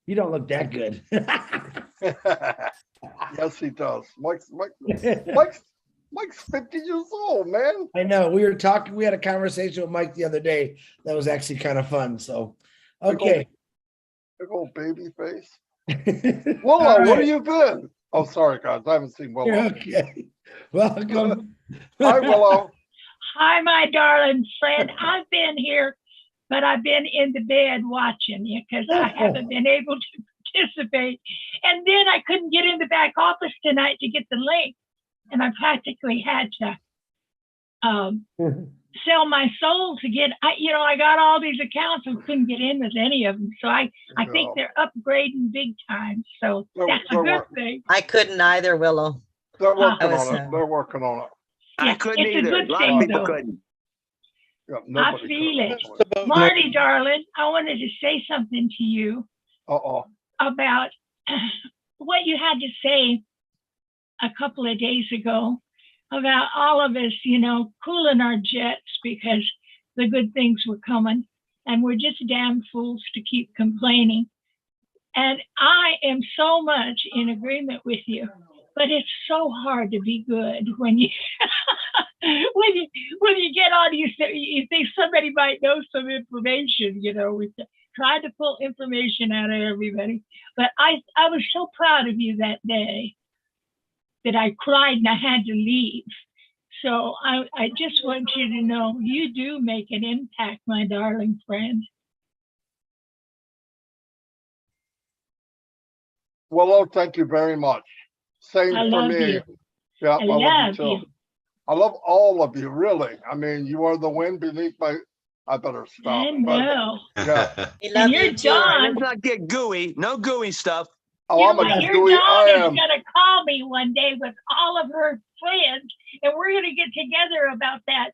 You don't look that good. Yes, he does. Mike's 50 years old, man. I know. We had a conversation with Mike the other day that was actually kind of fun. So, okay. Big old baby face. All Willow, where right. you been? Oh, sorry, guys. I haven't seen Willow. Okay. Welcome. Hi, Willow. Hi, my darling friend. I've been here, but I've been in the bed watching you because I haven't been able to participate. And then I couldn't get in the back office tonight to get the link. And I practically had to sell my soul to get, I got all these accounts and couldn't get in with any of them. So I think they're upgrading big time. So that's a good thing. I couldn't either, Willow. They're working on it. They're working on it. Yeah, I couldn't it's either. A good A lot thing, of people though. couldn't. Yeah, I feel it. Marty, darling, I wanted to say something to you about what you had to say a couple of days ago about all of us, cooling our jets because the good things were coming and we're just damn fools to keep complaining. And I am so much in agreement with you, but it's so hard to be good when you when you get on, you think somebody might know some information, we tried to pull information out of everybody. But I was so proud of you that day that I cried and I had to leave. So I just want you to know you do make an impact, my darling friend. Willow, thank you very much. Same for me. You. Yeah, I love you too. You. I love all of you, really. I mean, you are the wind beneath my. I better stop. I know. Yeah. And you're John. Let's not get gooey. No gooey stuff. Oh, I'm a your gooey. Dawn I is am. gonna call me one day with all of her friends, and we're gonna get together about that,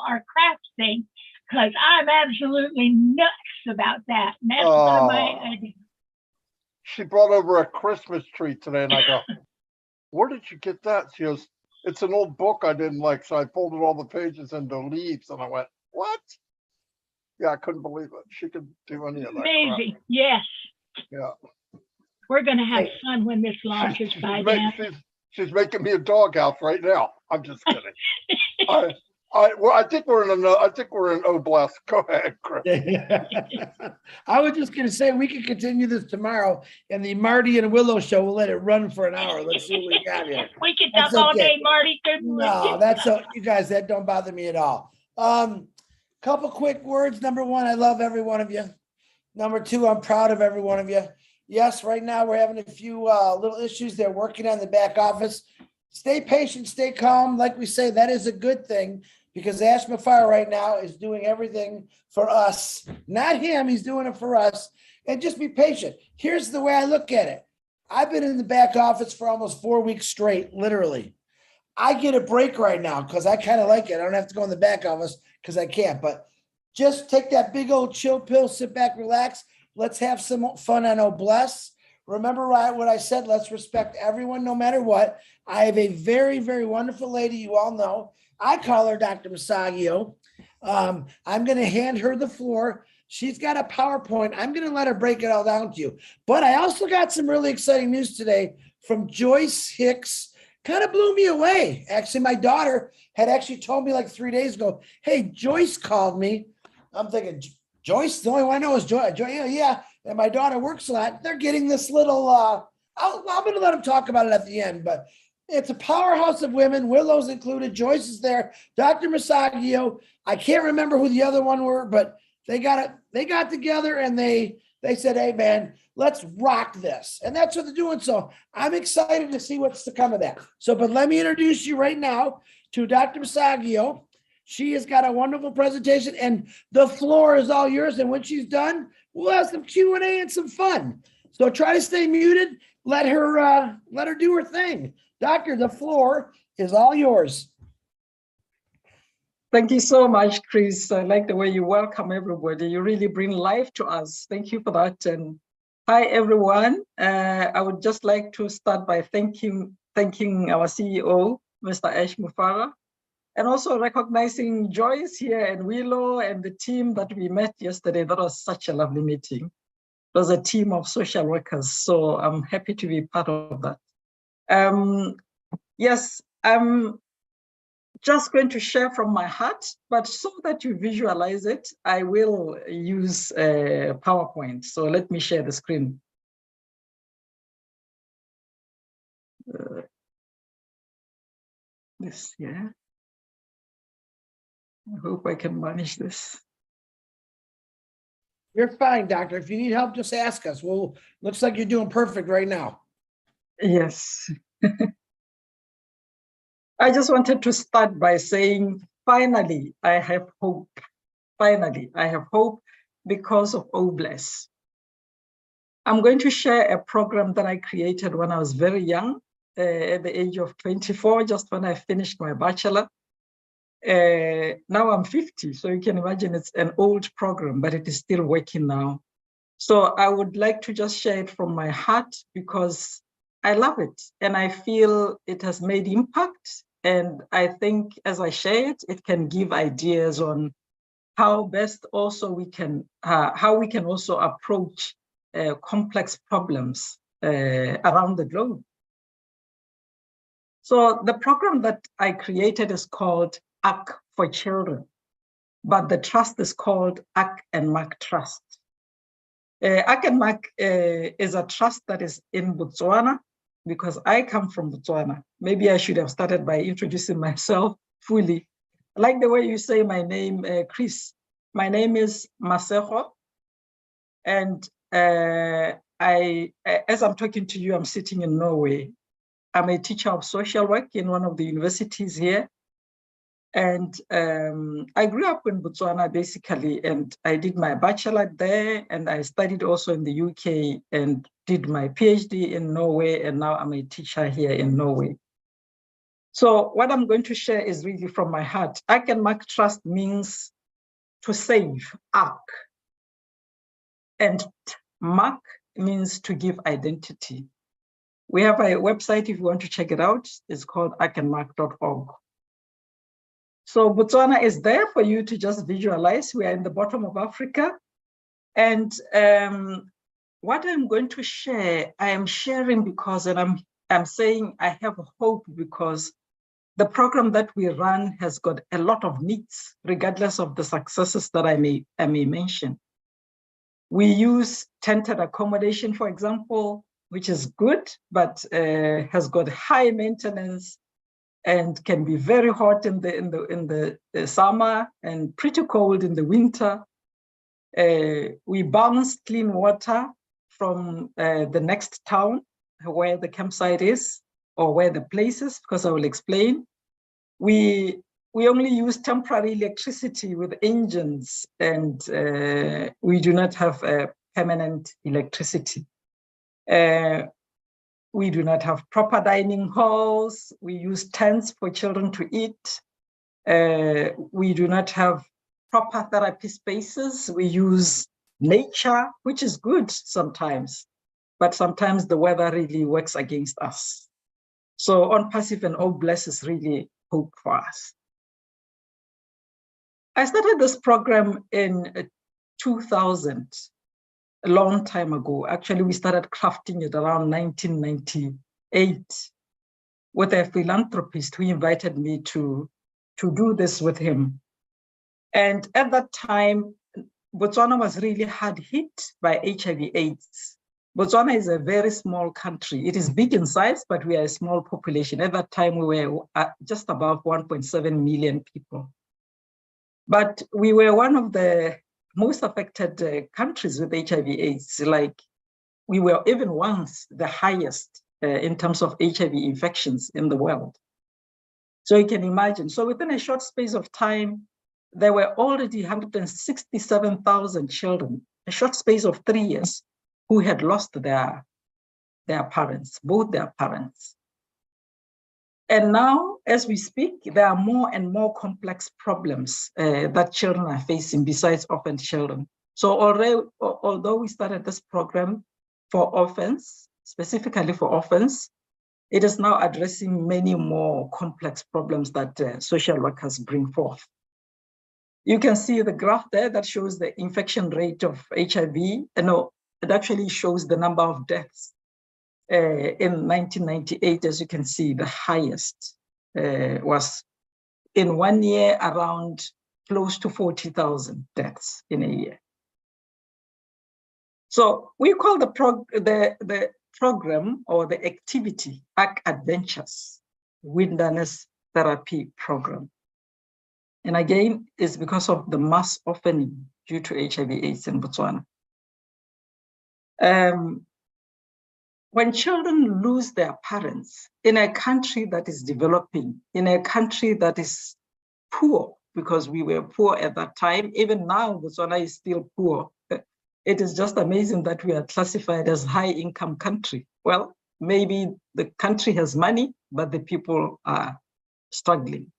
our craft thing, because I'm absolutely nuts about that. And that's one of my ideas. She brought over a Christmas tree today, and I go, "Where did you get that?" She goes, "It's an old book I didn't like, so I folded all the pages into leaves." And I went, "What?" Yeah, I couldn't believe it. She could do any of that. Amazing. Crap. Yes. Yeah. We're going to have fun when this launches by then. She's making me a doghouse right now. I'm just kidding. I think we're in Oblast. Go ahead, Chris. I was just going to say we can continue this tomorrow, and the Marty and Willow show. We'll let it run for an hour. Let's see what we got here. We can talk all day, Marty. No, you guys. That don't bother me at all. Couple quick words. Number one, I love every one of you. Number two, I'm proud of every one of you. Yes, right now we're having a few little issues. They're working on the back office. Stay patient, stay calm. Like we say, that is a good thing because Ash Mafar right now is doing everything for us. Not him, he's doing it for us. And just be patient. Here's the way I look at it. I've been in the back office for almost 4 weeks straight, literally. I get a break right now because I kind of like it. I don't have to go in the back office because I can't. But just take that big old chill pill, sit back, relax. Let's have some fun on Obless. Remember what I said, let's respect everyone no matter what. I have a very, very wonderful lady you all know. I call her Dr. Masagio. I'm going to hand her the floor. She's got a PowerPoint. I'm going to let her break it all down to you. But I also got some really exciting news today from Joyce Hicks. Kind of blew me away. Actually, my daughter had actually told me like 3 days ago, hey, Joyce called me. I'm thinking, Joyce, the only one I know is Joy. Yeah. And my daughter works a lot. They're getting this little, I'm going to let them talk about it at the end, but it's a powerhouse of women. Willow's included. Joyce is there. Dr. Masagio. I can't remember who the other one were, but they got together and they said, hey, man, let's rock this. And that's what they're doing. So I'm excited to see what's to come of that. But let me introduce you right now to Dr. Masagio. She has got a wonderful presentation and the floor is all yours. And when she's done, we'll have some Q&A and some fun. So try to stay muted. Let her do her thing. Doctor, the floor is all yours. Thank you so much, Chris. I like the way you welcome everybody. You really bring life to us. Thank you for that. And hi, everyone. I would just like to start by thanking our CEO, Mr. Ash Mufara, and also recognizing Joyce here and Willow and the team that we met yesterday. That was such a lovely meeting. was a team of social workers. So I'm happy to be part of that. Yes, I'm just going to share from my heart, but so that you visualize it, I will use PowerPoint. So let me share the screen. This, yeah. I hope I can manage this. You're fine, doctor. If you need help, just ask us. Well, looks like you're doing perfect right now. Yes. I just wanted to start by saying, finally, I have hope. Finally, I have hope because of OBLESS. I'm going to share a program that I created when I was very young, at the age of 24, just when I finished my bachelor. Now I'm 50, so you can imagine it's an old program, but it is still working now. So I would like to just share it from my heart because I love it and I feel it has made impact. And I think as I share it, it can give ideas on how best also we can, how we can also approach complex problems around the globe. So the program that I created is called ACK for Children, but the trust is called ACK and MAC Trust. ACK and MAC is a trust that is in Botswana because I come from Botswana. Maybe I should have started by introducing myself fully. I like the way you say my name, Chris. My name is Masego, and as I'm talking to you, I'm sitting in Norway. I'm a teacher of social work in one of the universities here. And I grew up in Botswana, basically, and I did my bachelor there, and I studied also in the UK and did my PhD in Norway, and now I'm a teacher here in Norway. So what I'm going to share is really from my heart. ACK and MAC Trust means to save, ACK. And MAC means to give identity. We have a website if you want to check it out. It's called ackandmac.org. So Botswana is there for you to just visualize. We are in the bottom of Africa. And what I'm going to share, I am sharing because, and I'm saying I have hope because the program that we run has got a lot of needs, regardless of the successes that I may mention. We use tented accommodation, for example, which is good, but has got high maintenance and can be very hot in the summer and pretty cold in the winter. We bounce clean water from the next town where the campsite is or where the place is, because I will explain. We only use temporary electricity with engines, and we do not have permanent electricity. We do not have proper dining halls. We use tents for children to eat. We do not have proper therapy spaces. We use nature, which is good sometimes, but sometimes the weather really works against us. So on passive and OBLESS is really hope for us. I started this program in 2000, a long time ago. Actually, we started crafting it around 1998 with a philanthropist who invited me to do this with him. And at that time, Botswana was really hard hit by HIV/AIDS. Botswana is a very small country. It is big in size, but we are a small population. At that time, we were just above 1.7 million people. But we were one of the most affected countries with HIV/AIDS. Like, we were even once the highest in terms of HIV infections in the world. So you can imagine. So within a short space of time, there were already 167,000 children, a short space of 3 years, who had lost their parents, both their parents. And now, as we speak, there are more and more complex problems that children are facing besides orphan children. So although we started this program for orphans, specifically for orphans, it is now addressing many more complex problems that social workers bring forth. You can see the graph there that shows the infection rate of HIV, it actually shows the number of deaths. In 1998, as you can see, the highest was in 1 year around close to 40,000 deaths in a year. So we call the program or the activity Arc Adventures Wilderness Therapy Program. And again, it's because of the mass orphaning due to HIV/AIDS in Botswana. When children lose their parents in a country that is developing, in a country that is poor, because we were poor at that time, even now Botswana is still poor. It is just amazing that we are classified as high-income country. Well, maybe the country has money, but the people are struggling.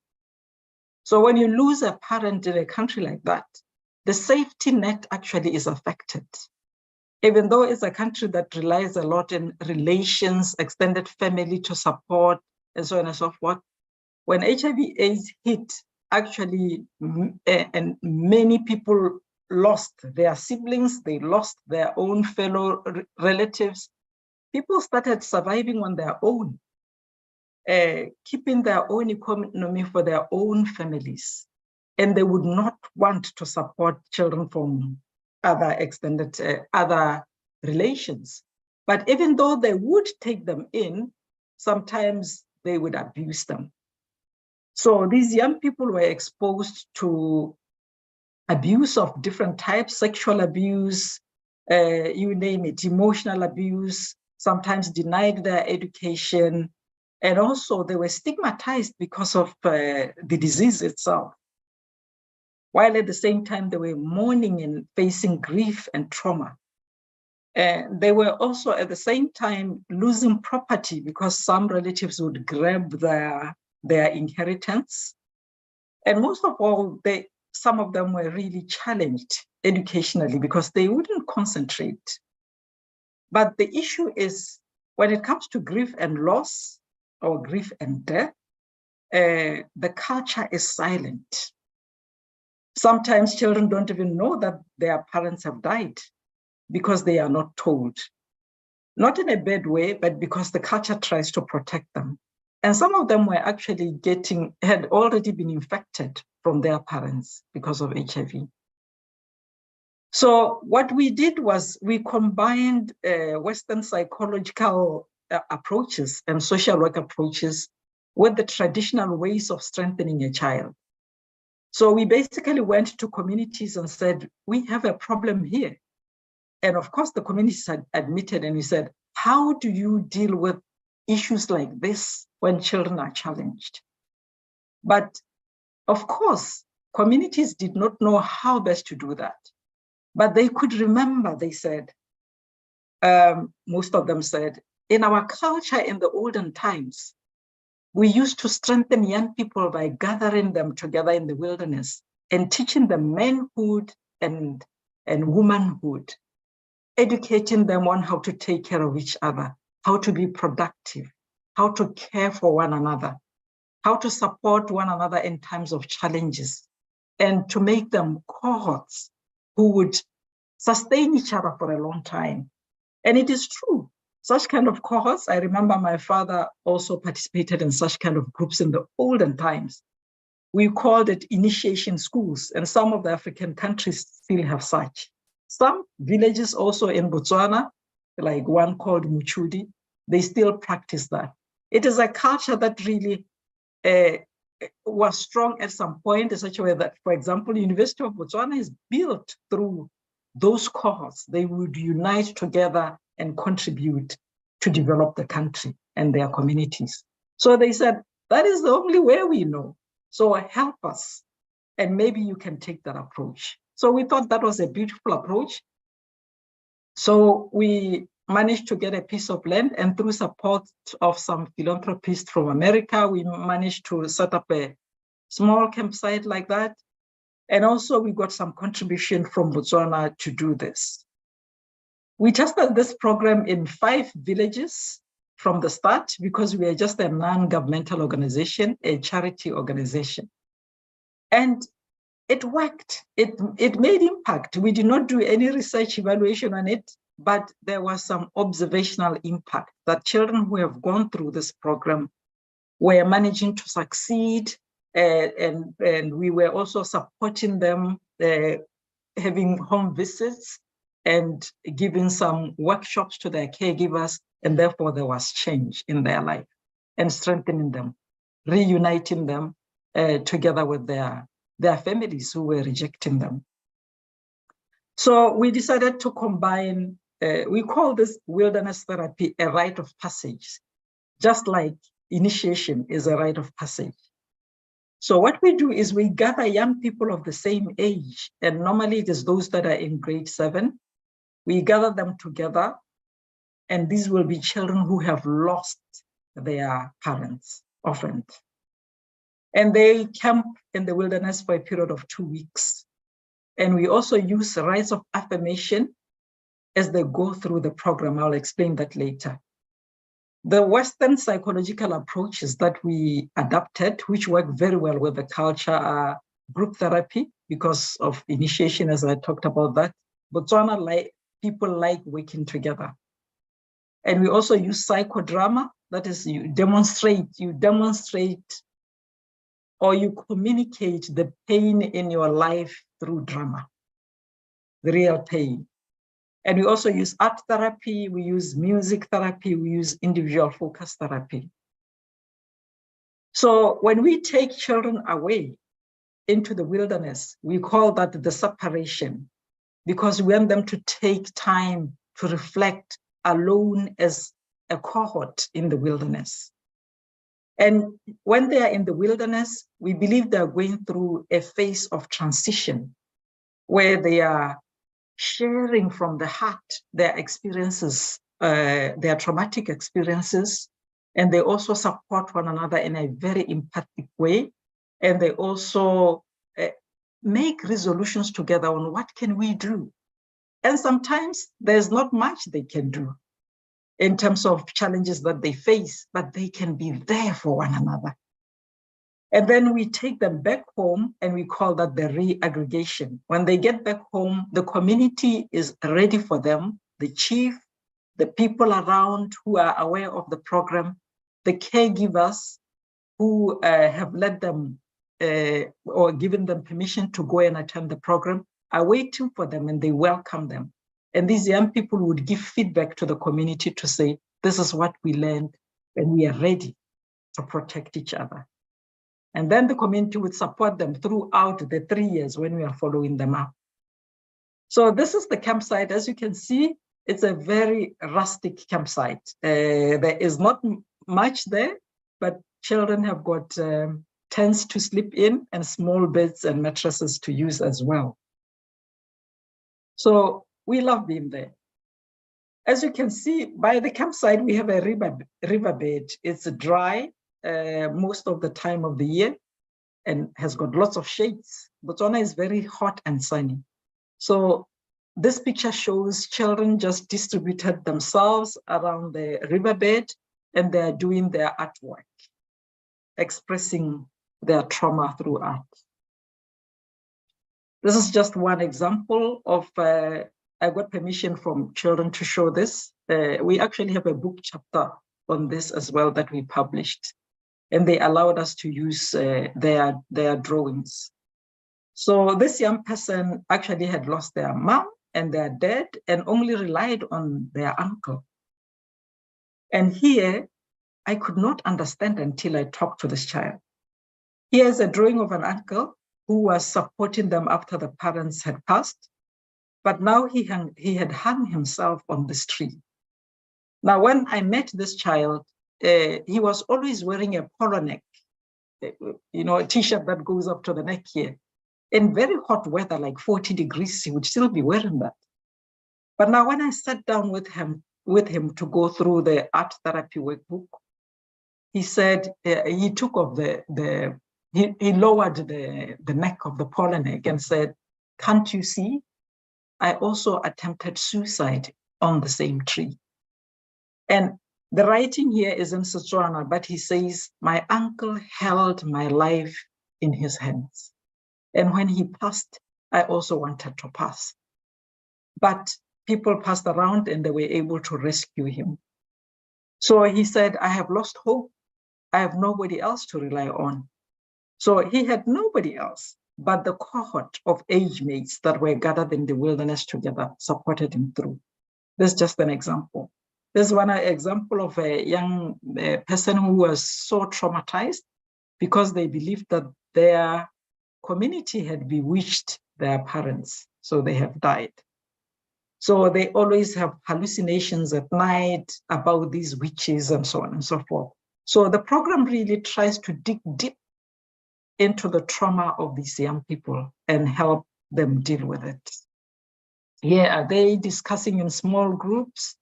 So when you lose a parent in a country like that, the safety net actually is affected. Even though it's a country that relies a lot in relations, extended family to support, and so on and so forth, when HIV/AIDS hit, actually, and many people lost their siblings, they lost their own fellow relatives. People started surviving on their own, keeping their own economy for their own families. And they would not want to support children from other extended, other relations. But even though they would take them in, sometimes they would abuse them. So these young people were exposed to abuse of different types, sexual abuse, you name it, emotional abuse, sometimes denied their education. And also they were stigmatized because of the disease itself. While at the same time, they were mourning and facing grief and trauma. They were also at the same time losing property because some relatives would grab their inheritance. And most of all, some of them were really challenged educationally because they wouldn't concentrate. But the issue is when it comes to grief and loss or grief and death, the culture is silent. Sometimes children don't even know that their parents have died because they are not told. Not in a bad way, but because the culture tries to protect them. And some of them were actually had already been infected from their parents because of HIV. So what we did was we combined Western psychological approaches and social work approaches with the traditional ways of strengthening a child. So we basically went to communities and said, we have a problem here. And of course, the communities had admitted, and we said, how do you deal with issues like this when children are challenged? But of course, communities did not know how best to do that. But they could remember, they said, most of them said, in our culture in the olden times, we used to strengthen young people by gathering them together in the wilderness and teaching them manhood and womanhood, educating them on how to take care of each other, how to be productive, how to care for one another, how to support one another in times of challenges, and to make them cohorts who would sustain each other for a long time. And it is true. Such kind of cohorts, I remember my father also participated in such kind of groups in the olden times. We called it initiation schools, and some of the African countries still have such. Some villages also in Botswana, like one called Muchudi, they still practice that. It is a culture that really was strong at some point in such a way that, for example, the University of Botswana is built through those cohorts. They would unite together and contribute to develop the country and their communities. So they said, that is the only way we know. So help us, and maybe you can take that approach. So we thought that was a beautiful approach. So we managed to get a piece of land, and through support of some philanthropists from America, we managed to set up a small campsite like that. And also we got some contribution from Botswana to do this. We tested this program in 5 villages from the start because we are just a non-governmental organization, a charity organization. And it worked. It made impact. We did not do any research evaluation on it. but there was some observational impact that children who have gone through this program were managing to succeed, and we were also supporting them, having home visits and giving some workshops to their caregivers, and therefore there was change in their life and strengthening them, reuniting them together with their families who were rejecting them. So we decided to combine, we call this wilderness therapy a rite of passage, just like initiation is a rite of passage. So what we do is we gather young people of the same age, and normally it is those that are in grade 7. We gather them together, and these will be children who have lost their parents often. And they camp in the wilderness for a period of 2 weeks. And we also use rites of affirmation as they go through the program. I'll explain that later. The Western psychological approaches that we adapted, which work very well with the culture, are group therapy because of initiation, as I talked about that. Botswana, people like working together. And we also use psychodrama, that is, you demonstrate or you communicate the pain in your life through drama, the real pain. And we also use art therapy, we use music therapy, we use individual focus therapy. So when we take children away into the wilderness, we call that the separation, because we want them to take time to reflect alone as a cohort in the wilderness. And when they are in the wilderness, we believe they are going through a phase of transition where they are sharing from the heart their experiences, their traumatic experiences, and they also support one another in a very empathic way. And they also make resolutions together on what can we do. And sometimes there's not much they can do in terms of challenges that they face, but they can be there for one another. And then we take them back home and we call that the re-aggregation. When they get back home, the community is ready for them, the chief, the people around who are aware of the program, the caregivers who have led them or given them permission to go and attend the program are waiting for them and they welcome them. And these young people would give feedback to the community to say, this is what we learned and we are ready to protect each other. And then the community would support them throughout the 3 years when we are following them up. So this is the campsite. As you can see, it's a very rustic campsite. There is not much there, but children have got tents to sleep in and small beds and mattresses to use as well. So we love being there. As you can see, by the campsite, we have a riverbed. It's dry most of the time of the year and has got lots of shades. Botswana is very hot and sunny. So this picture shows children just distributed themselves around the riverbed and they're doing their artwork, expressing their trauma through art. This is just one example of, I got permission from children to show this. We actually have a book chapter on this as well that we published, and they allowed us to use their drawings. So this young person actually had lost their mom and their dad and only relied on their uncle. And here, I could not understand until I talked to this child. Here's a drawing of an uncle who was supporting them after the parents had passed, but now he had hung himself on this tree. Now, when I met this child, he was always wearing a polo neck, a t-shirt that goes up to the neck here. In very hot weather, like 40 degrees, he would still be wearing that. But now when I sat down with him to go through the art therapy workbook, he said, he took off he lowered the neck of the polo neck and said, can't you see? I also attempted suicide on the same tree. And the writing here is in Setswana, but he says, my uncle held my life in his hands. And when he passed, I also wanted to pass. But people passed around and they were able to rescue him. So he said, I have lost hope. I have nobody else to rely on. So he had nobody else, but the cohort of age mates that were gathered in the wilderness together supported him through. This is just an example. There's one example of a young person who was so traumatized because they believed that their community had bewitched their parents, so they have died. So they always have hallucinations at night about these witches and so on and so forth. So the program really tries to dig deep into the trauma of these young people and help them deal with it. Here are they discussing in small groups.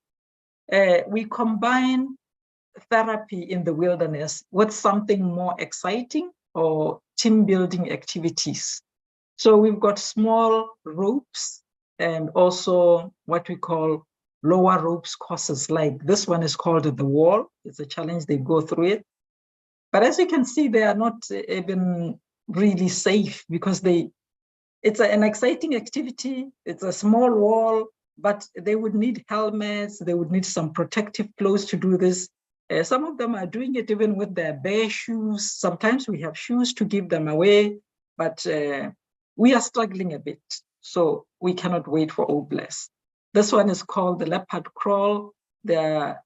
We combine therapy in the wilderness with something more exciting or team building activities. So we've got small ropes and also what we call lower ropes courses, like this one is called The Wall. It's a challenge, they go through it. But as you can see, they are not even really safe because it's an exciting activity. It's a small wall, but they would need helmets. They would need some protective clothes to do this. Some of them are doing it even with their bare shoes. Sometimes we have shoes to give them away, but we are struggling a bit. So we cannot wait for Obless. This one is called the leopard crawl. They are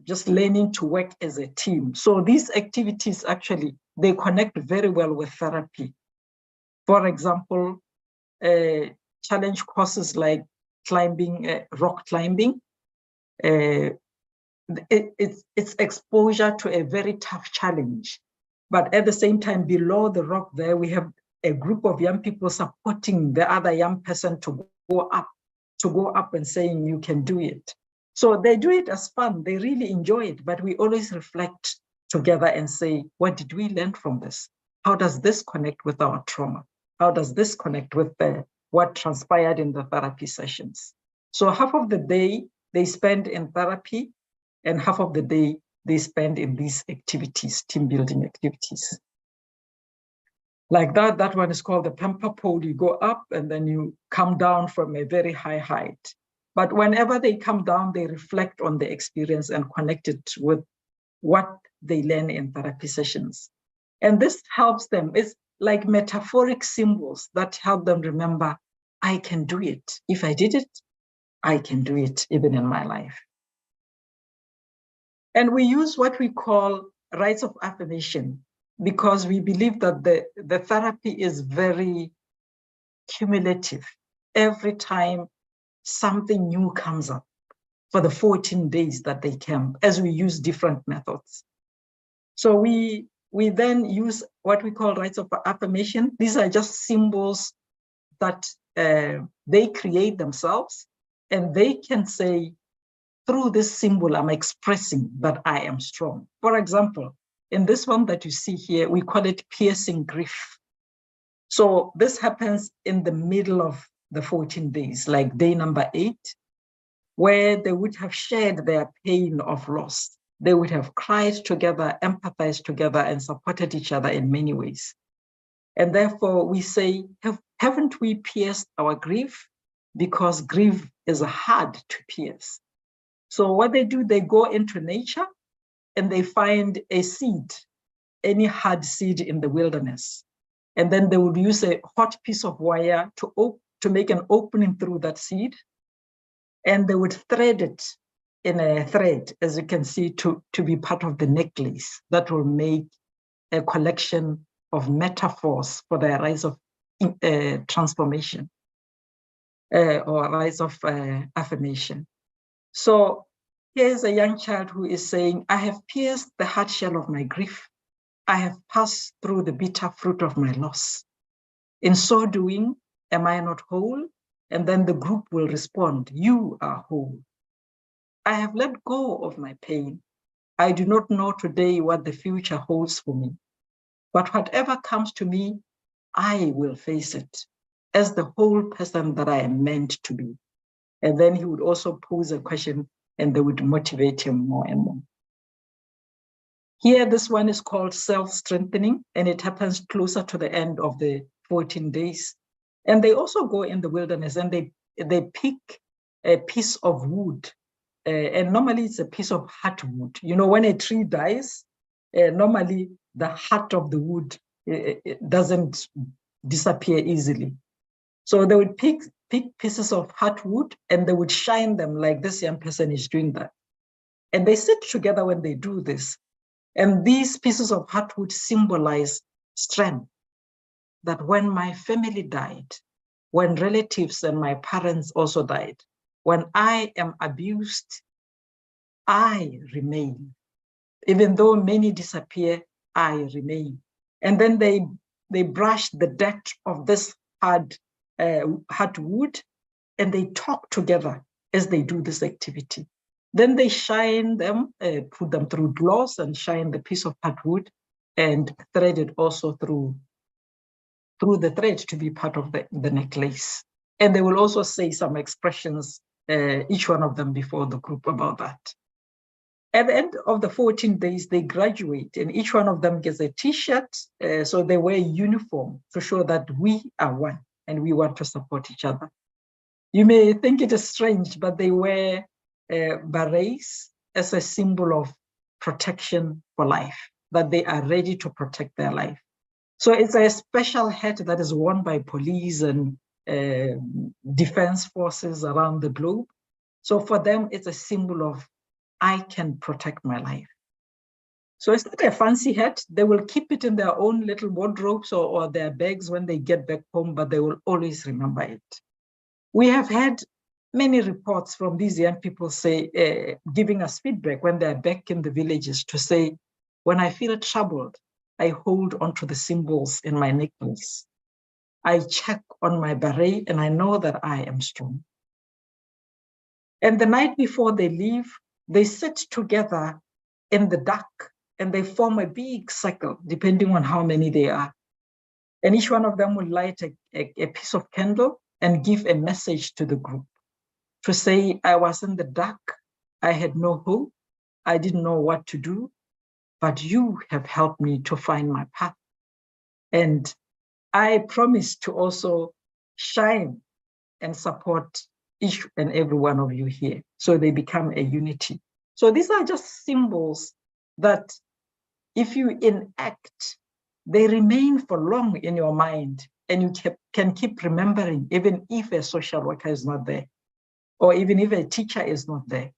just learning to work as a team. So these activities actually, they connect very well with therapy. For example, challenge courses like climbing, rock climbing. It's exposure to a very tough challenge. But at the same time, below the rock there, we have a group of young people supporting the other young person to go up and saying, you can do it. So they do it as fun. They really enjoy it, but we always reflect together and say, what did we learn from this? How does this connect with our trauma? How does this connect with what transpired in the therapy sessions? So half of the day they spend in therapy and half of the day they spend in these activities, team building activities. Like that one is called the pamper pole. You go up and then you come down from a very high height. But whenever they come down, they reflect on the experience and connect it with what they learn in therapy sessions. And this helps them. It's like metaphoric symbols that help them remember, I can do it. If I did it, I can do it even in my life. And we use what we call rites of affirmation because we believe that the therapy is very cumulative. Every time something new comes up for the 14 days that they camp, as we use different methods. So we then use what we call rites of affirmation. These are just symbols that they create themselves, and they can say, through this symbol, I'm expressing that I am strong. For example, in this one that you see here, we call it piercing grief. So this happens in the middle of the 14 days, like day number 8, where they would have shared their pain of loss. They would have cried together, empathized together, and supported each other in many ways. And therefore we say, haven't we pierced our grief? Because grief is hard to pierce. So what they do, they go into nature and they find a seed, any hard seed in the wilderness. And then they would use a hot piece of wire to make an opening through that seed. And they would thread it in a thread, as you can see, to be part of the necklace that will make a collection of metaphors for the rise of transformation or rise of affirmation. So here's a young child who is saying, I have pierced the hard shell of my grief. I have passed through the bitter fruit of my loss. In so doing, am I not whole? And then the group will respond, you are whole. I have let go of my pain. I do not know today what the future holds for me. But whatever comes to me, I will face it as the whole person that I am meant to be. And then he would also pose a question and they would motivate him more and more. Here, this one is called self-strengthening, and it happens closer to the end of the 14 days. And they also go in the wilderness and they pick a piece of wood, and normally it's a piece of heartwood. You know, when a tree dies, normally the heart of the wood it doesn't disappear easily. So they would pick pieces of heartwood and they would shine them like this young person is doing that. And they sit together when they do this. And these pieces of heartwood symbolize strength, that when my family died, when relatives and my parents also died, when I am abused, I remain. Even though many disappear, I remain. And then they brush the dirt of this hard wood, and they talk together as they do this activity. Then they shine them, put them through gloss and shine the piece of hardwood and thread it also through the thread to be part of the necklace. And they will also say some expressions, each one of them before the group about that. At the end of the 14 days, they graduate and each one of them gets a t-shirt. So they wear uniform to show that we are one and we want to support each other. You may think it is strange, but they wear berets as a symbol of protection for life, that they are ready to protect their life. So it's a special hat that is worn by police and defense forces around the globe. So for them, it's a symbol of, I can protect my life. So it's not a fancy hat. They will keep it in their own little wardrobes or their bags when they get back home, but they will always remember it. We have had many reports from these young people giving us feedback when they're back in the villages to say, when I feel troubled, I hold onto the symbols in my necklace. I check on my beret and I know that I am strong. And the night before they leave, they sit together in the dark and they form a big circle, depending on how many they are. And each one of them will light a piece of candle and give a message to the group to say, I was in the dark, I had no hope, I didn't know what to do, but you have helped me to find my path. And I promise to also shine and support each and every one of you here, so they become a unity. So these are just symbols that if you enact, they remain for long in your mind, and you can keep remembering, even if a social worker is not there, or even if a teacher is not there.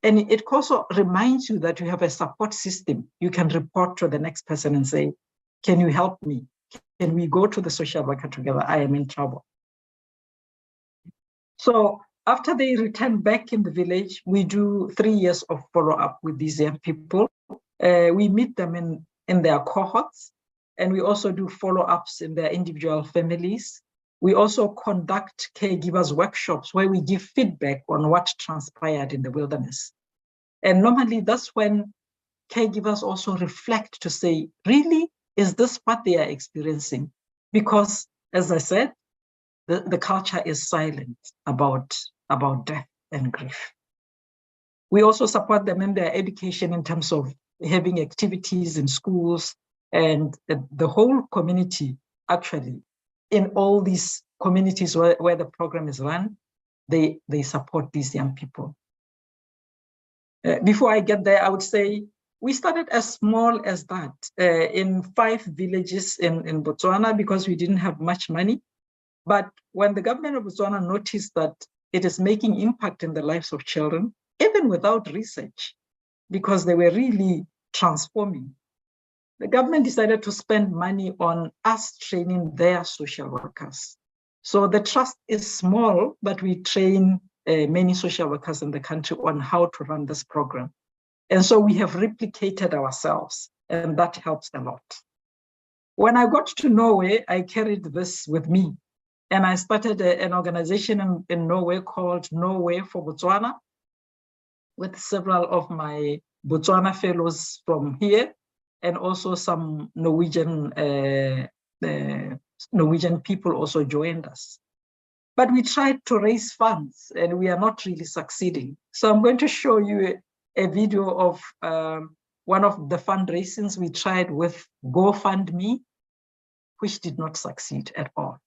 And it also reminds you that you have a support system. You can report to the next person and say, can you help me? Can we go to the social worker together? I am in trouble. So after they return back in the village, we do 3 years of follow-up with these young people. We meet them in their cohorts, and we also do follow-ups in their individual families. We also conduct caregivers workshops where we give feedback on what transpired in the wilderness. And normally that's when caregivers also reflect to say, really, is this what they are experiencing? Because, as I said, the culture is silent about death and grief. We also support them in their education in terms of having activities in schools, and the whole community, actually, in all these communities where the program is run, they support these young people. Before I get there, I would say we started as small as that in 5 villages in Botswana because we didn't have much money. But when the government of Botswana noticed that it is making impact in the lives of children, even without research, because they were really transforming, the government decided to spend money on us training their social workers. So the trust is small, but we train many social workers in the country on how to run this program. And so we have replicated ourselves, and that helps a lot. When I got to Norway, I carried this with me. And I started an organization in Norway called Norway for Botswana, with several of my Botswana fellows from here, and also some Norwegian people also joined us. But we tried to raise funds and we are not really succeeding. So I'm going to show you a video of one of the fundraisings we tried with GoFundMe, which did not succeed at all.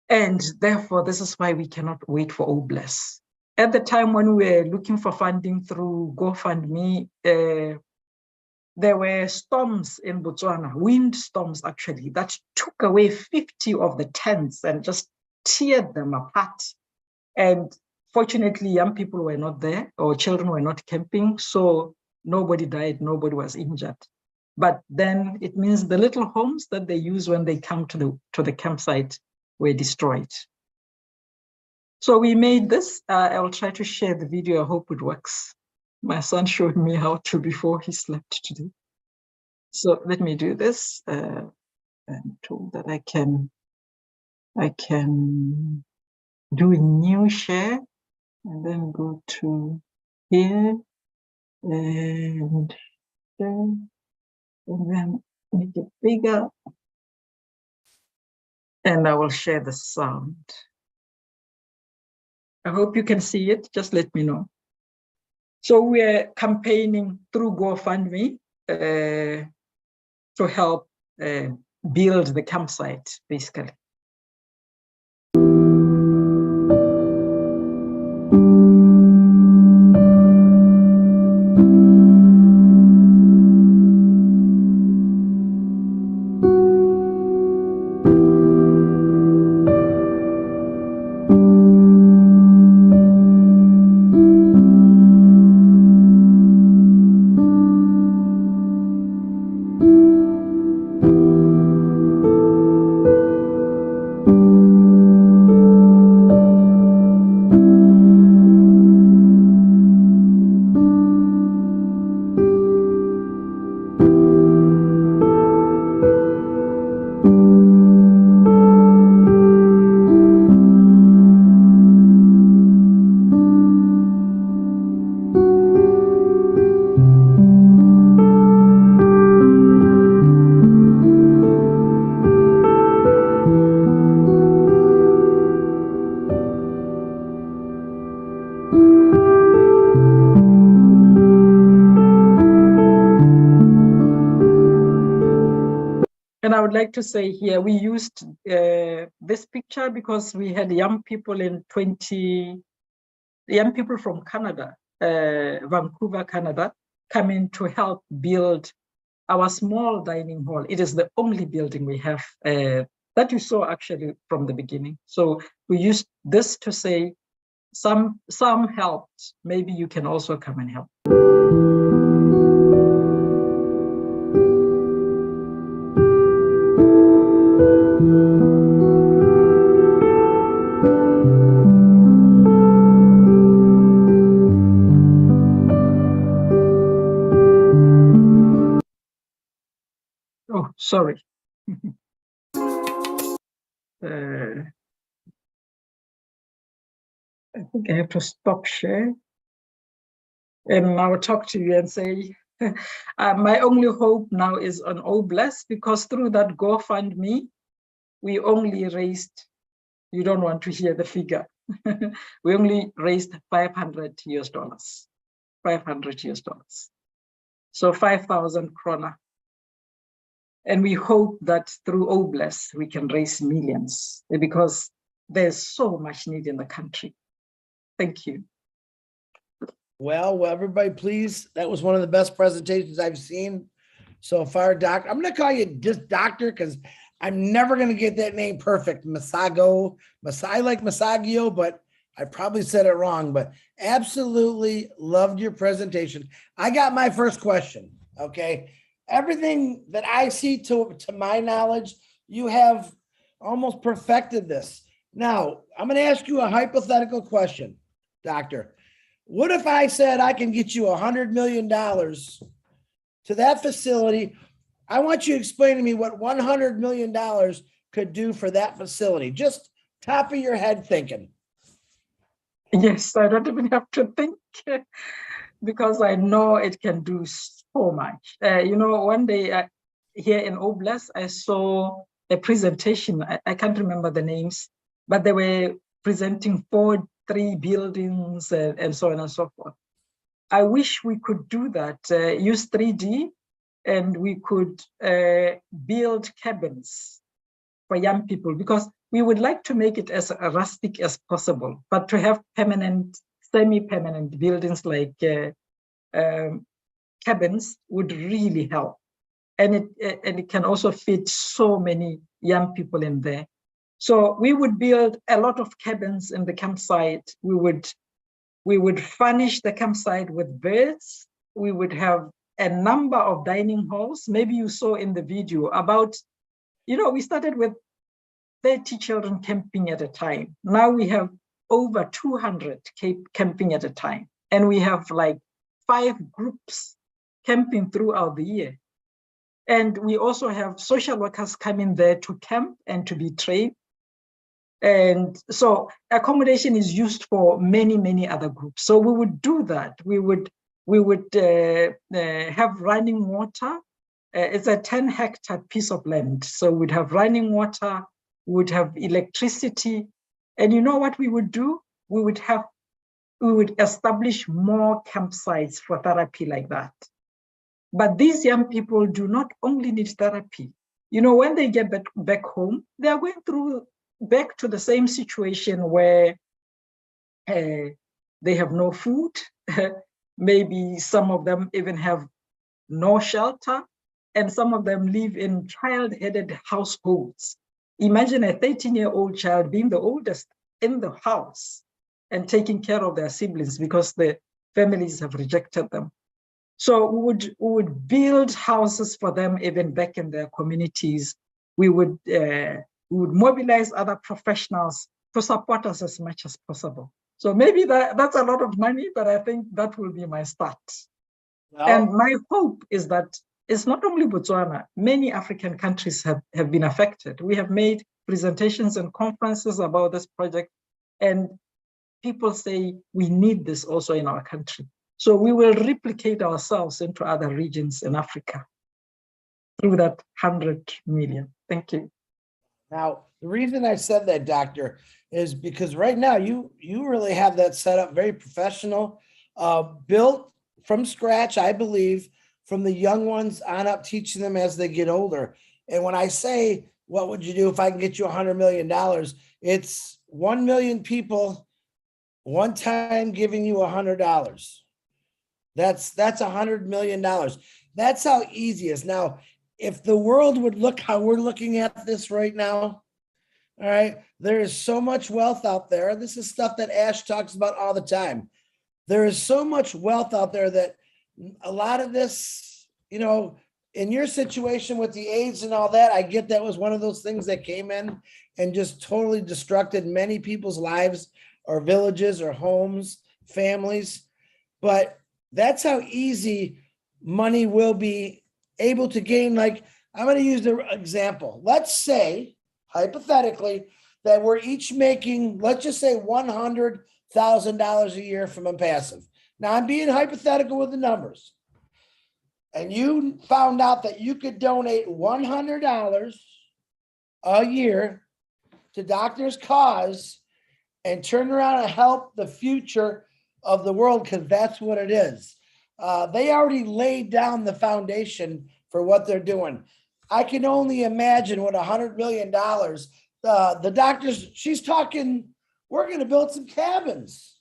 And therefore, this is why we cannot wait for OBLESS. At the time when we were looking for funding through GoFundMe, there were storms in Botswana, wind storms actually, that took away 50 of the tents and just teared them apart. And fortunately, young people were not there, or children were not camping, so nobody died, nobody was injured. But then it means the little homes that they use when they come to the campsite were destroyed. So we made this. I will try to share the video. I hope it works. My son showed me how to before he slept today. So let me do this. I'm told that I can do a new share and then go to here and share, and then make it bigger. And I will share the sound. I hope you can see it. Just let me know. So we're campaigning through GoFundMe to help build the campsite, basically. And I would like to say here, we used this picture because we had young people from Canada, Vancouver, Canada, coming to help build our small dining hall. It is the only building we have that you saw actually from the beginning. So we used this to say, some helped, maybe you can also come and help. Oh, sorry. I think I have to stop share. And I will talk to you and say, my only hope now is on OBLESS, because through that GoFundMe, we only raised, you don't want to hear the figure, we only raised $500 US, $500 US. So 5,000 krona. And we hope that through OBLESS, we can raise millions, because there's so much need in the country. Thank you. Well, everybody, please. That was one of the best presentations I've seen so far, Doc. I'm going to call you just Doctor, because I'm never going to get that name perfect. Masago. I like Masagio, but I probably said it wrong. But absolutely loved your presentation. I got my first question. Okay. Everything that I see, to my knowledge, you have almost perfected this. Now, I'm going to ask you a hypothetical question, Doctor. What if I said I can get you $100 million to that facility? I want you to explain to me what $100 million could do for that facility. Just top of your head thinking. Yes, I don't even have to think because I know it can do so much. One day here in OBLESS, I saw a presentation. I can't remember the names, but they were presenting 3 buildings and so on and so forth. I wish we could do that, use 3D, and we could build cabins for young people, because we would like to make it as rustic as possible, but to have permanent, semi-permanent buildings like cabins would really help. And it can also fit so many young people in there. So we would build a lot of cabins in the campsite. We would furnish the campsite with beds. We would have a number of dining halls. Maybe you saw in the video about, we started with 30 children camping at a time. Now we have over 200 camping at a time. And we have like 5 groups camping throughout the year. And we also have social workers coming there to camp and to be trained. And so accommodation is used for many, many other groups. So we would do that. We would have running water. It's a 10-hectare piece of land. So we'd have running water, we'd have electricity. And you know what we would do? We would establish more campsites for therapy like that. But these young people do not only need therapy. When they get back home, they are going back to the same situation where they have no food. Maybe some of them even have no shelter, and some of them live in child-headed households. Imagine a 13-year-old child being the oldest in the house and taking care of their siblings because the families have rejected them. So we would build houses for them even back in their communities. We would mobilize other professionals to support us as much as possible. So maybe that's a lot of money, but I think that will be my start. Well, and my hope is that it's not only Botswana, many African countries have been affected. We have made presentations and conferences about this project, and people say we need this also in our country. So we will replicate ourselves into other regions in Africa through that 100 million. Thank you. Now, the reason I said that, Doctor, is because right now you really have that set up very professional, built from scratch, I believe, from the young ones on up, teaching them as they get older. And when I say, what would you do if I can get you $100 million? It's 1 million people, one time giving you $100. That's $100 million. That's how easy it is. Now, if the world would look how we're looking at this right now, all right, there is so much wealth out there. This is stuff that Ash talks about all the time. There is so much wealth out there that a lot of this, in your situation with the AIDS and all that, I get that was one of those things that came in and just totally destructed many people's lives or villages or homes, families. But that's how easy money will be able to gain. Like, I'm going to use the example. Let's say, hypothetically, that we're each making, let's just say $100,000 a year from Impassive. Now, I'm being hypothetical with the numbers. And you found out that you could donate $100 a year to Doctors Cause and turn around and help the future of the world, because that's what it is. They already laid down the foundation for what they're doing. I can only imagine what $100 million, the doctors, she's talking, we're going to build some cabins.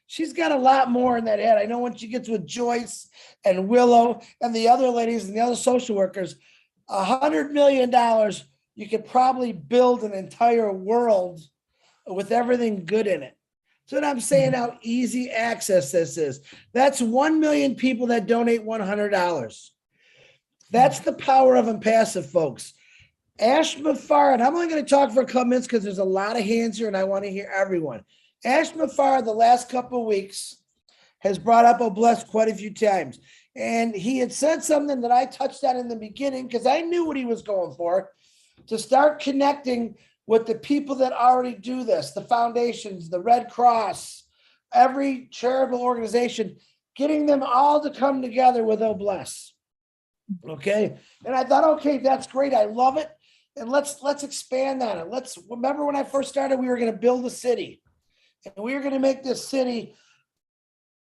She's got a lot more in that head. I know when she gets with Joyce and Willow and the other ladies and the other social workers, $100 million, you could probably build an entire world with everything good in it. So what I'm saying, how easy access this is. That's 1 million people that donate $100. That's the power of Impassive, folks. Ash Mafar, and I'm only going to talk for a couple minutes because there's a lot of hands here and I want to hear everyone. Ash Mafar, the last couple of weeks, has brought up Obless quite a few times. And he had said something that I touched on in the beginning because I knew what he was going for, to start connecting with the people that already do this, the foundations, the Red Cross, every charitable organization, getting them all to come together with Obless. Okay. And I thought, okay, that's great. I love it. And let's expand on it. Let's remember when I first started, we were going to build a city. And we were going to make this city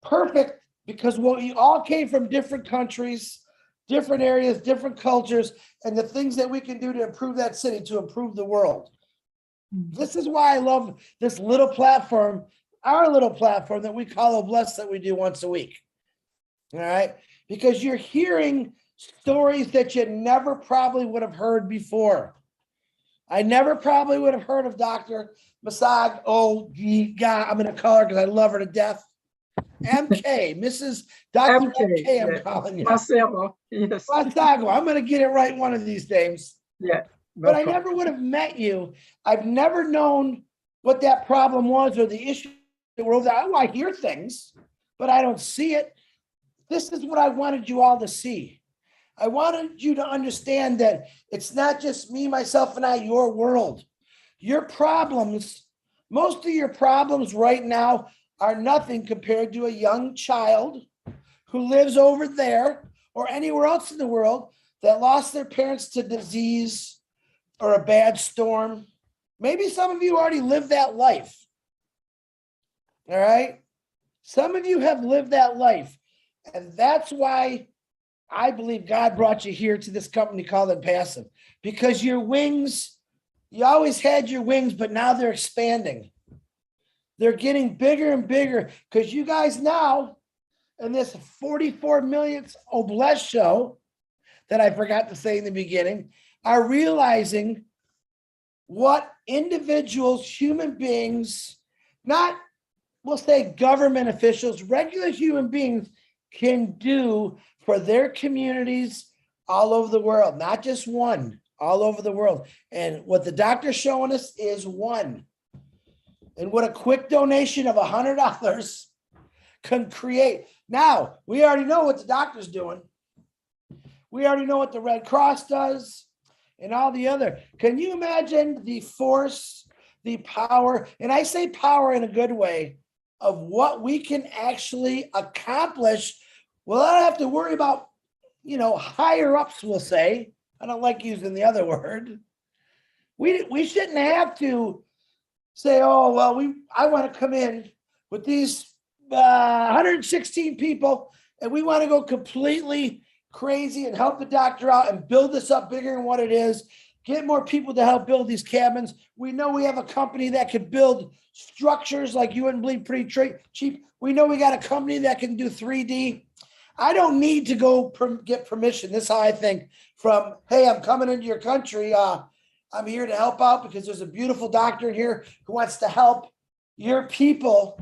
perfect because we all came from different countries, different areas, different cultures, and the things that we can do to improve that city, to improve the world. This is why I love this little platform, our little platform that we call a bless that we do once a week. All right. Because you're hearing stories that you never probably would have heard before. I never probably would have heard of Dr. Masag. Oh, God, I'm going to call her because I love her to death. MK, Mrs. Dr. MK, I'm calling you. Marcelo, yes. Masago, I'm going to get it right one of these days. Yeah. But I never would have met you. I've never known what that problem was or the issue that we're over there. I hear things, but I don't see it. This is what I wanted you all to see. I wanted you to understand that it's not just me, myself, and I, your world. Your problems, most of your problems right now are nothing compared to a young child who lives over there or anywhere else in the world that lost their parents to disease or a bad storm. Maybe some of you already lived that life. All right. Some of you have lived that life. And that's why I believe God brought you here to this company called Impassive, because your wings, you always had your wings, but now they're expanding. They're getting bigger and bigger because you guys now, in this 44 millionth Obless show that I forgot to say in the beginning, are realizing what individuals, human beings, not, we'll say government officials, regular human beings can do for their communities all over the world, not just one, all over the world. And what the doctor's showing us is one. And what a quick donation of $100 can create. Now, we already know what the doctor's doing. We already know what the Red Cross does and all the other. Can you imagine the force, the power, and I say power in a good way, of what we can actually accomplish? Well, I don't have to worry about, higher ups, we'll say. I don't like using the other word. We shouldn't have to say, oh, well, I want to come in with these 116 people and we want to go completely crazy and help the doctor out and build this up bigger than what it is, get more people to help build these cabins. We know we have a company that could build structures like you wouldn't believe, pretty cheap. We know we got a company that can do 3D. I don't need to go get permission. This is how I think from, hey, I'm coming into your country. I'm here to help out because there's a beautiful doctor in here who wants to help your people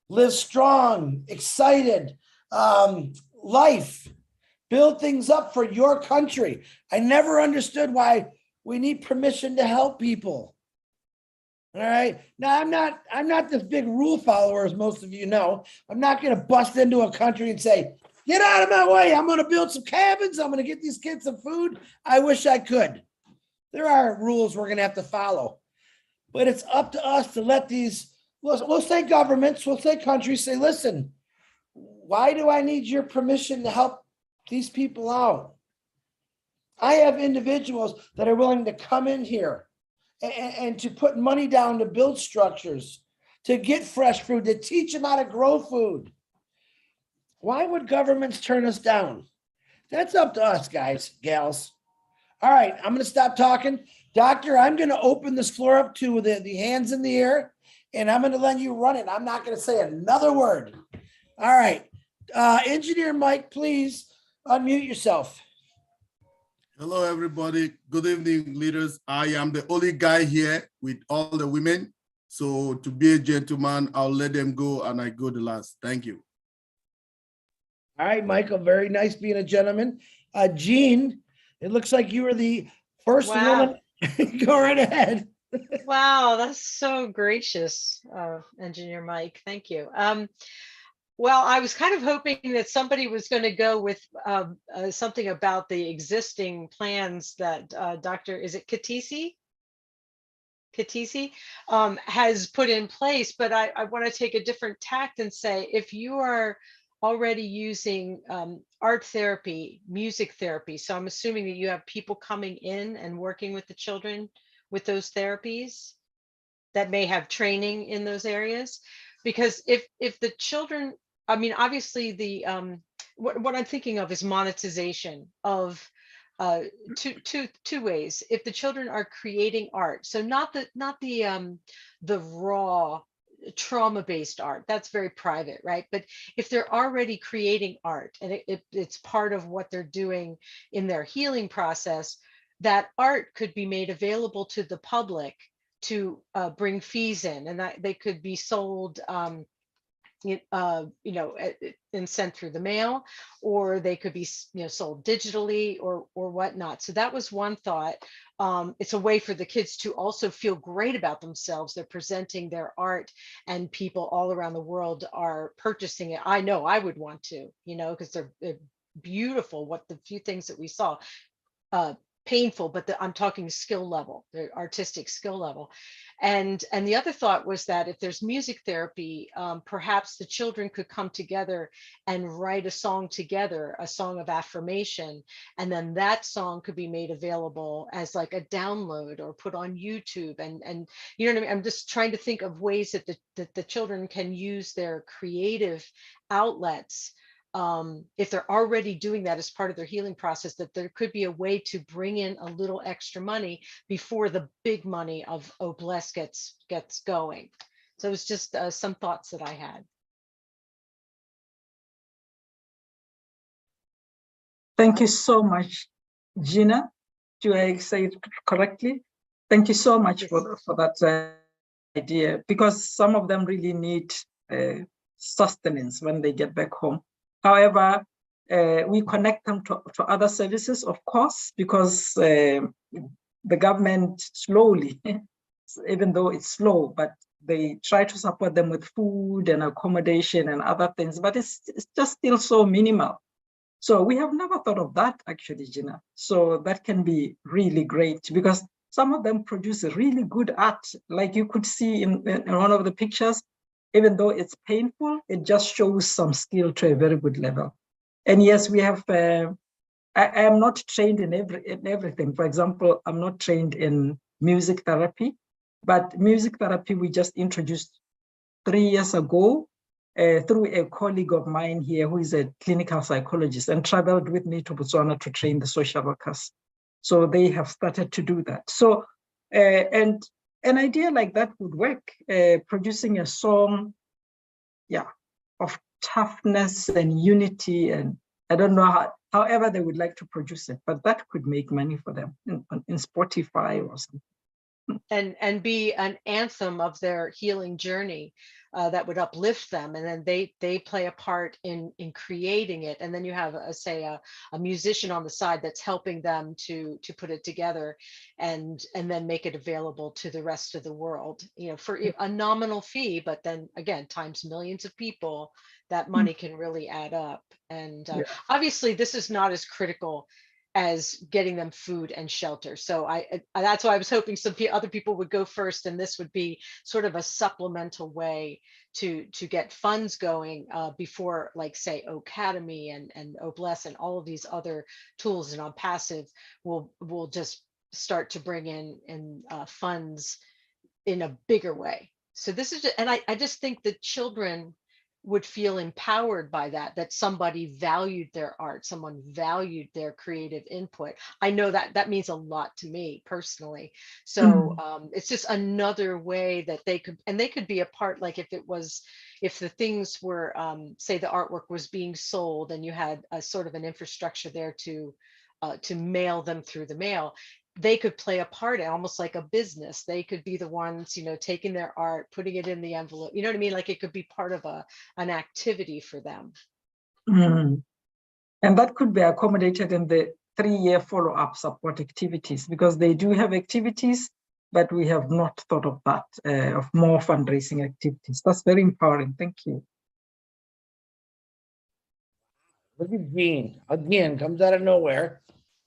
live strong, excited, life, build things up for your country. I never understood why we need permission to help people. All right. Now, I'm not this big rule follower, as most of you know. I'm not going to bust into a country and say, get out of my way. I'm going to build some cabins. I'm going to get these kids some food. I wish I could. There are rules we're going to have to follow. But it's up to us to let these, we'll say governments, we'll say countries, say, listen, why do I need your permission to help these people out? I have individuals that are willing to come in here and to put money down to build structures, to get fresh food, to teach them how to grow food. Why would governments turn us down? That's up to us, guys, gals. All right, I'm going to stop talking. Doctor, I'm going to open this floor up to the hands in the air, and I'm going to let you run it. I'm not going to say another word. All right. Engineer Mike, please unmute yourself. Hello, everybody. Good evening, leaders. I am the only guy here with all the women. So to be a gentleman, I'll let them go and I go the last. Thank you. All right, Michael, very nice being a gentleman. Jean, it looks like you were the first woman. Go right ahead. Wow, that's so gracious, Engineer Mike. Thank you. Well, I was kind of hoping that somebody was going to go with something about the existing plans that Dr. Is it Katisi has put in place, but I want to take a different tact and say, if you are already using art therapy, music therapy, so I'm assuming that you have people coming in and working with the children with those therapies that may have training in those areas, because if the children, I mean, obviously the what I'm thinking of is monetization of two ways. If the children are creating art, so not the raw trauma-based art, that's very private, right? But if they're already creating art and it's part of what they're doing in their healing process, that art could be made available to the public to bring fees in, and that they could be sold and sent through the mail, or they could be sold digitally or whatnot. So that was one thought. It's a way for the kids to also feel great about themselves. They're presenting their art and people all around the world are purchasing it. I know I would want to, because they're beautiful. What the few things that we saw, painful, but I'm talking skill level, the artistic skill level. And the other thought was that if there's music therapy, perhaps the children could come together and write a song together, a song of affirmation, and then that song could be made available as like a download or put on YouTube. And you know what I mean? I'm just trying to think of ways that the children can use their creative outlets. If they're already doing that as part of their healing process, that there could be a way to bring in a little extra money before the big money of Oh Bless gets going. So it was just some thoughts that I had. Thank you so much, Gina. Do I say it correctly? Thank you so much for that idea, because some of them really need sustenance when they get back home. However, we connect them to other services, of course, because the government slowly, even though it's slow, but they try to support them with food and accommodation and other things, but it's just still so minimal. So we have never thought of that, actually, Gina. So that can be really great, because some of them produce really good art, like you could see in one of the pictures. Even though it's painful, it just shows some skill to a very good level. And yes, we have, I am not trained in everything. For example, I'm not trained in music therapy, but music therapy we just introduced 3 years ago through a colleague of mine here who is a clinical psychologist and traveled with me to Botswana to train the social workers. So they have started to do that. So, and an idea like that would work, producing a song, of toughness and unity, and I don't know however they would like to produce it, but that could make money for them in Spotify or something. And be an anthem of their healing journey that would uplift them, and then they play a part in creating it, and then you have a musician on the side that's helping them to put it together and then make it available to the rest of the world, for a nominal fee, but then again times millions of people, that money can really add up. And obviously this is not as critical as getting them food and shelter. So that's why I was hoping some other people would go first, and this would be sort of a supplemental way to get funds going before, like say Academy and Oh Bless and all of these other tools and on passive will just start to bring in funds in a bigger way. So this is, and I just think that children would feel empowered by that somebody valued their art, someone valued their creative input. I know that means a lot to me personally. So it's just another way that they could be a part, like if the things were, say the artwork was being sold and you had a sort of an infrastructure there to mail them through the mail, they could play a part, almost like a business. They could be the ones, taking their art, putting it in the envelope. You know what I mean? Like it could be part of an activity for them. And that could be accommodated in the 3-year follow-up support activities, because they do have activities, but we have not thought of that, of more fundraising activities. That's very empowering. Thank you. Look at Gene. Again, comes out of nowhere.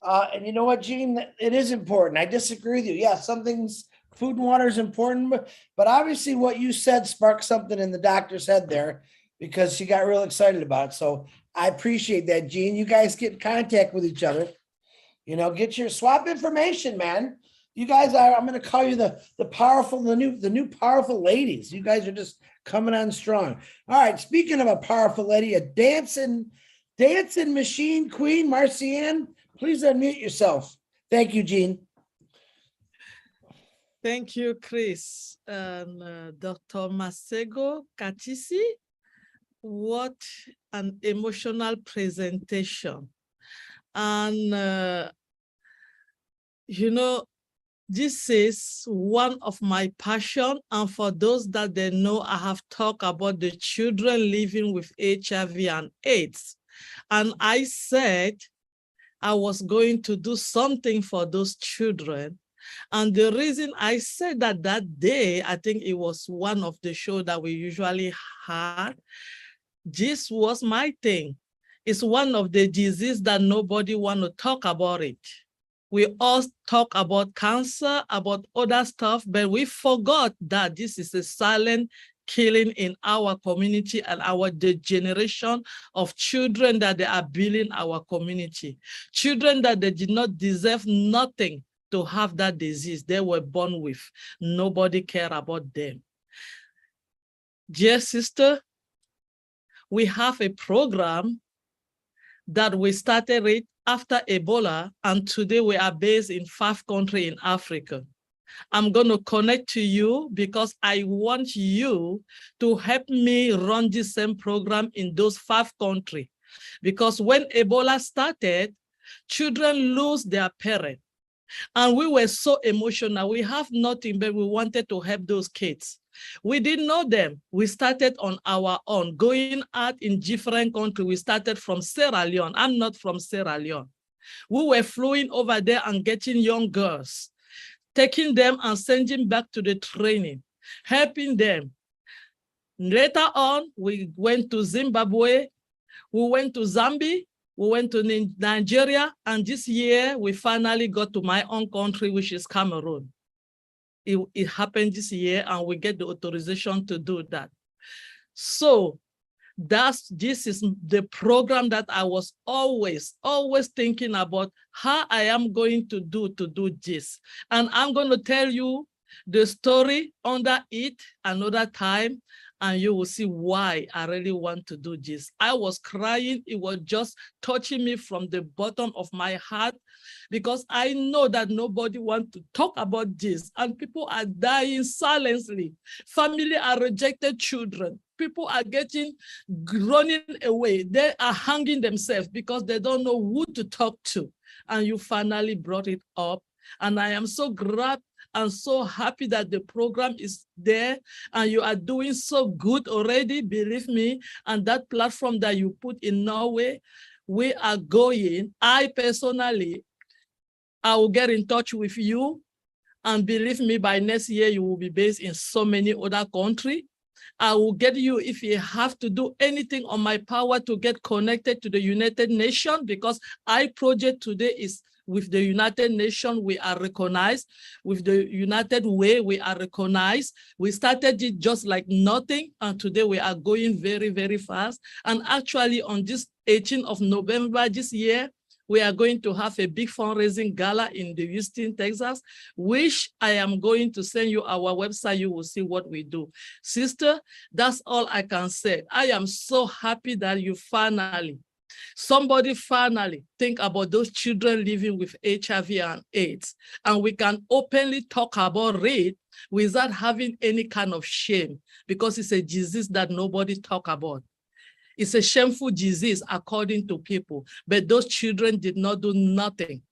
And you know what, Gene? It is important. I disagree with you. Yeah, some things, food and water is important, but obviously what you said sparked something in the doctor's head there, because she got real excited about it. So I appreciate that, Gene. You guys get in contact with each other. Get your swap information, man. You guys are, I'm going to call you the powerful, the new powerful ladies. You guys are just coming on strong. All right. Speaking of a powerful lady, a dancing machine queen, Marcianne. Please unmute yourself. Thank you, Jean. Thank you, Chris. And Dr. Masego Katisi, what an emotional presentation. And, you know, this is one of my passion. And for those that they know, I have talked about the children living with HIV and AIDS. And I said I was going to do something for those children. And the reason I said that day, I think it was one of the shows that we usually had. This was my thing. It's one of the diseases that nobody want to talk about it. We all talk about cancer, about other stuff, but we forgot that this is a silent killing in our community and the generation of children that they are building our community. Children that they did not deserve nothing to have that disease they were born with. Nobody care about them. Dear sister, we have a program that we started it after Ebola, and today we are based in 5 countries in Africa. I'm going to connect to you because I want you to help me run the same program in those 5 countries. Because when Ebola started, children lose their parents. And we were so emotional. We have nothing, but we wanted to help those kids. We didn't know them. We started on our own, going out in different countries. We started from Sierra Leone. I'm not from Sierra Leone. We were flying over there and getting young girls, taking them and sending back to the training, helping them. Later on, we went to Zimbabwe, we went to Zambia, we went to Nigeria, and this year we finally got to my own country, which is Cameroon. It happened this year, and we get the authorization to do that. So this is the program that I was always thinking about how I am going to do this. And I'm going to tell you the story under it another time, and you will see why I really want to do this. I was crying. It was just touching me from the bottom of my heart because I know that nobody wants to talk about this, and people are dying silently. Family are rejected children. People are running away. They are hanging themselves because they don't know who to talk to. And you finally brought it up. And I am so glad and so happy that the program is there and you are doing so good already, believe me. And that platform that you put in Norway, we are going. I personally, I will get in touch with you. And believe me, by next year, you will be based in so many other countries. I will get you if you have to do anything on my power to get connected to the United Nations, because our project today is with the United Nations. We are recognized. With the United Way, we are recognized. We started it just like nothing, and today we are going very, very fast. And actually on this 18th of November this year, we are going to have a big fundraising gala in the Houston, Texas, which I am going to send you our website. You will see what we do. Sister, that's all I can say. I am so happy that you somebody finally think about those children living with HIV and AIDS, and we can openly talk about it without having any kind of shame, because it's a disease that nobody talk about. It's a shameful disease according to people, but those children did not do nothing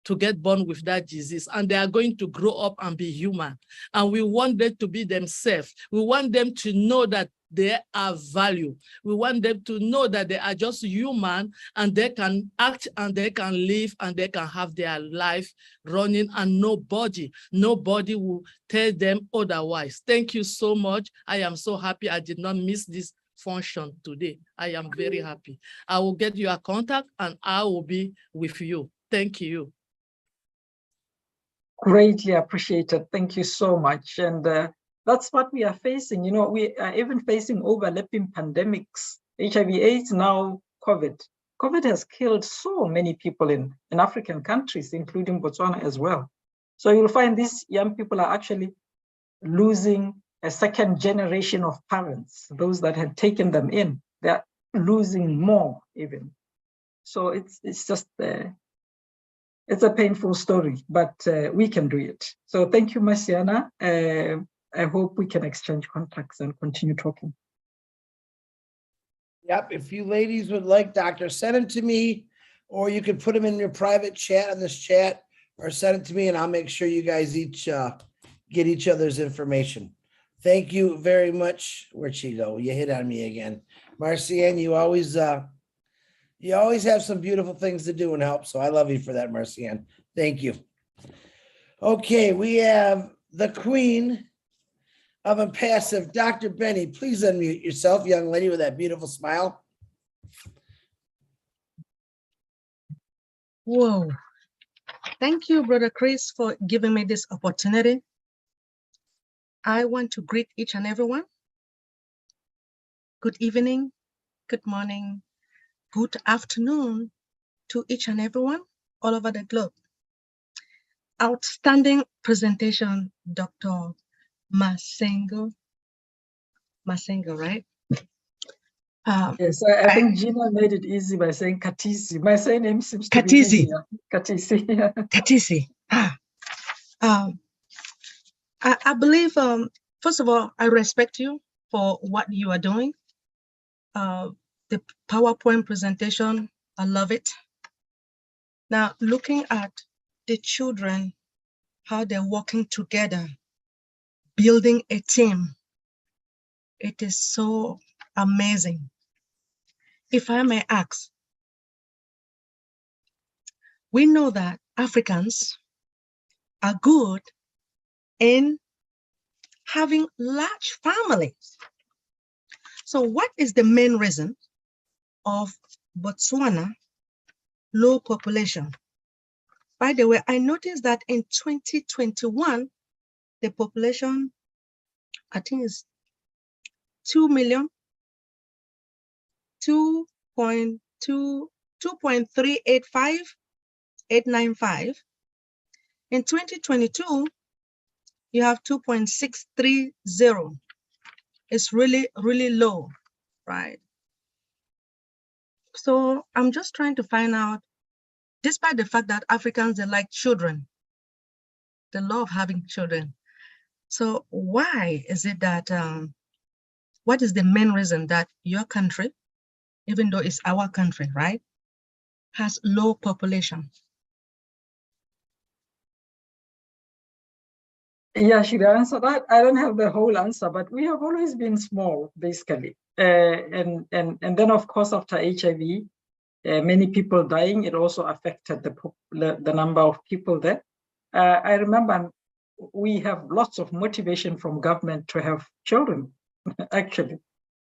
to get born with that disease, and they are going to grow up and be human. And we want them to be themselves. We want them to know that they are value. We want them to know that they are just human and they can act and they can live and they can have their life running, and nobody will tell them otherwise. Thank you so much. I am so happy I did not miss this function today. I am very happy. I will get your contact and I will be with you. Thank you. Greatly appreciated. Thank you so much. And that's what we are facing. You know, we are even facing overlapping pandemics, HIV/AIDS, now COVID. COVID has killed so many people in African countries, including Botswana as well. So you'll find these young people are actually losing a second generation of parents, those that had taken them in. They're losing more even. So it's just it's a painful story, but we can do it. So thank you, Marciana. I hope we can exchange contacts and continue talking. Yep, if you ladies would like, Doctor, send them to me, or you can put them in your private chat on this chat, or send it to me and I'll make sure you guys each get each other's information. Thank you very much. Where'd she go? You hit on me again. Marcianne, you always have some beautiful things to do and help. So I love you for that, Marcianne. Thank you. Okay, we have the queen of impassive, Dr. Benny. Please unmute yourself, young lady with that beautiful smile. Whoa. Thank you, Brother Chris, for giving me this opportunity. I want to greet each and everyone. Good evening, good morning, good afternoon to each and everyone all over the globe. Outstanding presentation, Dr. Masengo, right? Yes, I think Gina made it easy by saying Katisi. My surname seems to be easier. Katisi. Katisi. I believe, first of all, I respect you for what you are doing. The PowerPoint presentation, I love it. Now, looking at the children, how they're working together, building a team, it is so amazing. If I may ask, we know that Africans are good in having large families. So what is the main reason of Botswana low population? By the way, I noticed that in 2021, the population, I think is 2,385,895. In 2022, you have 2.630. It's really, really low, right? So I'm just trying to find out, despite the fact that Africans, they like children, they love having children. So why is it that, what is the main reason that your country, even though it's our country, right, has low population? Yeah, should I answer that? I don't have the whole answer, but we have always been small, basically. And then, of course, after HIV, many people dying, it also affected the number of people there. I remember we have lots of motivation from government to have children, actually.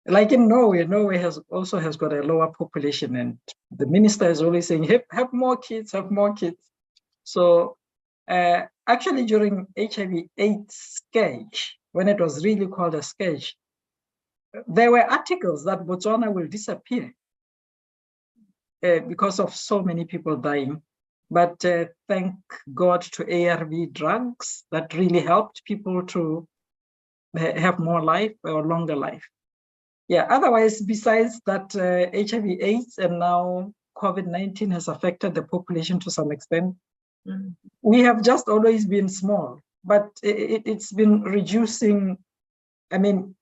Like in Norway, Norway also has got a lower population, and the minister is always saying, have more kids, have more kids. So actually during HIV/AIDS scourge, when it was really called a scourge, there were articles that Botswana will disappear because of so many people dying. But thank God to ARV drugs that really helped people to have more life or longer life. Yeah, otherwise, besides that, HIV/AIDS and now COVID-19 has affected the population to some extent. We have just always been small, but it's been reducing. I mean,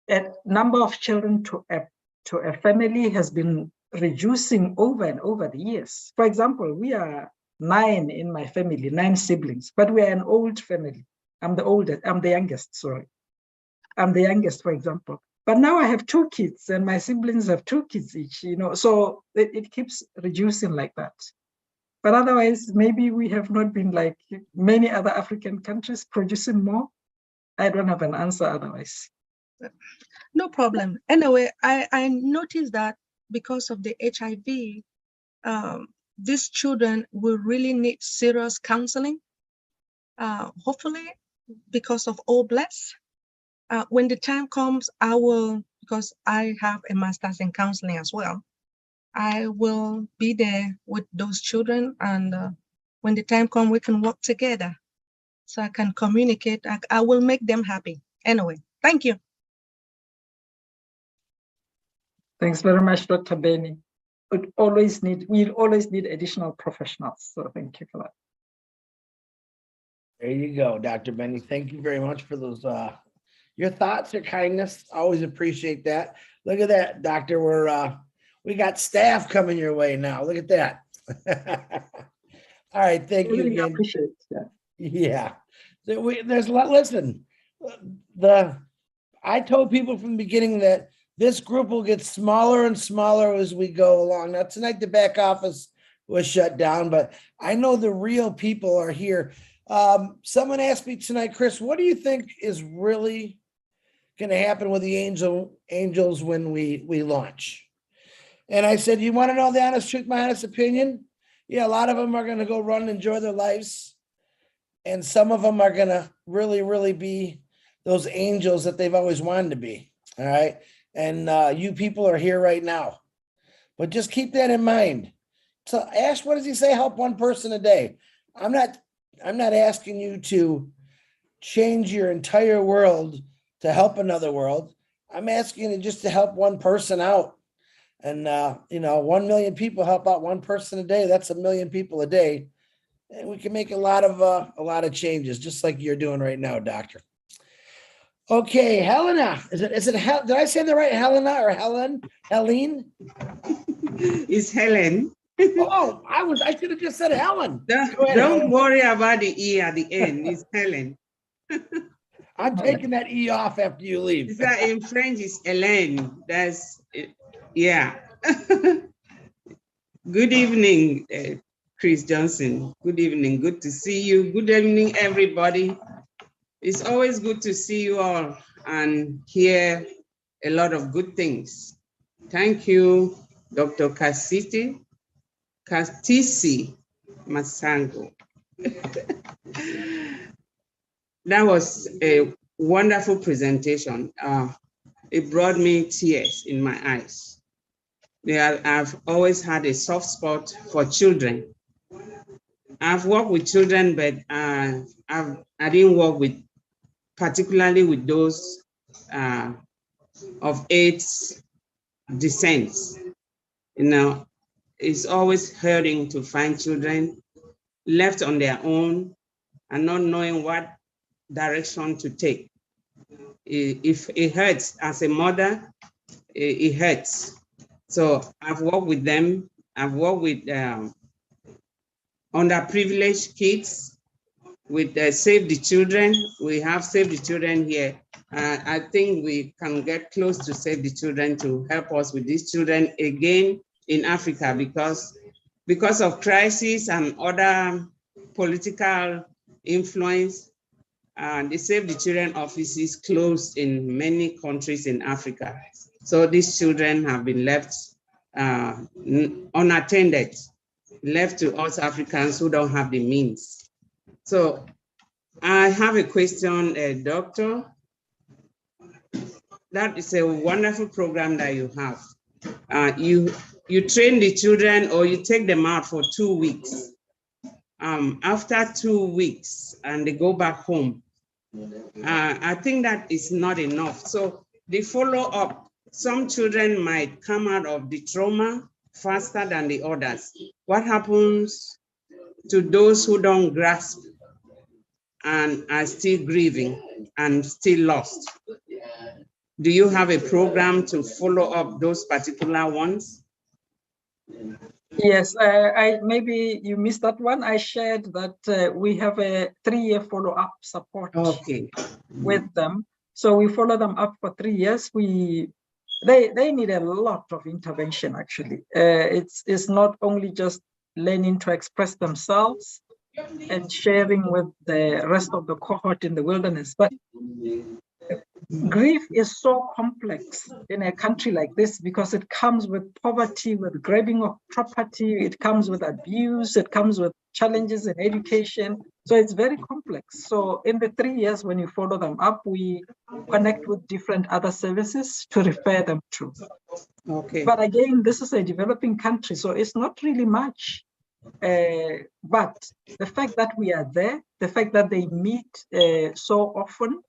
a number of children to a family has been reducing over and over the years. For example, we are 9 in my family, 9 siblings, but we are an old family. I'm the oldest, I'm the youngest, sorry. I'm the youngest, for example. But now I have 2 kids and my siblings have 2 kids each, so it keeps reducing like that. But otherwise, maybe we have not been like many other African countries producing more. I don't have an answer otherwise. No problem. Anyway, I noticed that because of the HIV, these children will really need serious counseling. Hopefully, because of All Bless, when the time comes, I will, because I have a master's in counseling as well, I will be there with those children, and when the time comes, we can work together so I can communicate. I will make them happy. Anyway, thank you. Thanks very much, Dr. Benny. we'll always need additional professionals. So thank you for that. There you go, Dr. Benny. Thank you very much for those, your thoughts, your kindness. Always appreciate that. Look at that, Doctor. We got staff coming your way now. Look at that. All right, thank you Really again. appreciate that. Yeah, there's a lot. Listen, I told people from the beginning that this group will get smaller and smaller as we go along. Now tonight the back office was shut down, but I know the real people are here. Someone asked me tonight, Chris, what do you think is really going to happen with the angels when we launch? And I said, you want to know the honest truth, my honest opinion? Yeah, a lot of them are going to go run and enjoy their lives. And some of them are going to really, really be those angels that they've always wanted to be. All right. And you people are here right now. But just keep that in mind. So Ash, what does he say? Help one person a day. I'm not asking you to change your entire world to help another world. I'm asking you just to help one person out. And 1 million people help out one person a day. That's 1 million people a day. And we can make a lot of changes, just like you're doing right now, Doctor. Okay, Helena. Is it did I say the right Helena or Helen? Helene? It's Helen. Oh, I should have just said Helen. Don't worry about the E at the end. It's Helen. I'm taking that E off after you leave. In French, it's Hélène. That's, yeah. Good evening, Chris Johnson. Good evening. Good to see you. Good evening, everybody. It's always good to see you all and hear a lot of good things. Thank you, Dr. Katisi Masango. That was a wonderful presentation. It brought me tears in my eyes. I've always had a soft spot for children. I've worked with children, but I didn't work particularly with those of AIDS descent. It's always hurting to find children left on their own and not knowing what direction to take. If it hurts as a mother, it hurts. So I've worked with them. I've worked with underprivileged kids, with Save the Children. We have Save the Children here. I think we can get close to Save the Children to help us with these children again in Africa, because of crisis and other political influence. The Save the Children offices closed in many countries in Africa. So these children have been left unattended, left to us Africans who don't have the means. So I have a question, Doctor. That is a wonderful program that you have. You train the children, or you take them out for 2 weeks. After 2 weeks, and they go back home. I think that is not enough. So the follow-up, some children might come out of the trauma faster than the others. What happens to those who don't grasp and are still grieving and still lost? Do you have a program to follow up those particular ones? Yes, maybe you missed that one. I shared that we have a 3-year follow-up support with them. So we follow them up for 3 years. They need a lot of intervention, actually. It's not only just learning to express themselves and sharing with the rest of the cohort in the wilderness, but grief is so complex in a country like this because it comes with poverty, with grabbing of property, it comes with abuse, it comes with challenges in education. So it's very complex. So in the 3 years, when you follow them up, we connect with different other services to refer them to. Okay. But again, this is a developing country, so it's not really much. But the fact that we are there, the fact that they meet so often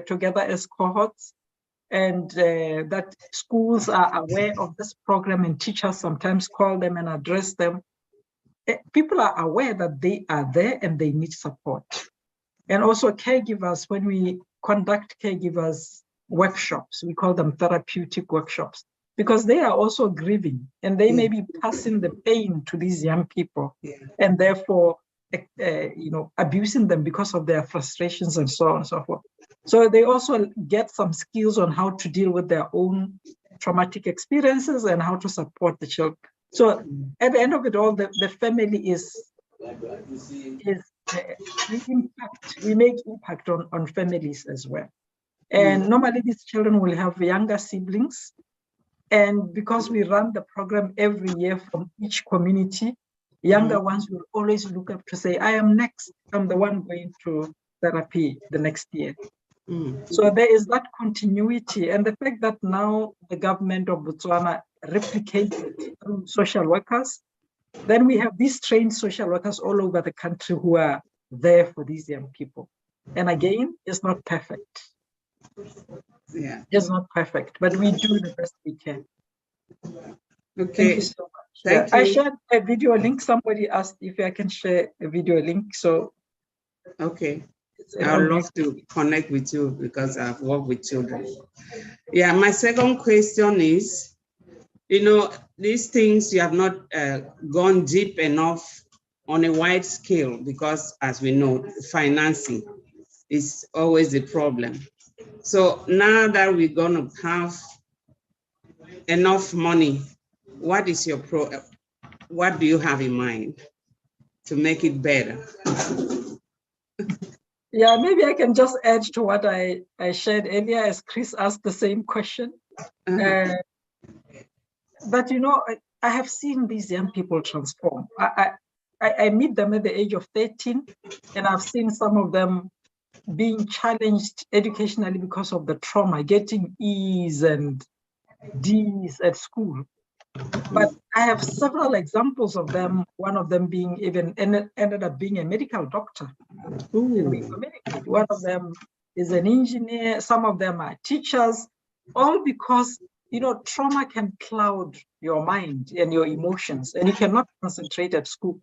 together as cohorts, and that schools are aware of this program and teachers sometimes call them and address them. People are aware that they are there and they need support. And also caregivers, when we conduct caregivers workshops, we call them therapeutic workshops, because they are also grieving and they may be passing the pain to these young people, and therefore abusing them because of their frustrations and so on and so forth. So they also get some skills on how to deal with their own traumatic experiences and how to support the children. So at the end of it all, the family we make impact on families as well. And normally these children will have younger siblings. And because we run the program every year from each community, younger ones will always look up to say, I am next, I'm the one going to therapy the next year. So there is that continuity, and the fact that now the government of Botswana replicated through social workers, then we have these trained social workers all over the country who are there for these young people. And again, it's not perfect. Yeah, it's not perfect, but we do the best we can. Okay. Thank you so much. Thank you. I shared a video link. Somebody asked if I can share a video link. So okay. I would love to connect with you because I've worked with children. Yeah, my second question is, these things you have not gone deep enough on a wide scale because, as we know, financing is always a problem. So now that we're going to have enough money, what is your what do you have in mind to make it better? Yeah, maybe I can just add to what I shared earlier as Chris asked the same question. But, I have seen these young people transform. I meet them at the age of 13, and I've seen some of them being challenged educationally because of the trauma, getting E's and D's at school. But I have several examples of them, one of them being even ended up being a medical doctor. One of them is an engineer, some of them are teachers, all because trauma can cloud your mind and your emotions, and you cannot concentrate at school.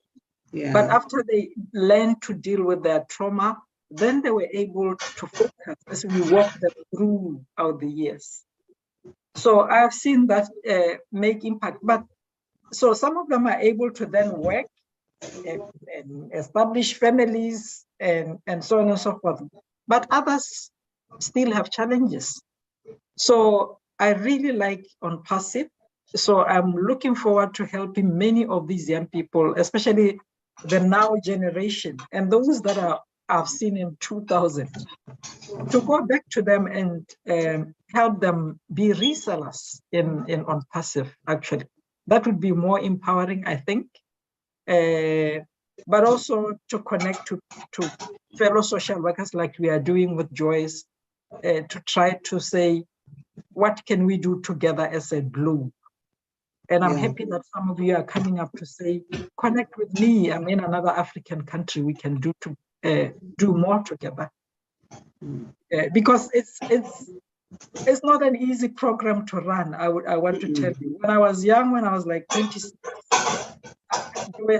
Yeah. But after they learned to deal with their trauma, then they were able to focus as we walk them throughout the years. So I've seen that make impact. But so some of them are able to then work and establish families and so on and so forth. But others still have challenges. So I really like on passive. So I'm looking forward to helping many of these young people, especially the now generation and those that I've seen in 2000, to go back to them and help them be resellers on passive, actually. That would be more empowering, I think. But also to connect to fellow social workers like we are doing with Joyce, to try to say, what can we do together as a blue? And I'm happy that some of you are coming up to say, connect with me. I'm in another African country. We can do more together. Because it's not an easy program to run. I want to tell you. When I was young, when I was like 26, there were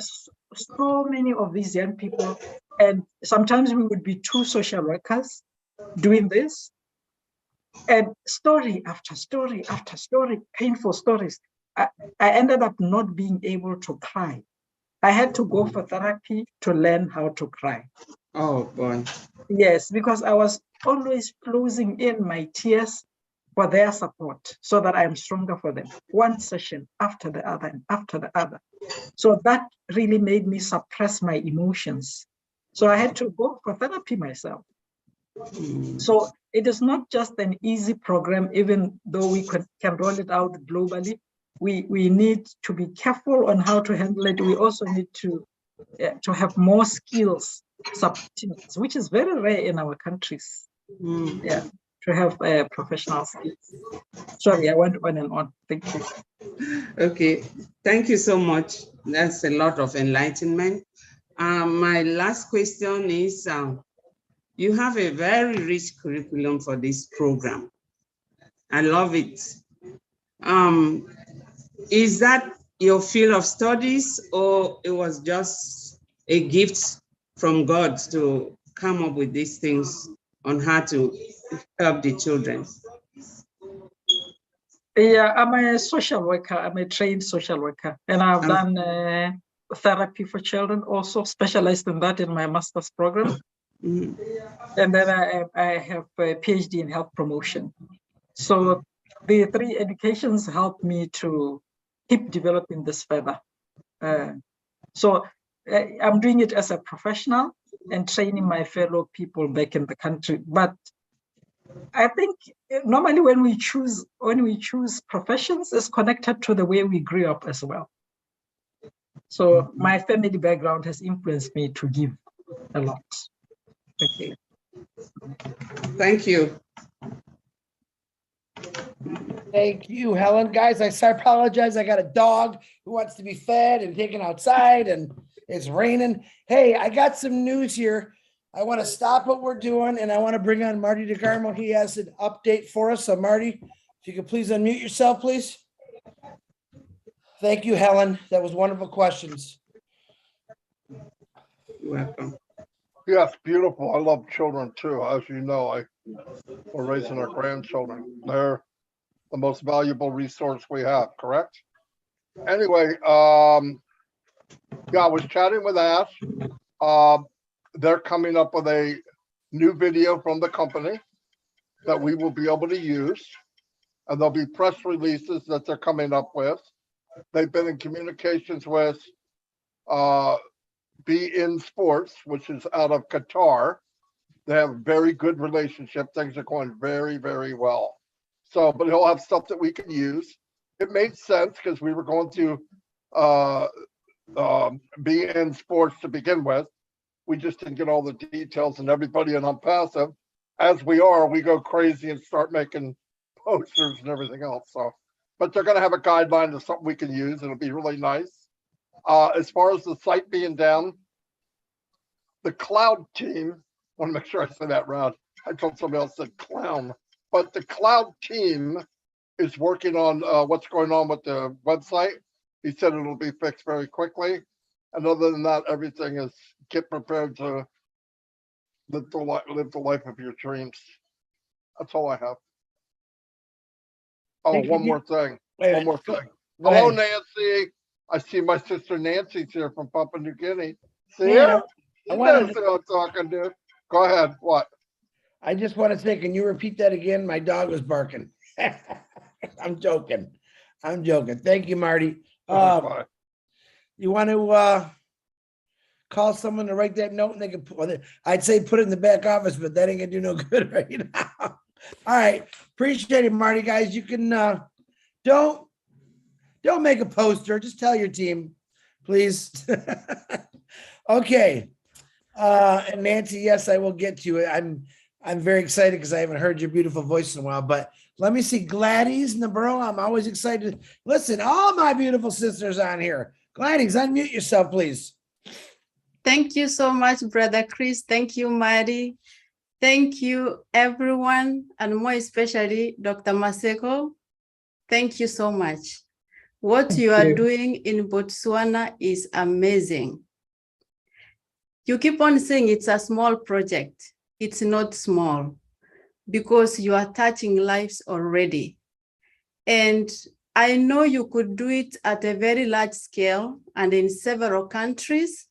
so many of these young people, and sometimes we would be two social workers doing this, and story after story after story, painful stories. I ended up not being able to cry. I had to go for therapy to learn how to cry. Oh boy. Yes, because I was always closing in my tears for their support so that I am stronger for them. One session after the other and after the other. So that really made me suppress my emotions. So I had to go for therapy myself. So it is not just an easy program, even though we can roll it out globally. We need to be careful on how to handle it. We also need to have more skills supporting it, which is very rare in our countries. Yeah, to have professional skills. Sorry, I went on and on. Thank you. Okay, thank you so much. That's a lot of enlightenment. My last question is, you have a very rich curriculum for this program. I love it. Is that your field of studies, or it was just a gift from God to come up with these things on how to help the children? Yeah, I'm a social worker. I'm a trained social worker, and I've done therapy for children, also specialized in that in my master's program. Mm-hmm. And then I have a PhD in health promotion. So the three educations helped me to keep developing this further. So I'm doing it as a professional and training my fellow people back in the country. But I think normally when we choose professions, it's connected to the way we grew up as well. So my family background has influenced me to give a lot. Okay. Thank you. Thank you, Helen. Guys, I apologize. I got a dog who wants to be fed and taken outside, and it's raining. Hey, I got some news here. I want to stop what we're doing, and I want to bring on Marty DeGarmo. He has an update for us. So, Marty, if you could please unmute yourself, please. Thank you, Helen. That was wonderful questions. You're welcome. Yes, beautiful. I love children too. As you know, we're raising our grandchildren. They're the most valuable resource we have, correct? Anyway, yeah, I was chatting with Ash. They're coming up with a new video from the company that we will be able to use. And there'll be press releases that they're coming up with. They've been in communications with Be In Sports, which is out of Qatar. They have a very good relationship. Things are going very, very well. So, but he'll have stuff that we can use. It made sense because we were going to Be In Sports to begin with. We just didn't get all the details, and everybody in Unpassive, as we are, we go crazy and start making posters and everything else. So, but they're going to have a guideline of something we can use. It'll be really nice. As far as the site being down, the cloud team, I want to make sure I say that right. I told somebody else said clown, but the cloud team is working on what's going on with the website. He said it'll be fixed very quickly. And other than that, everything is get prepared to live the life of your dreams. That's all I have. Oh, one more thing. One more thing. Hello, Nancy. I see my sister Nancy's here from Papua New Guinea. See her? I wanted to I'm talking to. Go ahead. What? I just want to say, can you repeat that again? My dog was barking. I'm joking. I'm joking. Thank you, Marty. You want to call someone to write that note, and they can put, I'd say put it in the back office, but that ain't gonna do no good right now. All right. Appreciate it, Marty. Guys, you can don't make a poster. Just tell your team, please. Okay. And Nancy, yes, I will get to it. I'm very excited because I haven't heard your beautiful voice in a while, but let me see. Gladys Navarro, I'm always excited. Listen, all my beautiful sisters on here. Gladys, unmute yourself, please. Thank you so much, Brother Chris. Thank you, Marty. Thank you, everyone, and more especially Dr. Maseko. Thank you so much. What you are doing in Botswana is amazing. You keep on saying it's a small project. It's not small because you are touching lives already. And I know you could do it at a very large scale and in several countries,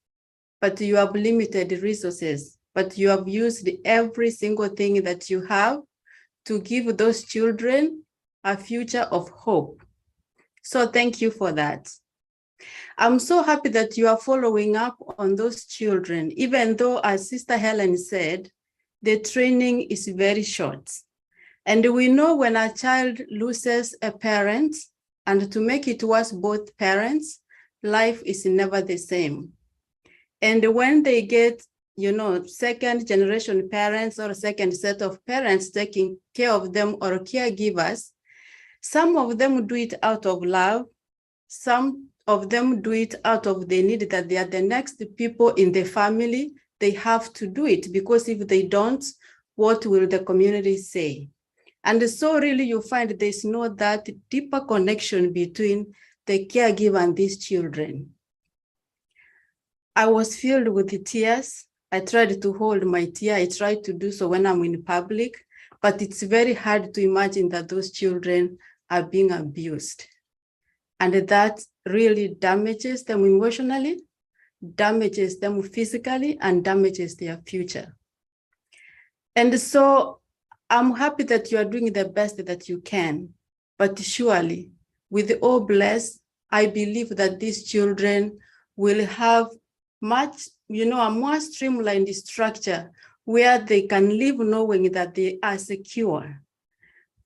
but you have limited resources. But you have used every single thing that you have to give those children a future of hope. So thank you for that. I'm so happy that you are following up on those children, even though, as Sister Helen said, the training is very short. And we know when a child loses a parent, and to make it worse, both parents, life is never the same. And when they get, second generation parents or second set of parents taking care of them or caregivers, some of them do it out of love. Some of them do it out of the need that they are the next people in the family. They have to do it because if they don't, what will the community say? And so really you find there's no that deeper connection between the caregiver and these children. I was filled with tears. I tried to hold my tear. I tried to do so when I'm in public, but it's very hard to imagine that those children are being abused. And that really damages them emotionally, damages them physically, and damages their future. And so I'm happy that you are doing the best that you can, but surely with all blessed, I believe that these children will have much, a more streamlined structure where they can live knowing that they are secure,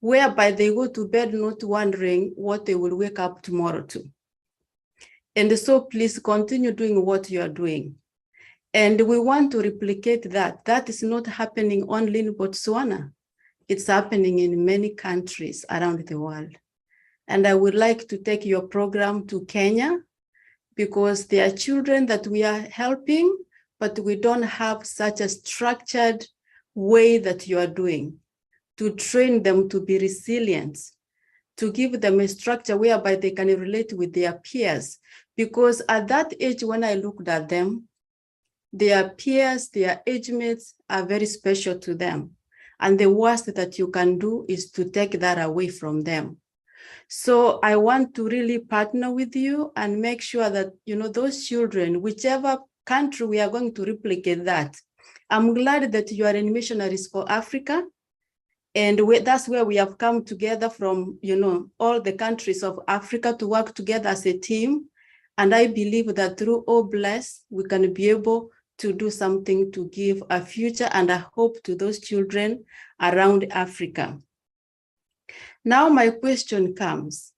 whereby they go to bed not wondering what they will wake up tomorrow to. And so please continue doing what you are doing. And we want to replicate that. That is not happening only in Botswana. It's happening in many countries around the world. And I would like to take your program to Kenya, because there are children that we are helping, but we don't have such a structured way that you are doing to train them to be resilient, to give them a structure whereby they can relate with their peers. Because at that age, when I looked at them, their peers, their age mates are very special to them. And the worst that you can do is to take that away from them. So I want to really partner with you and make sure that, those children, whichever country we are going to replicate that. I'm glad that you are in Missionaries for Africa. And that's where we have come together from, all the countries of Africa to work together as a team. And I believe that through All Bless, we can be able to do something to give a future and a hope to those children around Africa. Now my question comes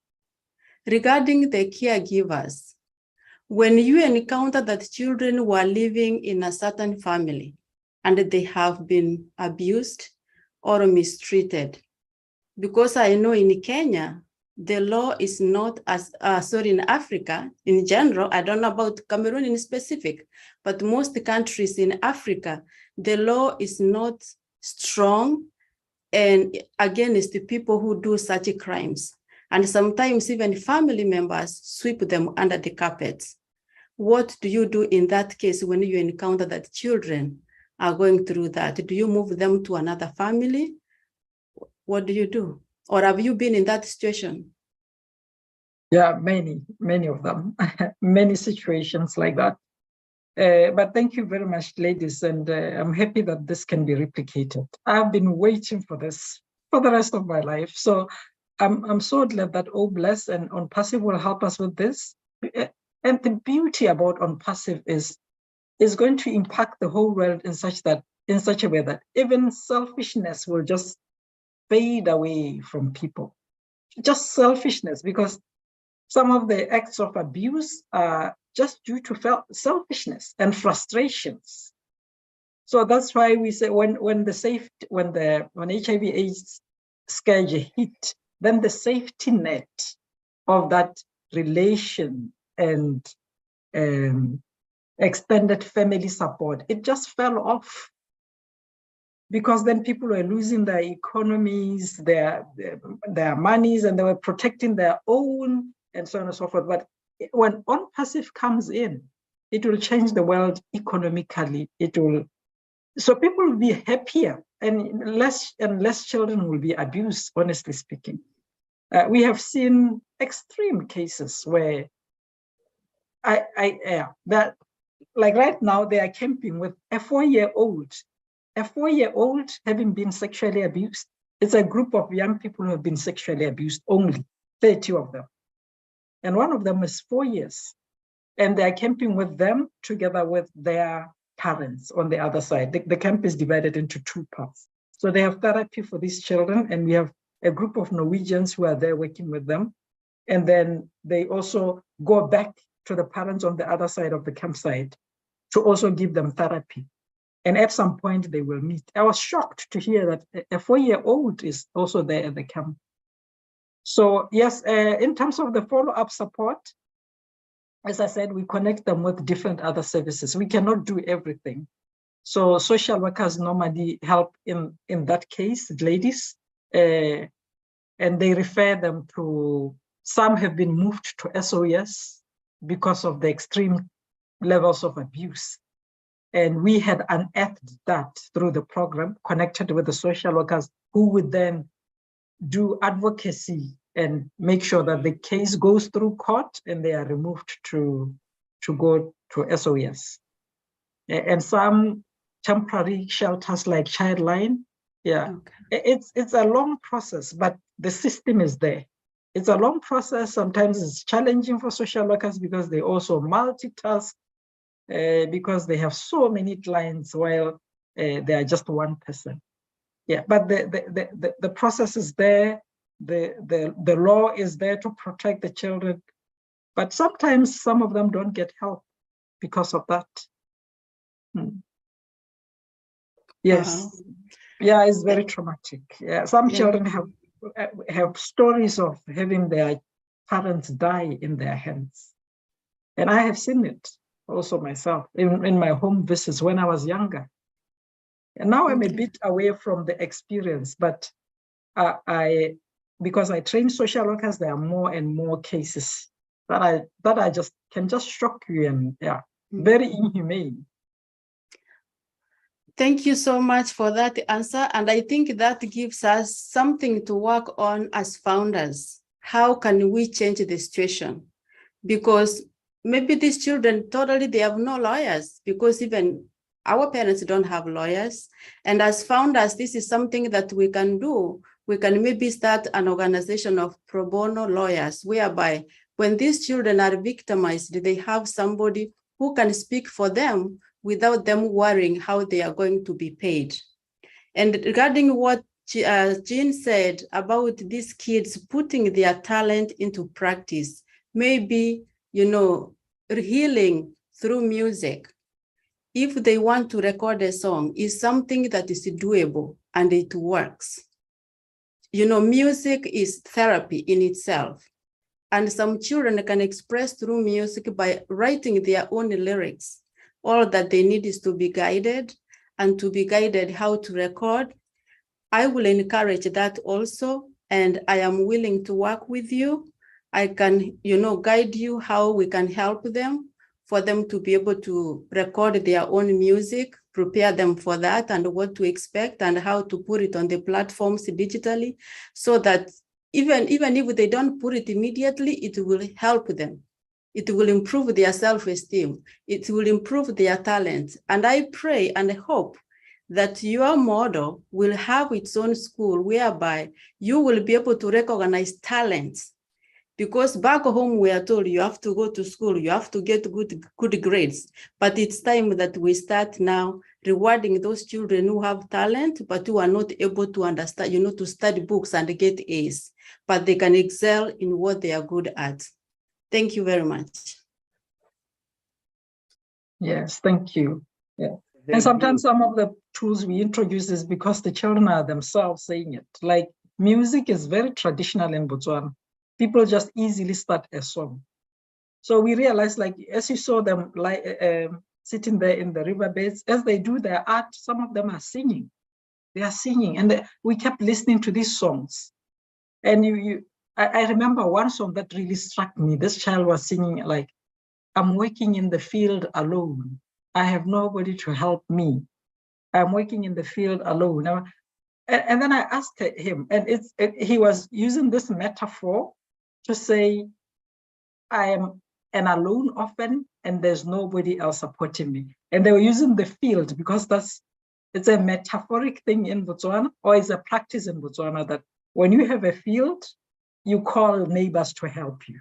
regarding the caregivers. When you encounter that children were living in a certain family and they have been abused or mistreated, because I know in Kenya, the law is not as, in Africa in general, I don't know about Cameroon in specific, but most countries in Africa, the law is not strong and against the people who do such crimes. And sometimes even family members sweep them under the carpet. What do you do in that case when you encounter that children are going through that? Do you move them to another family? What do you do? Or have you been in that situation? Yeah, many of them, many situations like that. But thank you very much, ladies, and I'm happy that this can be replicated. I've been waiting for this for the rest of my life. So I'm so glad that All Bless and On Passive will help us with this. And the beauty about On Passive is going to impact the whole world in such a way that even selfishness will just fade away from people. Just selfishness, because some of the acts of abuse are just due to selfishness and frustrations. So that's why we say when HIV/AIDS scourge hit, then the safety net of that relation and extended family support, it just fell off. Because then people were losing their economies, their monies, and they were protecting their own, and so on and so forth. But when On Passive comes in, it will change the world economically. So people will be happier, and less children will be abused, honestly speaking. We have seen extreme cases where that, like right now, they are camping with a 4-year-old having been sexually abused. It's a group of young people who have been sexually abused, only 30 of them. And one of them is 4 years. And they're camping with them together with their parents on the other side. The camp is divided into 2 parts. So they have therapy for these children, and we have a group of Norwegians who are there working with them. And then they also go back to the parents on the other side of the campsite to also give them therapy. And at some point they will meet. I was shocked to hear that a 4-year-old is also there at the camp. So yes, in terms of the follow-up support, as I said, we connect them with different other services. We cannot do everything. So social workers normally help in that case, ladies, and they refer them to, some have been moved to SOS because of the extreme levels of abuse. And we had unearthed that through the program, connected with the social workers who would then do advocacy and make sure that the case goes through court and they are removed to go to SOS. And some temporary shelters like Childline, yeah, okay. It's a long process, but the system is there. It's a long process. Sometimes it's challenging for social workers because they also multitask, because they have so many clients while they are just one person. Yeah, but the process is there. The law is there to protect the children, but sometimes some of them don't get help because of that. Yes. Yeah, it's very traumatic. Yeah, some children have stories of having their parents die in their hands, and I have seen it also myself in my home visits when I was younger. And now I'm a bit away from the experience, but because I train social workers, there are more and more cases that I just can just shock you, and very inhumane. Thank you so much for that answer. And I think that gives us something to work on as founders. How can we change the situation? Because maybe these children they have no lawyers, because even our parents don't have lawyers. And as founders, this is something that we can do. We can maybe start an organization of pro bono lawyers, whereby when these children are victimized, they have somebody who can speak for them without them worrying how they are going to be paid. And regarding what Jean said about these kids putting their talent into practice, maybe, healing through music, if they want to record a song, is something that is doable and it works. Music is therapy in itself. And some children can express through music by writing their own lyrics. All that they need is to be guided, and to be guided how to record. I will encourage that also, and I am willing to work with you. I can, guide you how we can help them, for them to be able to record their own music, prepare them for that and what to expect and how to put it on the platforms digitally, so that even if they don't put it immediately, it will help them. It will improve their self-esteem. It will improve their talent. And I pray and hope that your model will have its own school whereby you will be able to recognize talents. Because back home, we are told you have to go to school, you have to get good grades. But it's time that we start now rewarding those children who have talent, but who are not able to understand, to study books and get A's, but they can excel in what they are good at. Thank you very much. Yes, thank you. Yeah. And sometimes some of the tools we introduce is because the children are themselves saying it. Like music is very traditional in Botswana. People just easily start a song. So we realized, like, as you saw them sitting there in the riverbeds, as they do their art, some of them are singing. They are singing, and we kept listening to these songs. And I remember one song that really struck me. This child was singing like, "I'm working in the field alone. I have nobody to help me. I'm working in the field alone." And then I asked him, and he was using this metaphor to say, I am an alone orphan and there's nobody else supporting me. And they were using the field because it's a metaphoric thing in Botswana, or it's a practice in Botswana that when you have a field, you call neighbors to help you.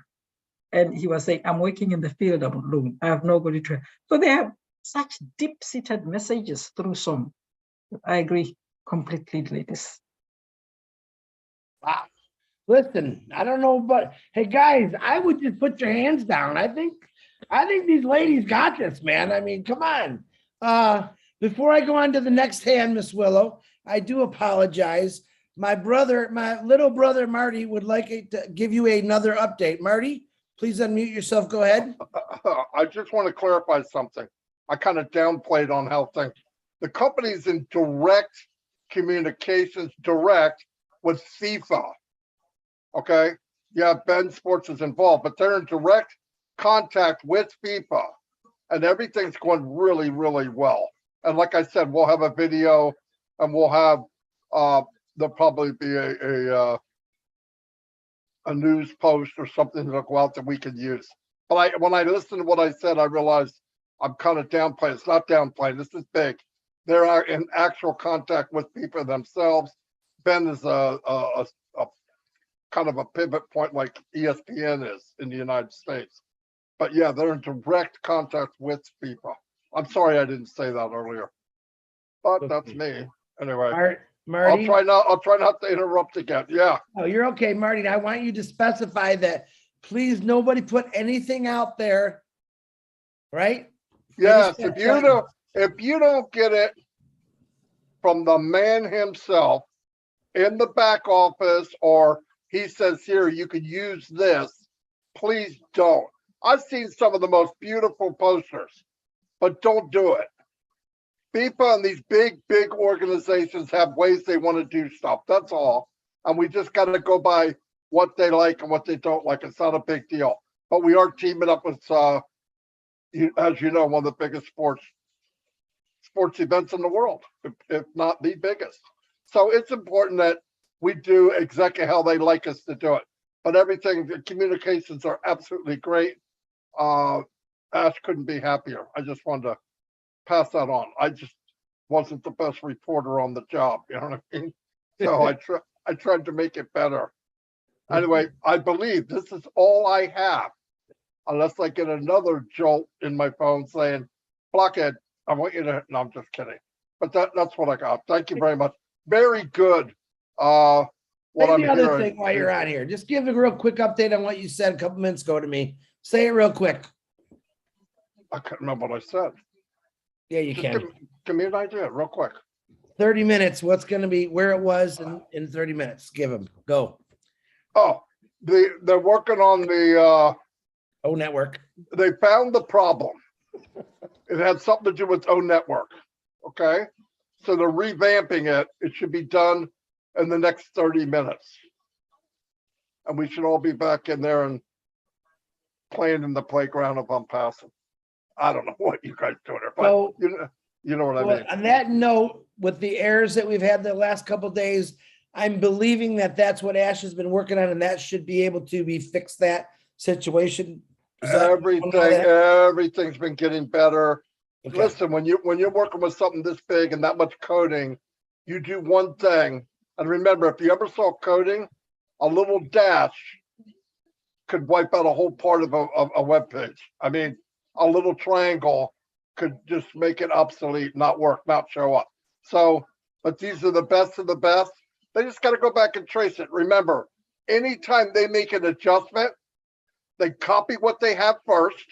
And he was saying, I'm working in the field, I'm alone. I have nobody to help. So they have such deep-seated messages through song. I agree completely, ladies. Wow. Listen, I don't know, but hey guys, I would just put your hands down. I think these ladies got this, man. I mean, come on. Before I go on to the next hand, Miss Willow, I do apologize. My little brother Marty would like to give you another update. Marty, please unmute yourself. Go ahead. I just want to clarify something. I kind of downplayed on how things. The company's in direct communications, with FIFA. Okay. Yeah, Ben Sports is involved, but they're in direct contact with FIFA, and everything's going really, really well. And like I said, we'll have a video, and we'll have there'll probably be a news post or something that'll go out that we can use. But when I listened to what I said, I realized I'm kind of downplaying. It's not downplaying. This is big. They're in actual contact with people themselves. Ben is a kind of a pivot point like ESPN is in the United States. But yeah, they're in direct contact with people. I'm sorry I didn't say that earlier, but that's me. Anyway, Marty, I'll try not to interrupt again. Yeah. Oh, you're okay, Marty. I want you to specify that. Please, nobody put anything out there, right? Yes. If you don't get it from the man himself in the back office, or he says, here, you could use this, please don't. I've seen some of the most beautiful posters, but don't do it. FIFA and these big organizations have ways they want to do stuff. That's all. And we just got to go by what they like and what they don't like. It's not a big deal. But we are teaming up with, as you know, one of the biggest sports events in the world, if not the biggest. So it's important that we do exactly how they like us to do it. But everything, the communications are absolutely great. Ash couldn't be happier. I just wanted to pass that on. I just wasn't the best reporter on the job. You know what I mean? So I tried to make it better. Anyway, I believe this is all I have, unless I get another jolt in my phone saying, Blockhead, I want you to, no, I'm just kidding. But that's what I got. Thank you very much. Very good. What Say I'm the other hearing thing while you're on here. Just give a real quick update on what you said a couple minutes ago to me. Say it real quick. I can't remember what I said. Yeah, you Just can. give me an idea real quick. 30 minutes. What's going to be where it was in 30 minutes? Give them. Go. Oh, they're working on the O Network. They found the problem. It had something to do with O Network. Okay. So they're revamping it. It should be done in the next 30 minutes. And we should all be back in there and playing in the playground if I'm passing. I don't know what you guys doing there, but So, you know what I mean. On that note, with the errors that we've had the last couple of days, I'm believing that that's what Ash has been working on, and that should be able to be fixed, that situation. Everything's been getting better. Okay. Listen, when you're working with something this big and that much coding, you do one thing. And remember, if you ever saw coding, a little dash could wipe out a whole part of a web page. I mean, a little triangle could just make it obsolete, not work, not show up. So, but these are the best of the best. They just got to go back and trace it. Remember, anytime they make an adjustment, they copy what they have first.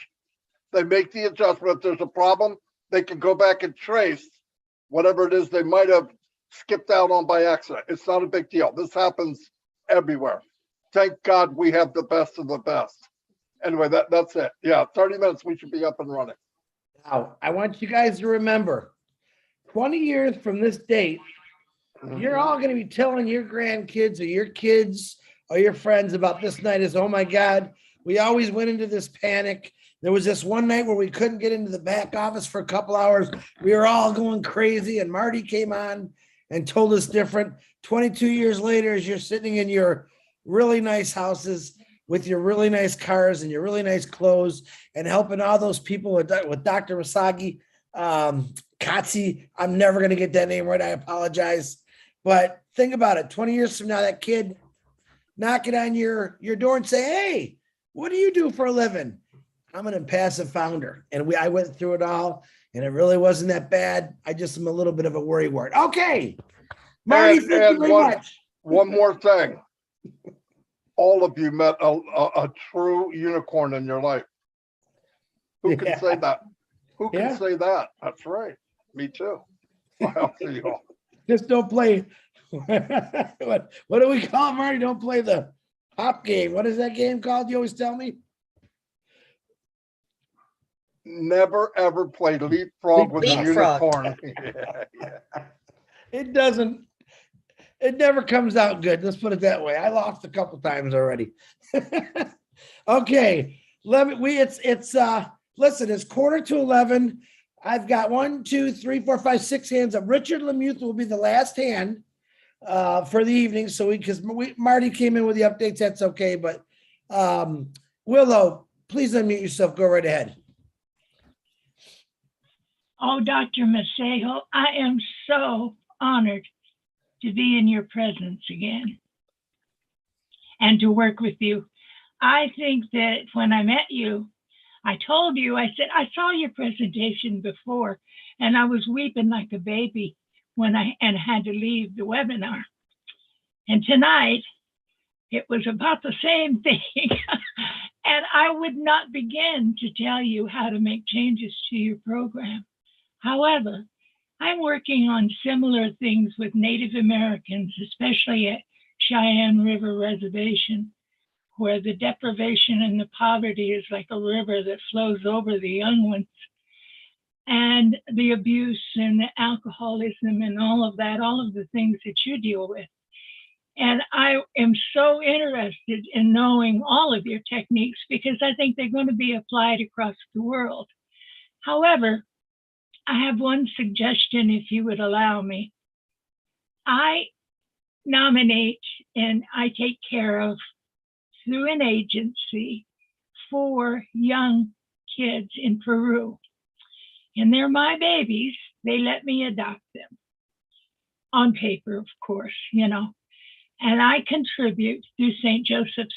They make the adjustment. If there's a problem, they can go back and trace whatever it is they might have skipped out on by accident. It's not a big deal. This happens everywhere. Thank God we have the best of the best. Anyway, that's it. Yeah, 30 minutes, we should be up and running. Now, I want you guys to remember, 20 years from this date, you're all going to be telling your grandkids or your kids or your friends about this night as, oh my God, we always went into this panic. There was this one night where we couldn't get into the back office for a couple hours. We were all going crazy, and Marty came on and told us different. 22 years later, as you're sitting in your really nice houses with your really nice cars and your really nice clothes and helping all those people with Dr. Rasagi, Katsi, I'm never going to get that name right. I apologize. But think about it. 20 years from now, that kid knocking on your door and say, hey, what do you do for a living? I'm an impassive founder. And I went through it all, and it really wasn't that bad. I just am a little bit of a worry wart. Okay. Marty, thank you very much. One more thing. All of you met a true unicorn in your life. Who can say that? Who can say that? That's right. Me too. I'll see you all. Just don't play. What do we call it, Marty? Don't play the hop game. What is that game called? You always tell me. Never ever play leapfrog with a unicorn. It doesn't. It never comes out good. Let's put it that way. I lost a couple times already. Okay. Listen, it's 10:45. I've got 1, 2, 3, 4, 5, 6 hands up. Richard Lemuth will be the last hand for the evening. So because Marty came in with the updates, that's okay. But Willow, please unmute yourself. Go right ahead. Oh, Dr. Macejo, I am so honored to be in your presence again and to work with you. I think that when I met you, I told you, I said, I saw your presentation before and I was weeping like a baby when I had to leave the webinar. And tonight, it was about the same thing. And I would not begin to tell you how to make changes to your program. However, I'm working on similar things with Native Americans, especially at Cheyenne River Reservation, where the deprivation and the poverty is like a river that flows over the young ones. And the abuse and the alcoholism and all of that, all of the things that you deal with. And I am so interested in knowing all of your techniques because I think they're going to be applied across the world. However, I have one suggestion, if you would allow me. I nominate and I take care of, through an agency, 4 young kids in Peru. And they're my babies. They let me adopt them. On paper, of course, you know. And I contribute through St. Joseph's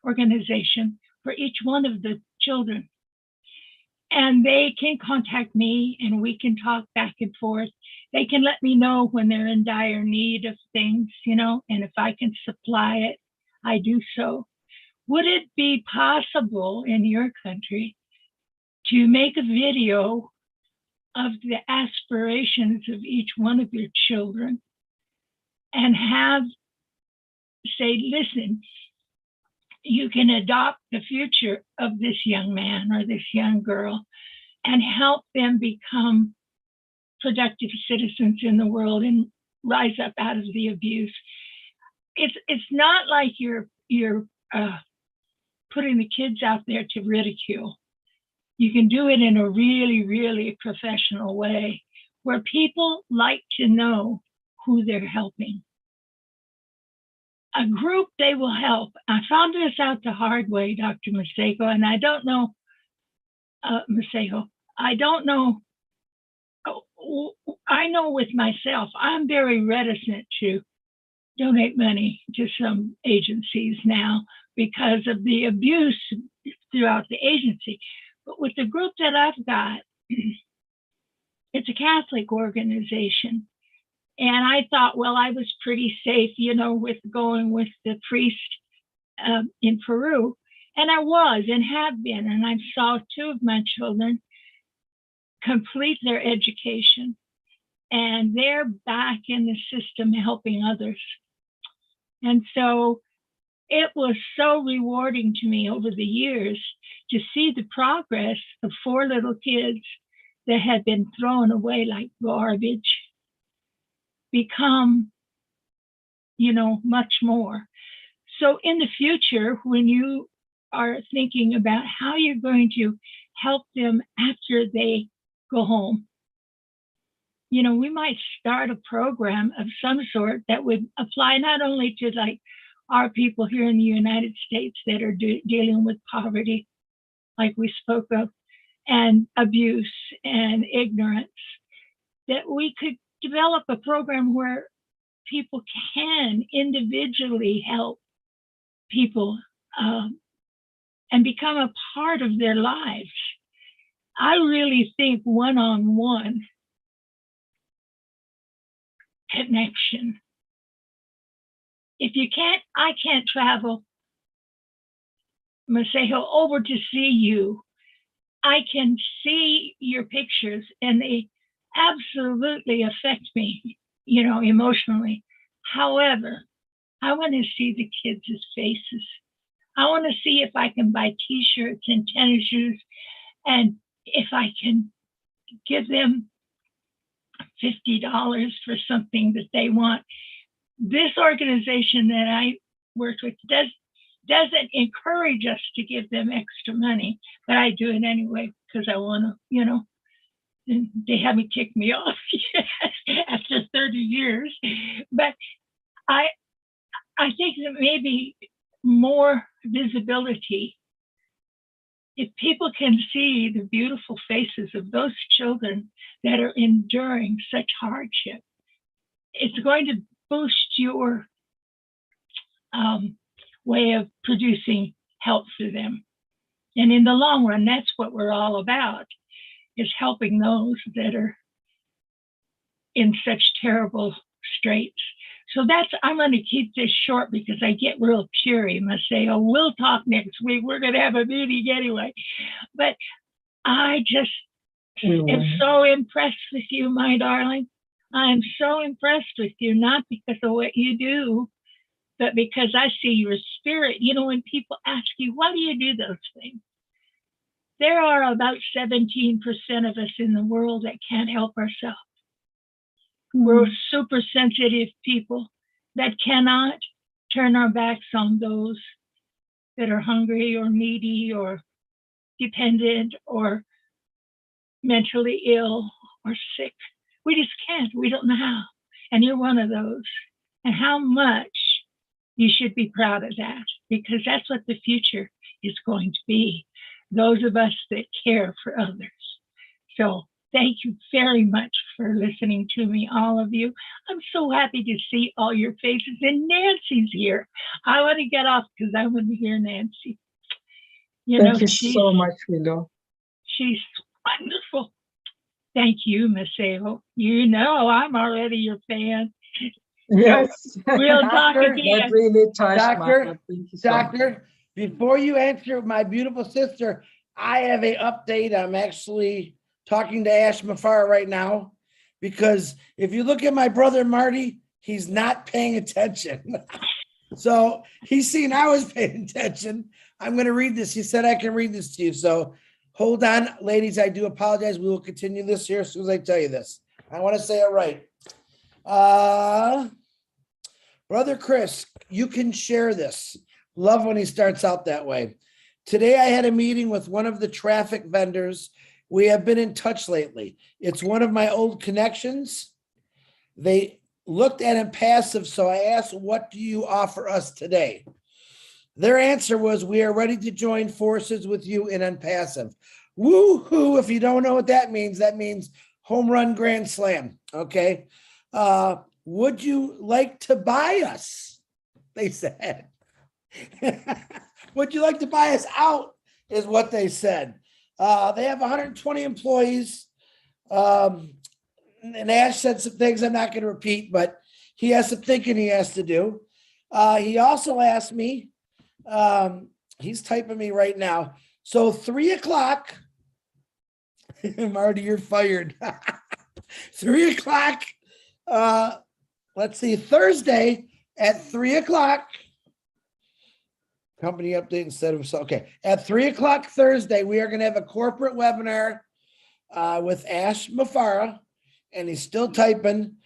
organization for each one of the children. And they can contact me and we can talk back and forth. They can let me know when they're in dire need of things, you know, and if I can supply it, I do so. Would it be possible in your country to make a video of the aspirations of each one of your children and have, say, listen, you can adopt the future of this young man or this young girl and help them become productive citizens in the world and rise up out of the abuse. It's not like you're putting the kids out there to ridicule. You can do it in a really, really professional way where people like to know who they're helping. A group they will help. I found this out the hard way, Dr. Macejo, and I don't know, Macejo, I don't know. I know with myself, I'm very reticent to donate money to some agencies now because of the abuse throughout the agency. But with the group that I've got, it's a Catholic organization. And I thought, well, I was pretty safe, you know, with going with the priest in Peru. And I was and have been. And I saw 2 of my children complete their education. And they're back in the system helping others. And so it was so rewarding to me over the years to see the progress of 4 little kids that had been thrown away like garbage become, you know, much more. So in the future, when you are thinking about how you're going to help them after they go home, you know, we might start a program of some sort that would apply not only to like our people here in the United States that are dealing with poverty, like we spoke of, and abuse and ignorance, that we could develop a program where people can individually help people and become a part of their lives. I really think one-on-one connection. If you can't, I can't travel, Macejo, over to see you. I can see your pictures and they absolutely affect me, you know, emotionally. However, I want to see the kids' faces. I want to see if I can buy t-shirts and tennis shoes and if I can give them $50 for something that they want. This organization that I worked with doesn't encourage us to give them extra money, but I do it anyway because I want to, you know, and they haven't kicked me off yet after 30 years. But I think that maybe more visibility, if people can see the beautiful faces of those children that are enduring such hardship, it's going to boost your way of producing help for them. And in the long run, that's what we're all about, is helping those that are in such terrible straits. So I'm going to keep this short because I get real cheery and I say, oh, we'll talk next week. We're going to have a meeting anyway. But I just am so impressed with you, my darling. I'm so impressed with you, not because of what you do, but because I see your spirit. You know, when people ask you, why do you do those things? There are about 17% of us in the world that can't help ourselves. We're super sensitive people that cannot turn our backs on those that are hungry or needy or dependent or mentally ill or sick. We just can't. We don't know how. And you're one of those. And how much you should be proud of that, because that's what the future is going to be. Those of us that care for others. So thank you very much for listening to me, all of you. I'm so happy to see all your faces. And Nancy's here. I want to get off because I want to hear Nancy. Thank you so much, Willow. She's wonderful. Thank you, Maceo. You know I'm already your fan. Yes. So we'll talk again. That really touched my heart. Thank you so much. Doctor, before you answer my beautiful sister, I have an update. I'm actually talking to Ash Mafara right now, because if you look at my brother Marty, he's not paying attention. So he's seen I was paying attention. I'm going to read this. He said I can read this to you. So hold on, ladies. I do apologize. We will continue this here as soon as I tell you this. I want to say it right. Brother Chris, you can share this. Love when he starts out that way. Today I had a meeting with one of the traffic vendors. We have been in touch lately. It's one of my old connections. They looked at him passive, so I asked, what do you offer us today? Their answer was, we are ready to join forces with you in Unpassive. Woo-hoo, if you don't know what that means home run grand slam, okay? Would you like to buy us? They said. Would you like to buy us out is what they said. They have 120 employees. And Ash said some things I'm not going to repeat, but he has some thinking he has to do. He also asked me, he's typing me right now. So 3 o'clock, Marty, you're fired. 3 o'clock. Let's see, Thursday at 3 o'clock. Company update instead of, okay. At 3 o'clock Thursday, we are going to have a corporate webinar with Ash Mafara, and he's still typing.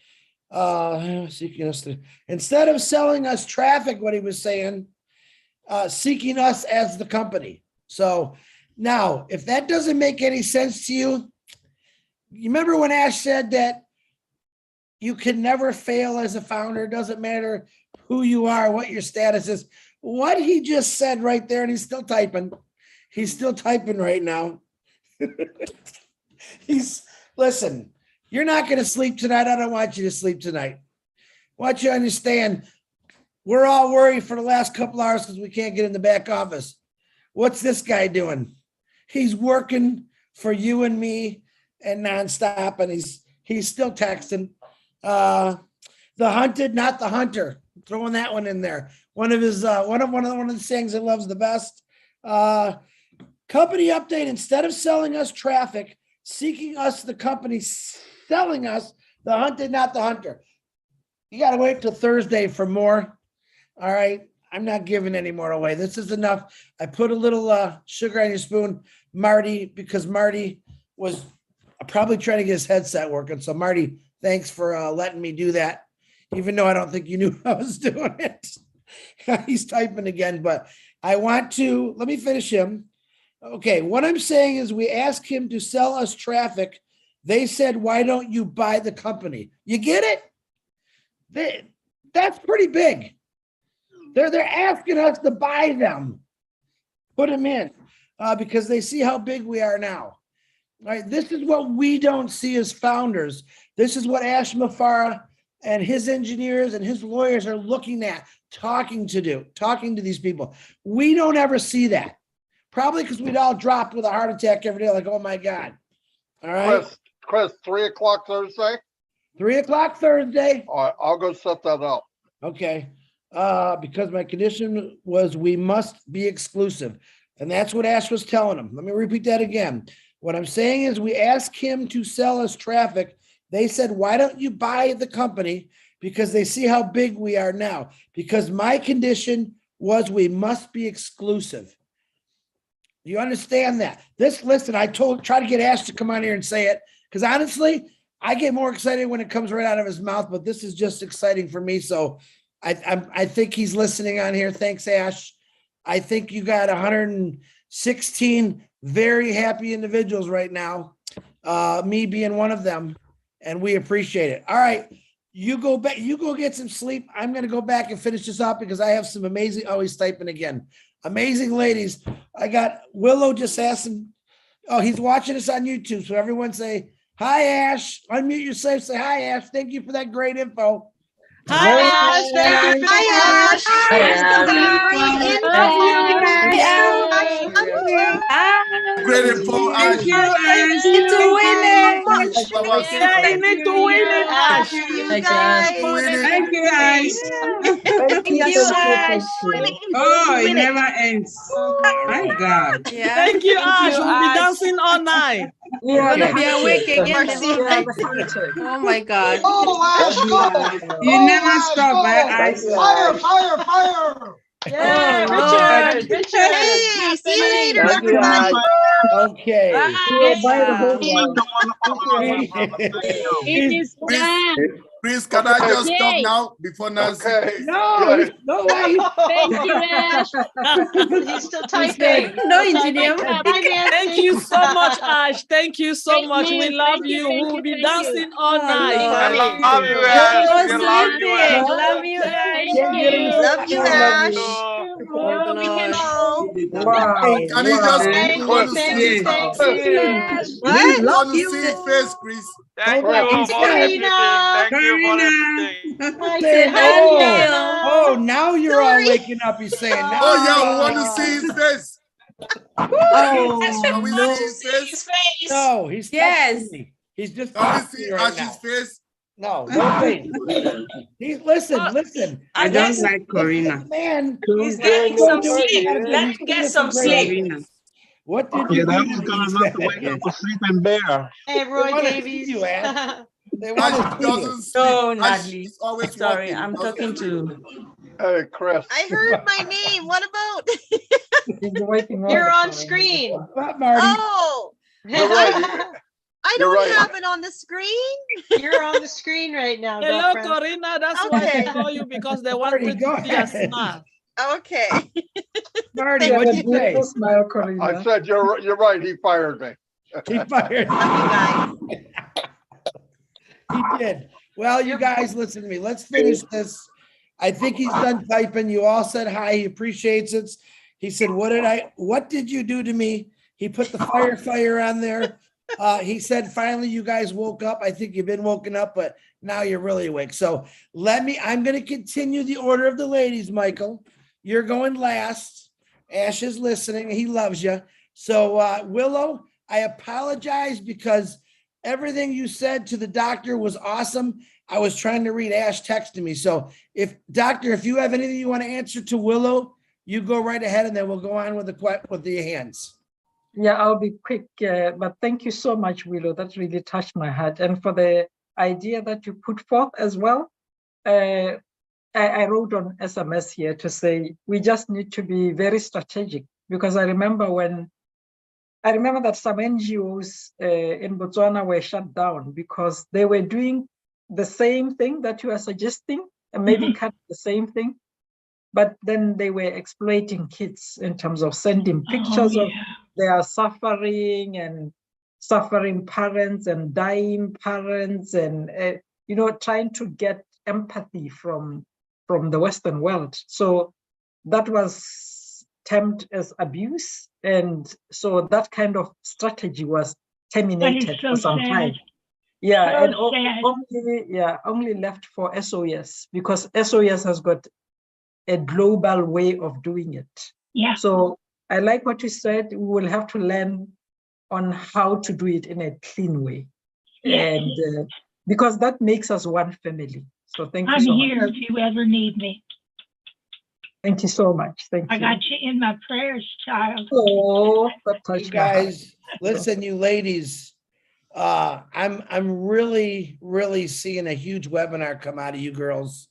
Instead of selling us traffic, what he was saying, seeking us as the company. So now, if that doesn't make any sense to you, you remember when Ash said that you can never fail as a founder, doesn't matter who you are, what your status is. What he just said right there, and he's still typing. He's still typing right now. Listen, you're not going to sleep tonight. I don't want you to sleep tonight. I want you to understand, we're all worried for the last couple hours because we can't get in the back office. What's this guy doing? He's working for you and me and nonstop, and he's still texting. The hunted, not the hunter. Throwing that one in there. One of his one of the sayings he loves the best. Company update: instead of selling us traffic, seeking us the company, selling us the hunted, not the hunter. You got to wait till Thursday for more. All right. I'm not giving any more away. This is enough. I put a little sugar on your spoon, Marty, because Marty was probably trying to get his headset working. So Marty, Thanks for letting me do that, even though I don't think you knew I was doing it. He's typing again, but I want to, let me finish him. Okay, what I'm saying is we asked him to sell us traffic. They said, why don't you buy the company? You get it? That's pretty big. They're asking us to buy them, put them in, because they see how big we are now. All right, this is what we don't see as founders. This is what Ash Mafara and his engineers and his lawyers are looking at, talking to these people. We don't ever see that. Probably because we'd all dropped with a heart attack every day, like, oh my God. All right. Chris, 3 o'clock Thursday? 3 o'clock Thursday. All right, I'll go set that up. Okay. Because my condition was we must be exclusive. And that's what Ash was telling him. Let me repeat that again. What I'm saying is we asked him to sell us traffic. They said, why don't you buy the company? Because they see how big we are now. Because my condition was we must be exclusive. You understand that? Listen, I try to get Ash to come on here and say it. Because honestly, I get more excited when it comes right out of his mouth, but this is just exciting for me. So I think he's listening on here. Thanks, Ash. I think you got 116 very happy individuals right now, me being one of them, and we appreciate it. All right, you go back, you go get some sleep. I'm going to go back and finish this up because I have some amazing, oh, he's typing again. Amazing ladies. I got Willow just asked him, oh, he's watching us on YouTube. So everyone say, hi, Ash. Unmute yourself. Say hi, Ash. Thank you for that great info. Hi, Ash. Thank you. Hi, Ash. Great info, Ash. Thank you to win it. You need to win it, Ash. You guys. Thank you, Ash. Thank you, Ash. Oh, it never ends. My God. Yeah. Thank you, Ash. We'll be dancing all night. We're gonna be awake again. Oh my God. Oh, Ash, go! You never stop, Ash. Fire! Yeah, Oh, Richard. Hey, see you later, Thank you, everybody. Okay. It is done. Chris, can I just stop Yay. now before Nancy? Okay. No, no way. Thank you, Ash. He's still typing. no, engineer. Thank you so much, Ash. Thank you so Thank much. you, We love thank you, you. thank We'll you, be thank you. dancing all Oh, night. Lord. Love you, Go Ash. We love you, sleeping. Ash. Love you, Thank Ash. you. Love you, Ash. Oh, we can all. Wow. Can you just Thank we you, want to thank see you, his thank face? you. What? We want to see his face, Chris. Thank Hold you on, for everything. Karina. Thank you for Karina. everything. Hi, Say, Karina. oh, now you're all Sorry. waking up. He's saying, now. Oh yeah, we want to see his face. Can we see his face? No, he's Yes. texting me. He's just Can we texting see me right now. Ash's face? No, no face. Listen. I don't like Corina. Man, He's getting some sleep. Let him get some sleep. Corina. What did you do? Yes. Sleeping bear. Hey, They Roy wanna Davies. see you, Ash. They want Ash to see you. doesn't sleep. No, Ash Natalie. is always Sorry, walking. I'm talking to. Hey, Chris. I heard my name. What about? You're on screen. What, Marty? Oh, You're right. I You're don't right. have it on the screen. You're on the screen right now, Hello, girlfriend. Corina. That's why Okay. they call you, because they Marty, want go to see your ahead. smile. Okay. Marty, Thank what'd you. you say? Smile, I Corina. said, you're right. He fired me. He fired. Love you guys. He did. Well, you guys, listen to me. Let's finish this. I think he's done typing. You all said hi. He appreciates it. He said, what did you do to me? He put the fire on there. He said, finally, you guys woke up. I think you've been woken up, but now you're really awake. So I'm going to continue the order of the ladies, Michael. You're going last. Ash is listening. He loves you. So Willow, I apologize because everything you said to the doctor was awesome. I was trying to read Ash texting me. So if you have anything you want to answer to Willow, you go right ahead and then we'll go on with the hands. Yeah, I'll be quick, but thank you so much, Willow. That really touched my heart. And for the idea that you put forth as well, I wrote on SMS here to say, we just need to be very strategic, because I remember that some NGOs in Botswana were shut down because they were doing the same thing that you are suggesting, and maybe kind of the same thing. But then they were exploiting kids in terms of sending pictures of their suffering and suffering parents and dying parents, and trying to get empathy from the Western world. So that was termed as abuse, and so that kind of strategy was terminated for some time. Yeah, So and only left for SOS, because SOS has got a global way of doing it. Yeah. So I like what you said. We will have to learn on how to do it in a clean way. Yes. And because that makes us one family. So thank you so much. I'm here if you ever need me. Thank you so much. Thank you. I got you in my prayers, child. Oh, that touched You my heart. guys, listen, you ladies. I'm really seeing a huge webinar come out of you girls.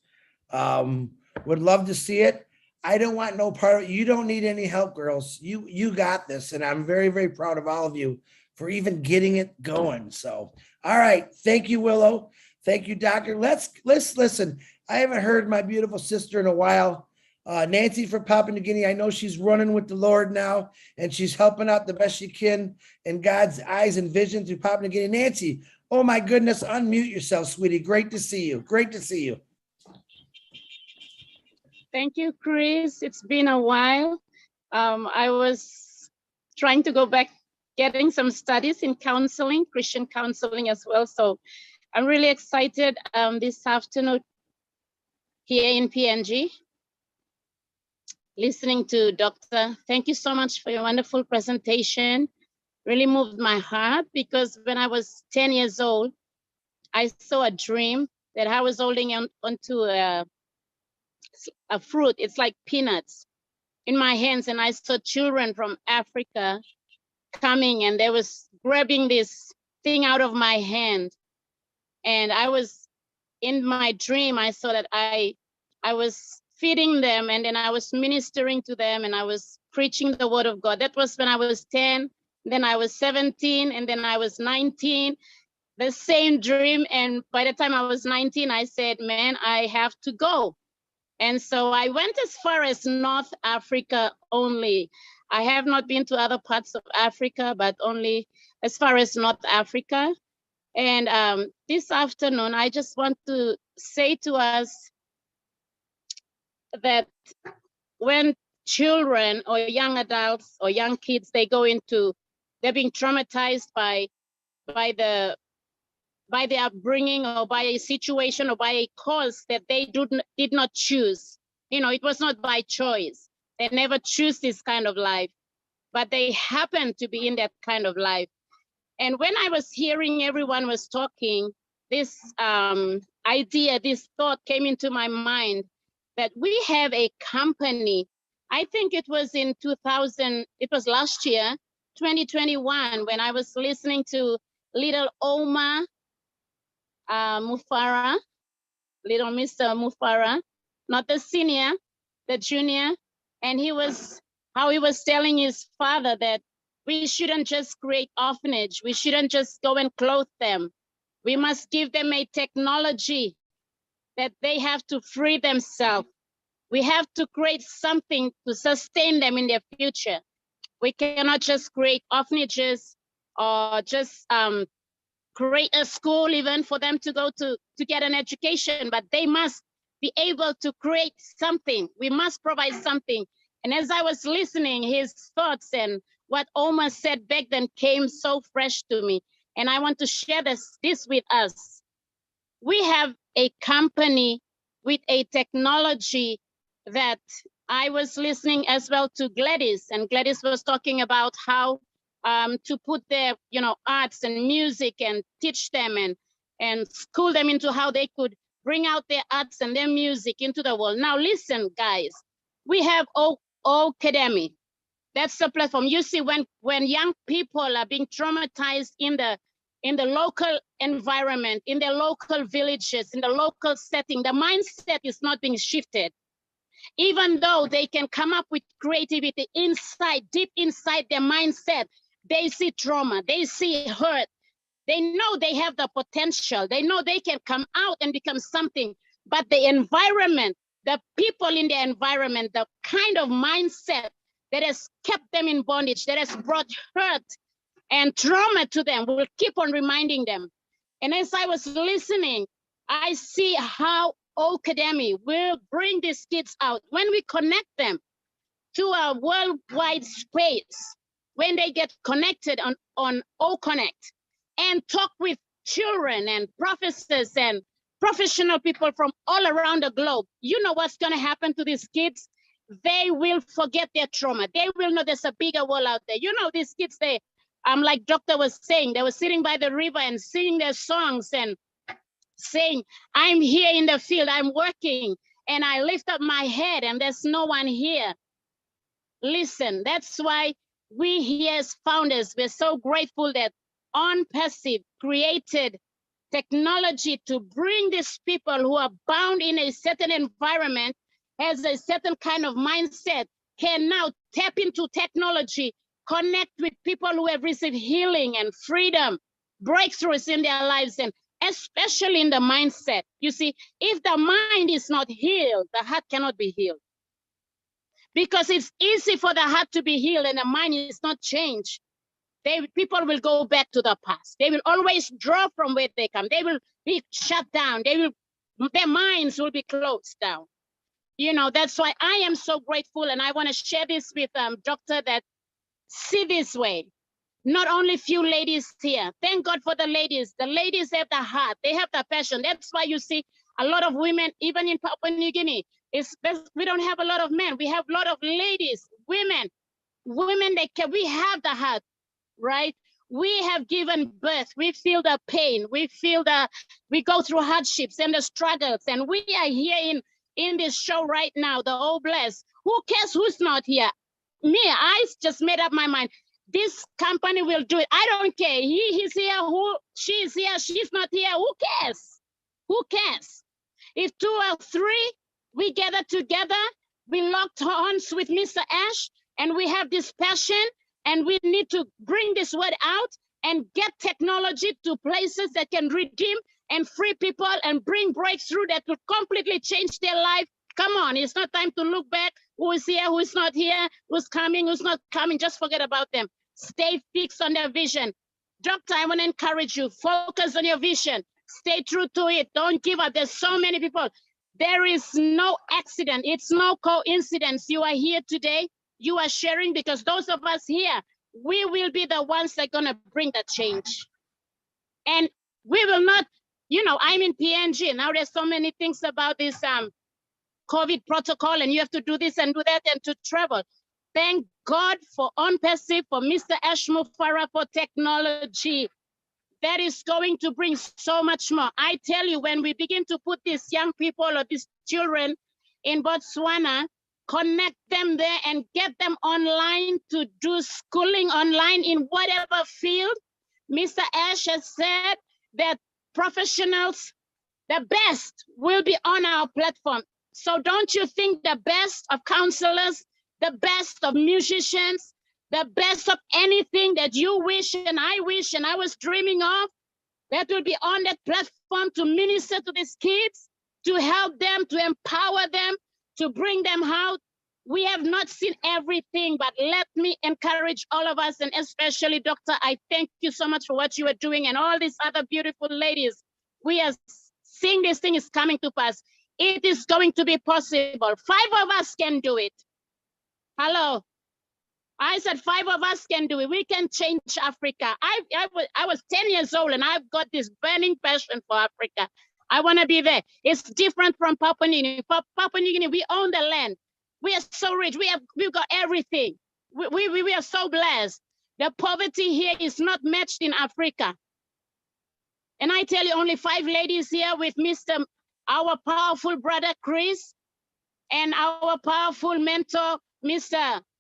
Would love to see it. I don't want no part of it. You don't need any help, girls. You got this, and I'm very proud of all of you for even getting it going. So, all right, thank you, Willow. Thank you, Doctor. Let's listen. I haven't heard my beautiful sister in a while. Nancy from Papua New Guinea. I know she's running with the Lord now, and she's helping out the best she can in God's eyes and vision through Papua New Guinea. Nancy, oh my goodness, unmute yourself, sweetie. Great to see you. Great to see you. Thank you, Chris. It's been a while. I was trying to go back, getting some studies in counseling, Christian counseling as well. So I'm really excited this afternoon here in PNG, listening to Doctor. Thank you so much for your wonderful presentation. Really moved my heart, because when I was 10 years old, I saw a dream that I was holding onto a fruit. It's like peanuts in my hands, and I saw children from Africa coming, and they was grabbing this thing out of my hand. And I was in my dream, I saw that I was feeding them, and then I was ministering to them, and I was preaching the word of God. That was when I was 10, then I was 17, and then I was 19. The same dream. And by the time I was 19, I said, man, I have to go. And so I went as far as North Africa only. I have not been to other parts of Africa, but only as far as North Africa. And this afternoon, I just want to say to us that when children or young adults or young kids, they're being traumatized by their upbringing, or by a situation, or by a cause that they did not choose. It was not by choice. They never choose this kind of life, but they happen to be in that kind of life. And when I was hearing everyone was talking, this idea, this thought came into my mind that we have a company. I think it was in 2000, it was last year, 2021, when I was listening to little Oma Mufara, little Mr. Mufara, not the senior, the junior. And he was telling his father that we shouldn't just create orphanage. We shouldn't just go and clothe them. We must give them a technology that they have to free themselves. We have to create something to sustain them in their future. We cannot just create orphanages or just create a school even for them to go to get an education, but they must be able to create something. We must provide something. And as I was listening, his thoughts and what Omar said back then came so fresh to me. And I want to share this with us. We have a company with a technology that I was listening as well to Gladys, and Gladys was talking about how to put their arts and music and teach them and school them into how they could bring out their arts and their music into the world. Now listen, guys, we have Academy. That's the platform. You see, when young people are being traumatized in the local environment, in their local villages, in the local setting, the mindset is not being shifted. Even though they can come up with creativity inside, deep inside their mindset, they see trauma, they see hurt, They know they have the potential. They know they can come out and become something, but the environment, the people in the environment, the kind of mindset that has kept them in bondage, that has brought hurt and trauma to them, will keep on reminding them. And as I was listening, I see how Academy will bring these kids out when we connect them to a worldwide space, when they get connected on O-Connect and talk with children and professors and professional people from all around the globe. You know what's going to happen to these kids? They will forget their trauma. They will know there's a bigger world out there. You know, these kids, like Doctor was saying, they were sitting by the river and singing their songs and saying, I'm here in the field, I'm working, and I lift up my head and there's no one here. Listen, that's why we here as founders, we're so grateful that OnPassive created technology to bring these people who are bound in a certain environment, has a certain kind of mindset, can now tap into technology, connect with people who have received healing and freedom, breakthroughs in their lives, and especially in the mindset. You see, if the mind is not healed, the heart cannot be healed. Because it's easy for the heart to be healed and the mind is not changed. People will go back to the past. They will always draw from where they come. They will be shut down. Their minds will be closed down. You know, that's why I am so grateful, and I want to share this with Doctor, that see this way. Not only few ladies here. Thank God for the ladies. The ladies have the heart. They have the passion. That's why you see a lot of women, even in Papua New Guinea. We don't have a lot of men. We have a lot of ladies, women. We have the heart, right? We have given birth. We feel the pain. We go through hardships and the struggles. And we are here in this show right now, the All Blessed. Who cares who's not here? Me, I just made up my mind. This company will do it. I don't care. He's here, she's here, she's not here. Who cares? Who cares? If 2 or 3, we gather together, we locked horns with Mr. Ash, and we have this passion, and we need to bring this word out and get technology to places that can redeem and free people and bring breakthrough that will completely change their life. Come on, it's not time to look back. Who is here, who is not here, who's coming, who's not coming. Just forget about them. Stay fixed on their vision. Doctor, I want to encourage you. Focus on your vision. Stay true to it. Don't give up. There's so many people. There is no accident. It's no coincidence. You are here today. You are sharing, because those of us here, we will be the ones that are going to bring the change. And we will not, I'm in PNG. Now there's so many things about this COVID protocol, and you have to do this and do that and to travel. Thank God for OnPassive, for Mr. Ash Mufara, for technology. That is going to bring so much more. I tell you, when we begin to put these young people or these children in Botswana, connect them there and get them online to do schooling online in whatever field, Mr. Ash has said that professionals, the best, will be on our platform. So don't you think the best of counselors, the best of musicians, the best of anything that you wish and I was dreaming of, that will be on that platform to minister to these kids, to help them, to empower them, to bring them out. We have not seen everything, but let me encourage all of us, and especially Doctor, I thank you so much for what you are doing, and all these other beautiful ladies. We are seeing this thing is coming to pass. It is going to be possible. 5 of us can do it. Hello. I said 5 of us can do it. We can change Africa. I was 10 years old and I've got this burning passion for Africa. I want to be there. It's different from Papua New Guinea. Papua New Guinea, we own the land. We are so rich. We've got everything. We are so blessed. The poverty here is not matched in Africa. And I tell you, only 5 ladies here with our powerful brother, Chris, and our powerful mentor,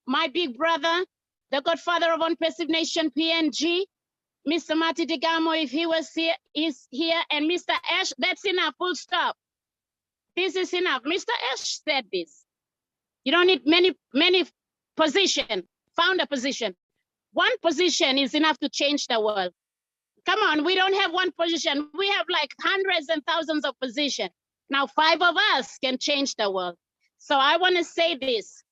my big brother, the godfather of OnPassive Nation, PNG, Mr. Marty Digamo, if he was here, is here, and Mr. Ash. That's enough, full stop. This is enough. Mr. Ash said this. You don't need many positions, founder position. One position is enough to change the world. Come on, we don't have one position. We have like hundreds and thousands of positions. Now 5 of us can change the world. So I want to say this.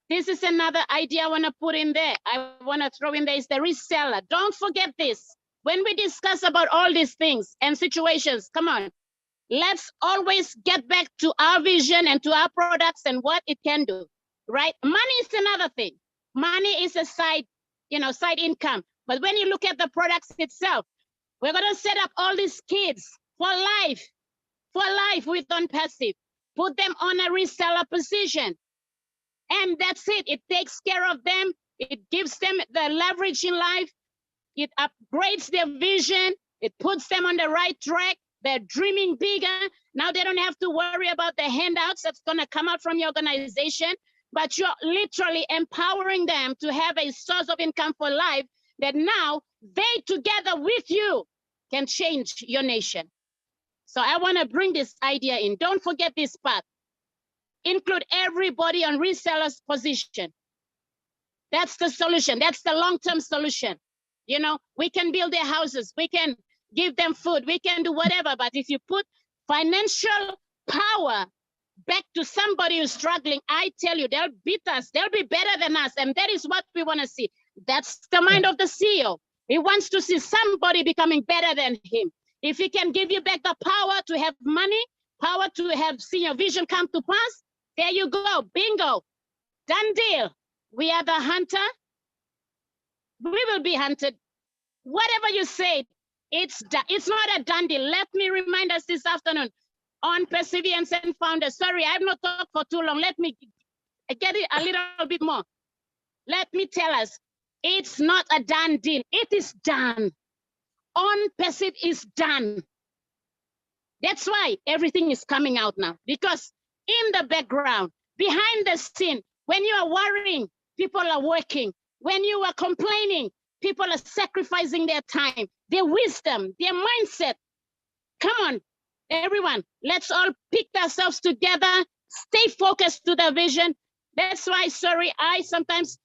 This is another idea I want to put in there. I want to throw in there is the reseller. Don't forget this. When we discuss about all these things and situations, come on, let's always get back to our vision and to our products and what it can do, right? Money is another thing. Money is a side income. But when you look at the products itself, we're going to set up all these kids for life with on-passive. Put them on a reseller position. And that's it. It takes care of them. It gives them the leverage in life. It upgrades their vision. It puts them on the right track. They're dreaming bigger. Now they don't have to worry about the handouts that's going to come out from your organization, but you're literally empowering them to have a source of income for life that now they together with you can change your nation. So I want to bring this idea in. Don't forget this part. Include everybody on resellers position. That's the solution. That's the long-term solution. You know, we can build their houses. We can give them food. We can do whatever. But if you put financial power back to somebody who's struggling, I tell you, they'll beat us. They'll be better than us. And that is what we want to see. That's the mind of the CEO. He wants to see somebody becoming better than him. If he can give you back the power to have money, power to have seen your vision come to pass, there you go. Bingo. Done deal. We are the hunter. We will be hunted. Whatever you say, it's not a done deal. Let me remind us this afternoon on Perseverance and Founders. Sorry, I've not talked for too long. Let me get it a little bit more. Let me tell us, it's not a done deal. It is done. On Passive is done. That's why everything is coming out now, because in the background, behind the scene, when you are worrying, people are working. When you are complaining, people are sacrificing their time, their wisdom, their mindset. Come on, everyone, let's all pick ourselves together, stay focused to the vision. That's why, sorry, I sometimes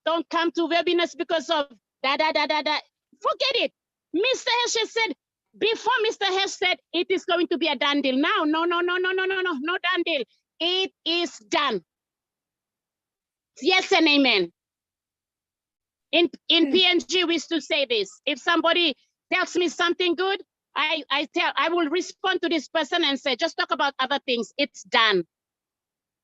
don't come to webinars because of da. Forget it. Mr. Hess said, before Mr. Hess said, it is going to be a done deal. Now, no done deal. It is done. Yes and amen. In PNG, we used to say this. If somebody tells me something good, I will respond to this person and say, just talk about other things. It's done.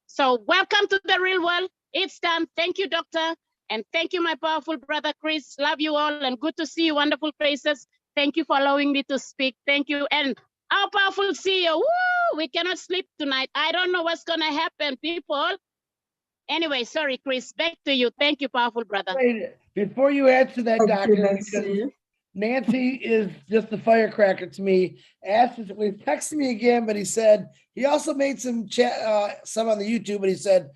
So welcome to the real world. It's done. Thank you, doctor. And thank you, my powerful brother, Chris. Love you all and good to see you, wonderful faces. Thank you for allowing me to speak. Thank you. And our powerful CEO, woo, we cannot sleep tonight. I don't know what's going to happen, people. Anyway, sorry, Chris, back to you. Thank you, powerful brother. Wait, before you answer that, Doctor, Nancy is just a firecracker to me. Asked, we texted me again, but he said he also made some chat, some on the YouTube, but he said,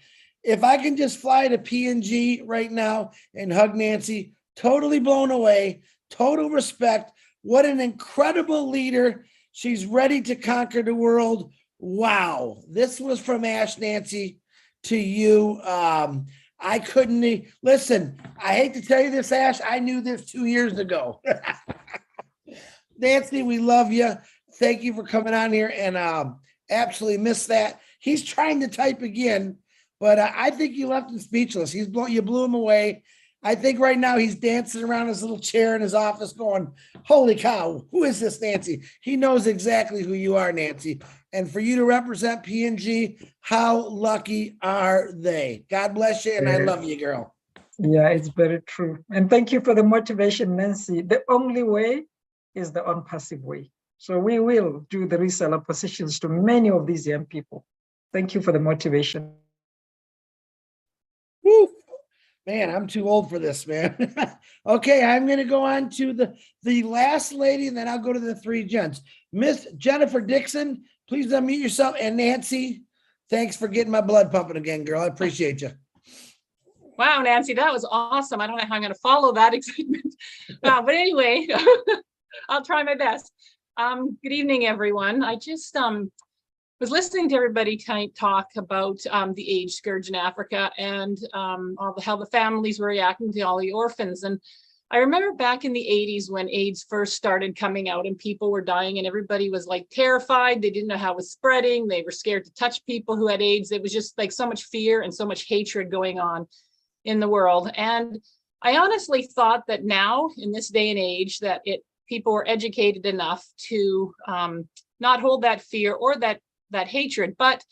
if I can just fly to PNG right now and hug Nancy, totally blown away, total respect. What an incredible leader. She's ready to conquer the world. Wow. This was from Ash Nancy to you. I couldn't listen. I hate to tell you this, Ash. I knew this 2 years ago. Nancy, we love you. Thank you for coming on here and absolutely missed that. He's trying to type again, but I think you left him speechless. You blew him away. I think right now he's dancing around his little chair in his office going, holy cow, who is this Nancy? He knows exactly who you are, Nancy. And for you to represent PNG, how lucky are they? God bless you, and I love you, girl. Yeah, it's very true. And thank you for the motivation, Nancy. The only way is the on-passive way. So we will do the reseller positions to many of these young people. Thank you for the motivation. Woo. Man, I'm too old for this, man. Okay, I'm going to go on to the last lady, and then I'll go to the three gents. Miss Jennifer Dixon, please unmute yourself. And Nancy, thanks for getting my blood pumping again, girl. I appreciate you. Wow, Nancy, that was awesome. I don't know how I'm going to follow that excitement. But anyway, I'll try my best. Good evening, everyone. I just was listening to everybody talk about the AIDS scourge in Africa and how the families were reacting to all the orphans. And I remember back in the 80s when AIDS first started coming out and people were dying and everybody was like terrified. They didn't know how it was spreading. They were scared to touch people who had AIDS. It was just like so much fear and so much hatred going on in the world. And I honestly thought that now in this day and age that people were educated enough to not hold that fear or that hatred. But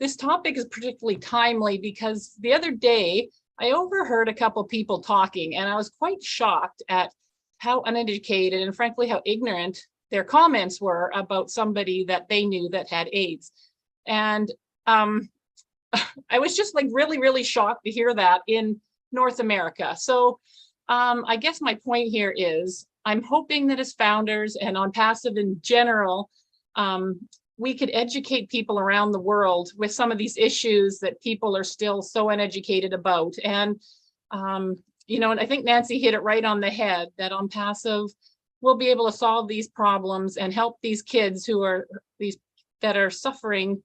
this topic is particularly timely because the other day I overheard a couple people talking and I was quite shocked at how uneducated and frankly how ignorant their comments were about somebody that they knew that had AIDS. And I was just like really, really shocked to hear that in North America. So I guess my point here is I'm hoping that as founders and on Passive in general, we could educate people around the world with some of these issues that people are still so uneducated about. And, you know, and I think Nancy hit it right on the head that on Passive, we'll be able to solve these problems and help these kids that are suffering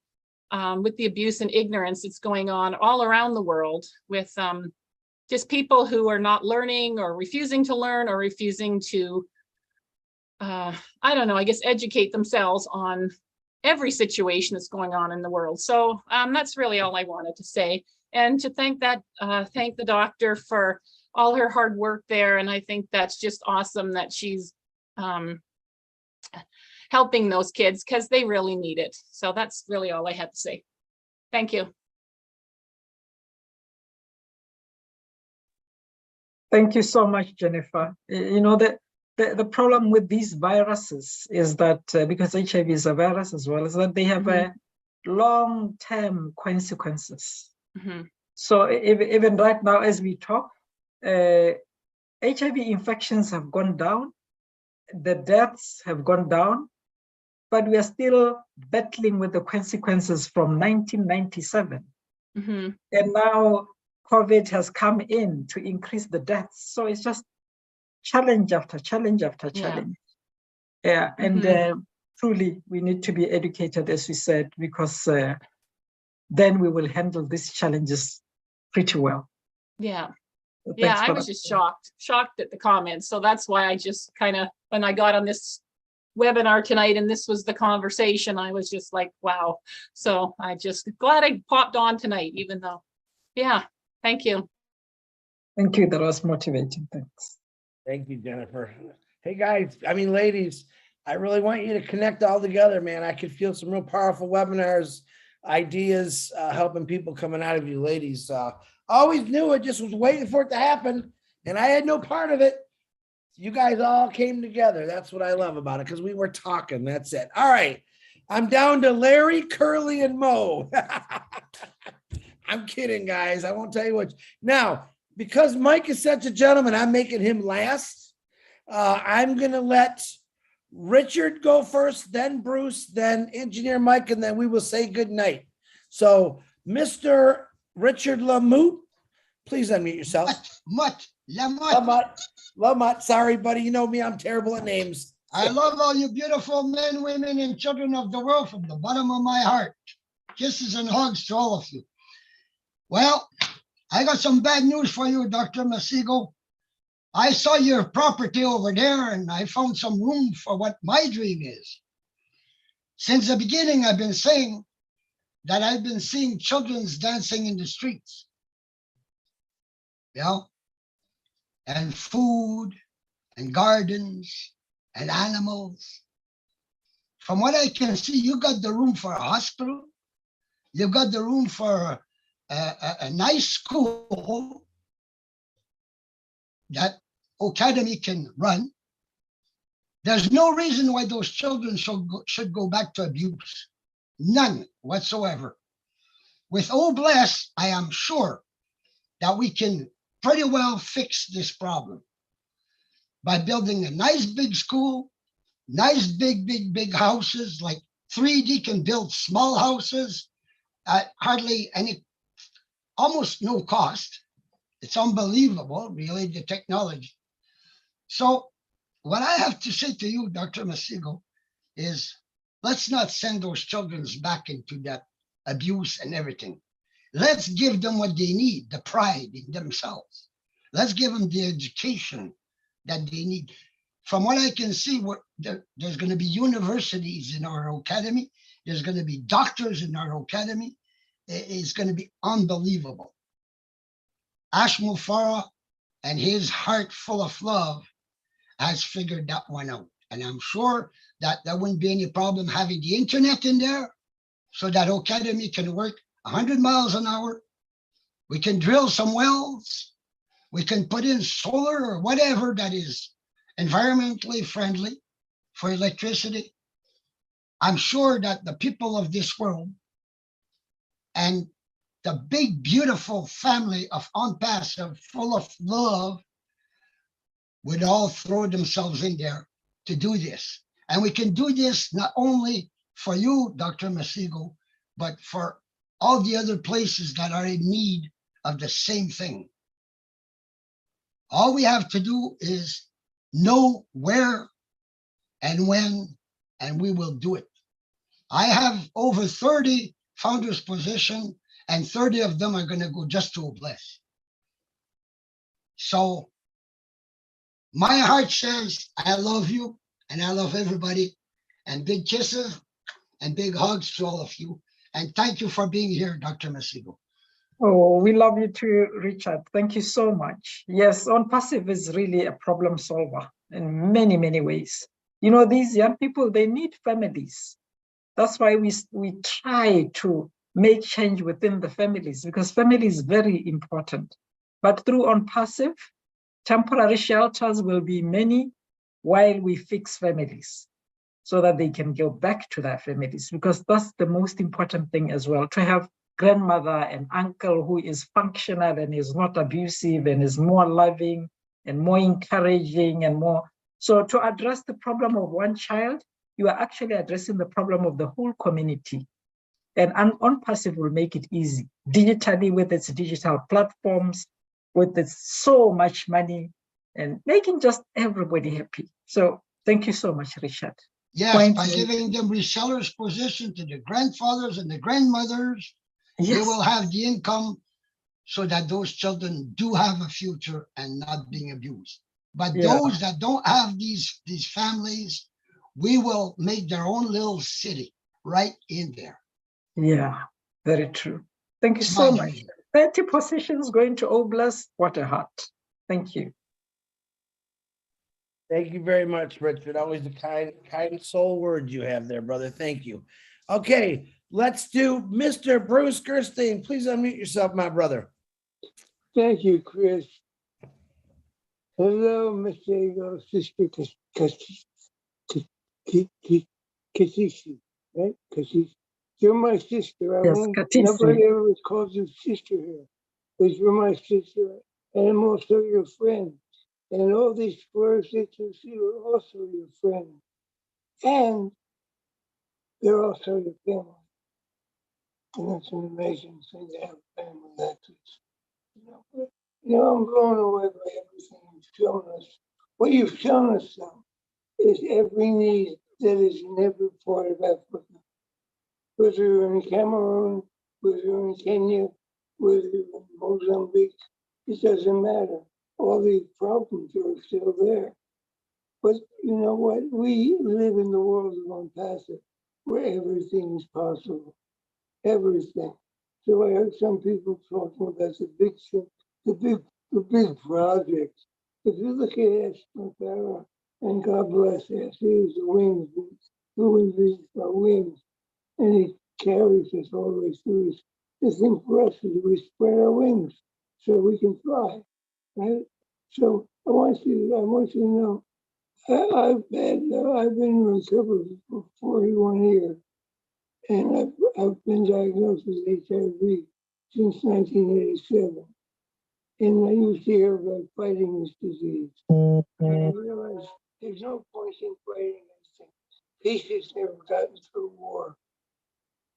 with the abuse and ignorance that's going on all around the world with just people who are not learning or refusing to learn or refusing to, I don't know, I guess educate themselves on every situation that's going on in the world. So that's really all I wanted to say. And to thank the doctor for all her hard work there. And I think that's just awesome that she's helping those kids because they really need it. So that's really all I had to say. Thank you. Thank you so much, Jennifer. You know, the problem with these viruses is that because HIV is a virus as well, is that they have a long-term consequences. So even right now, as we talk, HIV infections have gone down, the deaths have gone down, but we are still battling with the consequences from 1997. And now COVID has come in to increase the deaths. So it's just challenge after challenge after challenge. Yeah, and truly we need to be educated, as we said, because then we will handle these challenges pretty well. Yeah. So Yeah, thanks I for was that. just shocked at the comments. So that's why I just kind of, when I got on this webinar tonight and this was the conversation, I was just like, wow. So I just glad I popped on tonight, even though, yeah, thank you. Thank you, that was motivating, thanks. Thank you, Jennifer. Hey guys, I mean, ladies, I really want you to connect all together, man. I could feel some real powerful webinars, ideas, helping people coming out of you ladies. Always knew it, just was waiting for it to happen. And I had no part of it. You guys all came together. That's what I love about it, because we were talking. That's it. All right. I'm down to Larry, Curly, and Mo. I'm kidding, guys. I won't tell you what. Now, because Mike is such a gentleman, I'm making him last. I'm going to let Richard go first, then Bruce, then Engineer Mike, and then we will say good night. So, Mr. Richard Lamotte, please unmute yourself. Lamont, sorry, buddy. You know me, I'm terrible at names. I love all you beautiful men, women, and children of the world from the bottom of my heart. Kisses and hugs to all of you. Well, I got some bad news for you, Dr. Masigo. I saw your property over there and I found some room for what my dream is. Since the beginning, I've been saying that I've been seeing children's dancing in the streets. Yeah. And food and gardens and animals. From what I can see, you got the room for a hospital. You've got the room for a nice school that Academy can run. There's no reason why those children should go back to abuse. None whatsoever. With Oh Bless, I am sure that we can pretty well fix this problem by building a nice big school, nice big houses, like 3D can build small houses at hardly any, almost no cost. It's unbelievable, really, the technology. So what I have to say to you, Dr. Masigo, is let's not send those children back into that abuse and everything. Let's give them what they need, the pride in themselves. Let's give them the education that they need. From what I can see, there's going to be universities in our academy. There's going to be doctors in our academy. It's going to be unbelievable. Ashmo Farah and his heart full of love has figured that one out. And I'm sure that there wouldn't be any problem having the internet in there so that academy can work 100 miles an hour. We can drill some wells. We can put in solar or whatever that is environmentally friendly for electricity. I'm sure that the people of this world and the big, beautiful family of Unpassive, full of love, would all throw themselves in there to do this. And we can do this not only for you, Dr. Masigo, but for all the other places that are in need of the same thing. All we have to do is know where and when, and we will do it. I have over 30 founders position, and 30 of them are going to go just to Obless. So my heart says, I love you, and I love everybody, and big kisses and big hugs to all of you. And thank you for being here, Dr. Masigo. Oh, we love you too, Richard. Thank you so much. Yes, Unpassive is really a problem solver in many, many ways. You know, these young people, they need families. That's why we try to make change within the families, because family is very important. But through Unpassive, temporary shelters will be many while we fix families so that they can go back to their families, because that's the most important thing as well, to have grandmother and uncle who is functional and is not abusive and is more loving and more encouraging and more. So to address the problem of one child, you are actually addressing the problem of the whole community. And Unpassive will make it easy, digitally, with its digital platforms, with its so much money, and making just everybody happy. So thank you so much, Richard. Yes, by giving them resellers position to the grandfathers and the grandmothers, yes, they will have the income so that those children do have a future and not being abused. But those that don't have these families, we will make their own little city right in there. Yeah, very true. Thank you so much. 30 positions going to Oblast. What a heart. Thank you. Thank you very much, Richard. Always the kind soul words you have there, brother. Thank you. Okay, let's do Mr. Bruce Gerstein. Please unmute yourself, my brother. Thank you, Chris. Hello, Mr. Sister Katishi, right? Katishi. You're my sister. Yes, nobody ever calls you sister here, but you're my sister, and I'm also your friend. And all these squares that you see are also your friends. And they're also your family. And that's an amazing thing to have a family like this. You know, I'm blown away by everything you've shown us. What you've shown us, though, is every need that is in every part of Africa. Whether you're in Cameroon, whether you're in Kenya, whether you're in Mozambique, it doesn't matter. All these problems are still there. But you know what? We live in the world of Unpassive, where everything is possible. Everything. So I heard some people talking about the big projects. If you look at Ashton Farah, and God bless us, he is the wings, our wings, and he carries us all the way through. The thing for us is we spread our wings so we can fly, right? So I want you to know, I've been in recovery for 41 years, and I've been diagnosed with HIV since 1987. And I used to hear about fighting this disease. And I realized there's no point in fighting this thing. Peace has never gotten through war.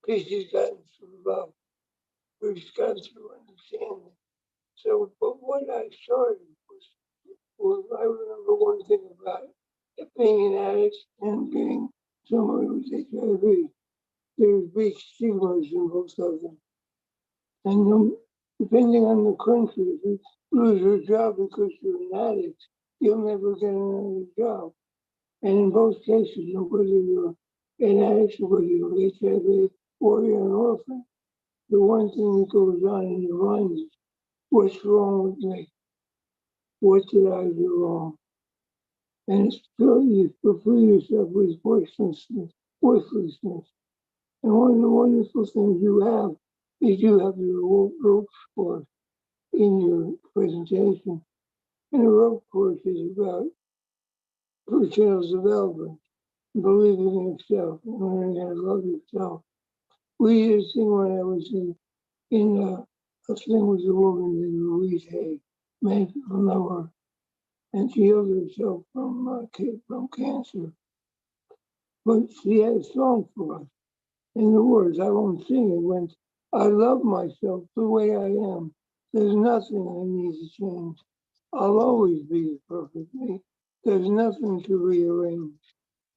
Peace has gotten through love. Peace has gotten through understanding. So, but what I started was I remember one thing about it, being an addict and being someone with HIV. There's big stigmas in both of them. And depending on the country, if you lose your job because you're an addict, you'll never get another job. And in both cases, whether you're an addict or whether you're HIV or you're an orphan, the one thing that goes on in your mind is, what's wrong with me? What did I do wrong? And it's true, you fulfill yourself with worthlessness. And one of the wonderful things you have is you have your rope course in your presentation. And the rope course is about personal development, believing in yourself, and learning how to love yourself. We did a thing when I was in a thing with a woman named Louise Hay, many people know her, and she healed herself from cancer. But she had a song for us. In the words, I won't sing it, went, I love myself the way I am. There's nothing I need to change. I'll always be the perfect me. There's nothing to rearrange.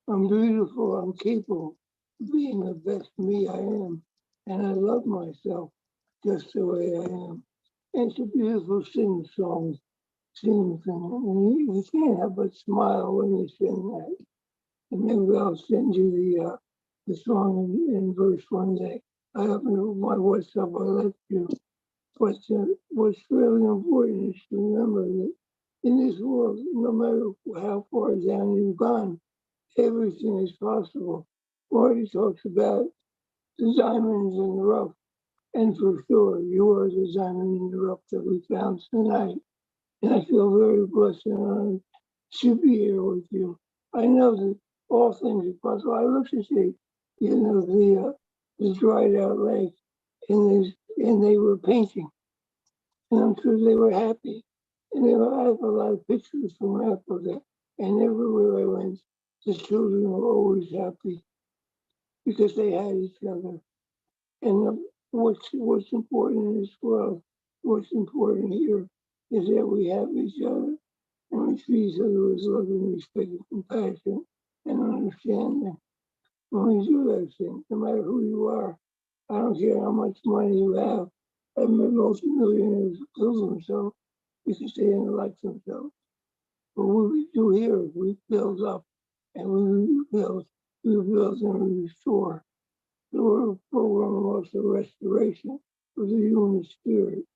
I'm beautiful, I'm capable of being the best me I am. And I love myself just the way I am. And it's a beautiful sing-song, sing thing. And you can't help but smile when you sing that. And maybe I'll send you the song in verse one day. I happen to my WhatsApp, I left you. But what's really important is to remember that in this world, no matter how far down you've gone, everything is possible. Marty talks about the diamonds in the rough, and for sure, you are the diamond in the rough that we found tonight. And I feel very blessed and honored to be here with you. I know that all things are possible. I looked at the dried out lake, and they were painting, and I'm sure they were happy. And I have a lot of pictures from Africa, and everywhere I went, the children were always happy because they had each other. And what's important in this world, what's important here, is that we have each other and we treat each other with love and respect and compassion and understanding. When we do those things, no matter who you are, I don't care how much money you have. I've met multi-millionaires kill themselves because they didn't like themselves. But what we do here, we build up and we rebuild and we restore. The word program of also restoration of the human spirit.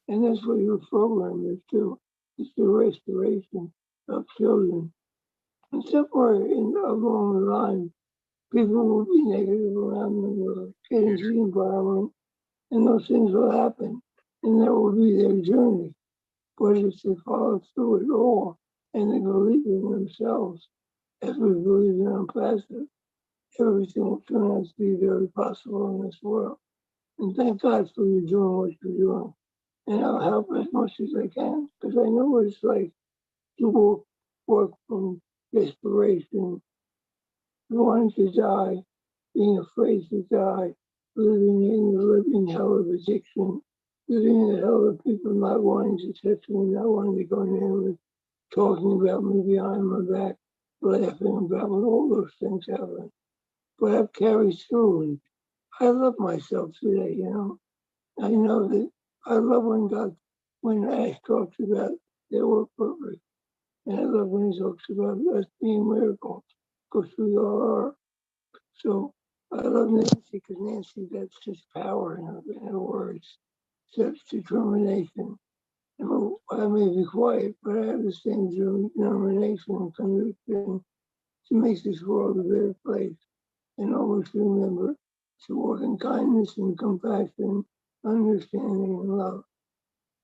And that's what your program is too. It's the restoration of children. And somewhere along the line, people will be negative around them or get into the environment, and those things will happen. And that will be their journey. But if they follow through it all and they believe in themselves, as we believe in Ambassador, everything will turn out to be very possible in this world. And thank God for you doing what you're doing. And I'll help as much as I can, because I know what it's like to work from desperation, wanting to die, being afraid to die, living in the living hell of addiction, living in the hell of people not wanting to touch me, not wanting to go near me, talking about me behind my back, laughing about when all those things happen. But I've carried through, and I love myself today, you know. I know that I love when Ash talks about that we're perfect. And I love when he talks about us being miracles, because we all are. So I love Nancy, because Nancy got such power in her words, such determination. And I may be quiet, but I have the same determination and conviction to make this world a better place. And always remember to walk in kindness and compassion, understanding and love.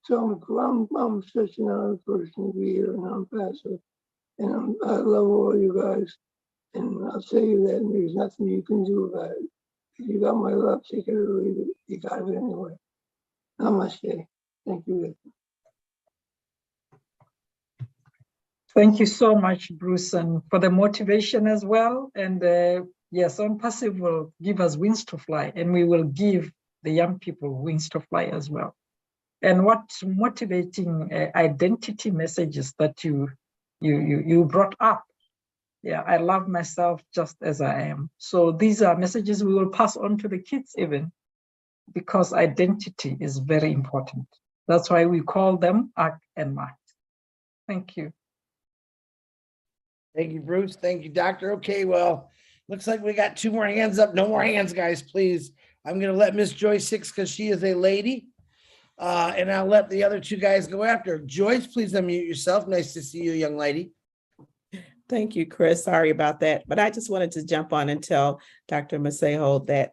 So I'm such an honored person to be here, and I'm passive. And I love all you guys. And I'll tell you that there's nothing you can do about it. If you got my love, take it or leave it. You got it anyway. Namaste. Thank you. Thank you so much, Bruce, and for the motivation as well. And yes, OnPassive will give us wings to fly, and we will give the young people wings to fly as well. And what motivating identity messages that you brought up. Yeah, I love myself just as I am. So these are messages we will pass on to the kids even, because identity is very important. That's why we call them ACT and MACT. Thank you. Thank you, Bruce. Thank you, Doctor. Okay, well, looks like we got 2 more hands up. No more hands, guys, please. I'm going to let Miss Joyce Hicks because she is a lady. And I'll let the other 2 guys go after. Joyce, please unmute yourself. Nice to see you, young lady. Thank you, Chris. Sorry about that. But I just wanted to jump on and tell Dr. Macejo that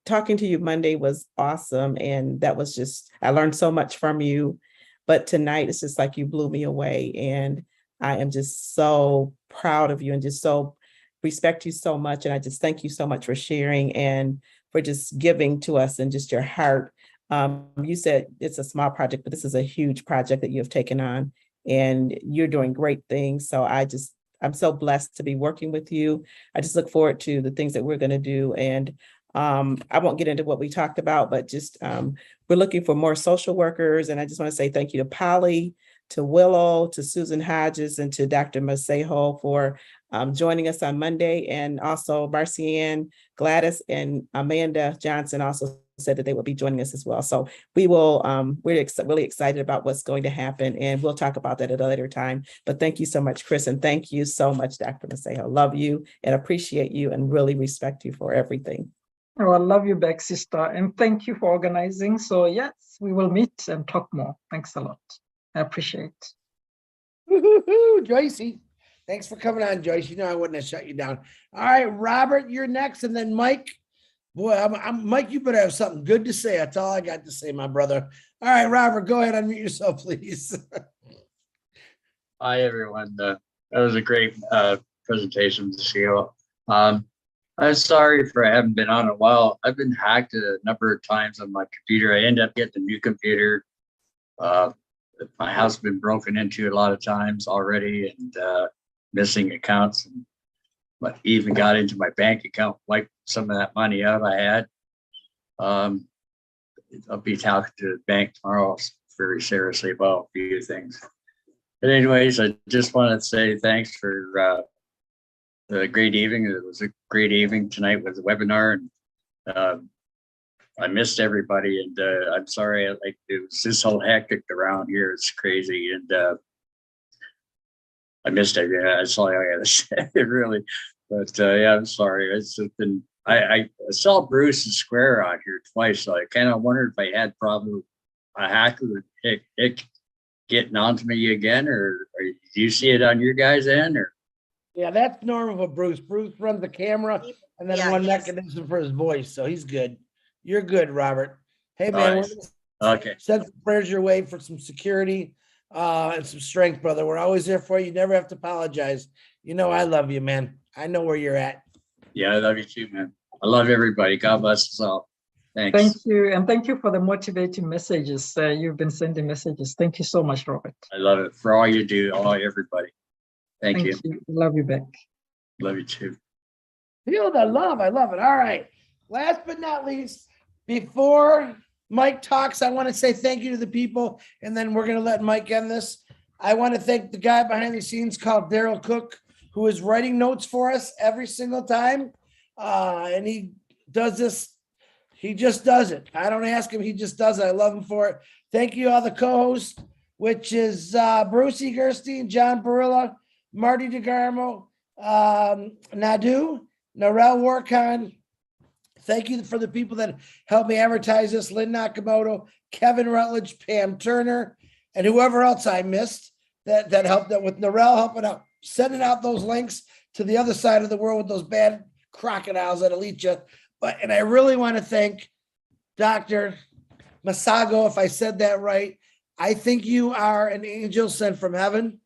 talking to you Monday was awesome. And that was just, I learned so much from you. But tonight, it's just like you blew me away. And I am just so proud of you and just so respect you so much. And I just thank you so much for sharing and for just giving to us and just your heart. You said it's a small project, but this is a huge project that you have taken on and you're doing great things. So I'm so blessed to be working with you. I just look forward to the things that we're going to do. And I won't get into what we talked about, but just we're looking for more social workers. And I just want to say thank you to Polly, to Willow, to Susan Hodges, and to Dr. Macejo for joining us on Monday. And also Marcianne, Gladys, and Amanda Johnson also said that they will be joining us as well. So we will, we're really excited about what's going to happen, and we'll talk about that at a later time. But thank you so much, Chris, and thank you so much, Dr. Macejo. Love you and appreciate you and really respect you for everything. Oh, I love you back, sister. And thank you for organizing. So yes, we will meet and talk more. Thanks a lot. I appreciate it. Woo-hoo-hoo, Joycey. Thanks for coming on, Joyce. You know I wouldn't have shut you down. All right, Robert, you're next, and then Mike. Boy, Mike, you better have something good to say. That's all I got to say, my brother. All right, Robert, go ahead, unmute yourself, please. Hi, everyone. That was a great presentation to see you. I'm sorry for I haven't been on in a while. I've been hacked a number of times on my computer. I ended up getting a new computer. My house has been broken into a lot of times already, and missing accounts. But even got into my bank account, wiped some of that money out I had. I'll be talking to the bank tomorrow very seriously about a few things. But anyways, I just want to say thanks for the great evening. It was a great evening tonight with the webinar, and I missed everybody, and I'm sorry. It was just so hectic around here. It's crazy, and I missed everything. That's all I gotta say, really. But yeah, I'm sorry. It's just been. I saw Bruce and Square out here twice, so I kind of wondered if I had problem. A hacker would getting onto me again, or do you see it on your guys' end, or? Yeah, that's normal for Bruce. Bruce runs the camera and then one mechanism for his voice, so he's good. You're good, Robert. Hey, man, Nice. Okay. Send some prayers your way for some security and some strength, brother. We're always there for you. You never have to apologize. You know I love you, man. I know where you're at. Yeah, I love you too, man. I love everybody. God bless us all. Thanks. Thank you. And thank you for the motivating messages. You've been sending messages. Thank you so much, Robert. I love it for all you do, everybody. Thank you. Love you back. Love you too. Feel the love. I love it. All right. Last but not least, before Mike talks, I want to say thank you to the people, and then we're going to let Mike end this. I want to thank the guy behind the scenes called Daryl Cook, who is writing notes for us every single time. And he does this. He just does it. I don't ask him. He just does it. I love him for it. Thank you, all the co-hosts, which is Brucey Gerstein, John Barilla, Marty DeGarmo, Nadu, Narelle Warcon. Thank you for the people that helped me advertise this: Lynn Nakamoto, Kevin Rutledge, Pam Turner, and whoever else I missed that helped out with Narelle helping out, sending out those links to the other side of the world with those bad crocodiles that'll eat you. And I really want to thank Dr. Macejo, if I said that right. I think you are an angel sent from heaven.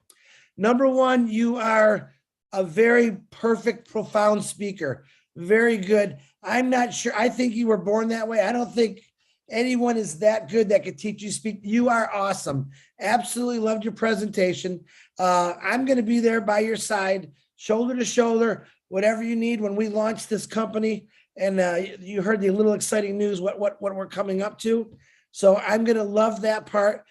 Number one, you are a very perfect, profound speaker. Very good. I'm not sure. I think you were born that way. I don't think anyone is that good that could teach you to speak. You are awesome. Absolutely loved your presentation. I'm going to be there by your side, shoulder to shoulder, whatever you need when we launch this company. And you heard the little exciting news, what we're coming up to. So I'm going to love that part.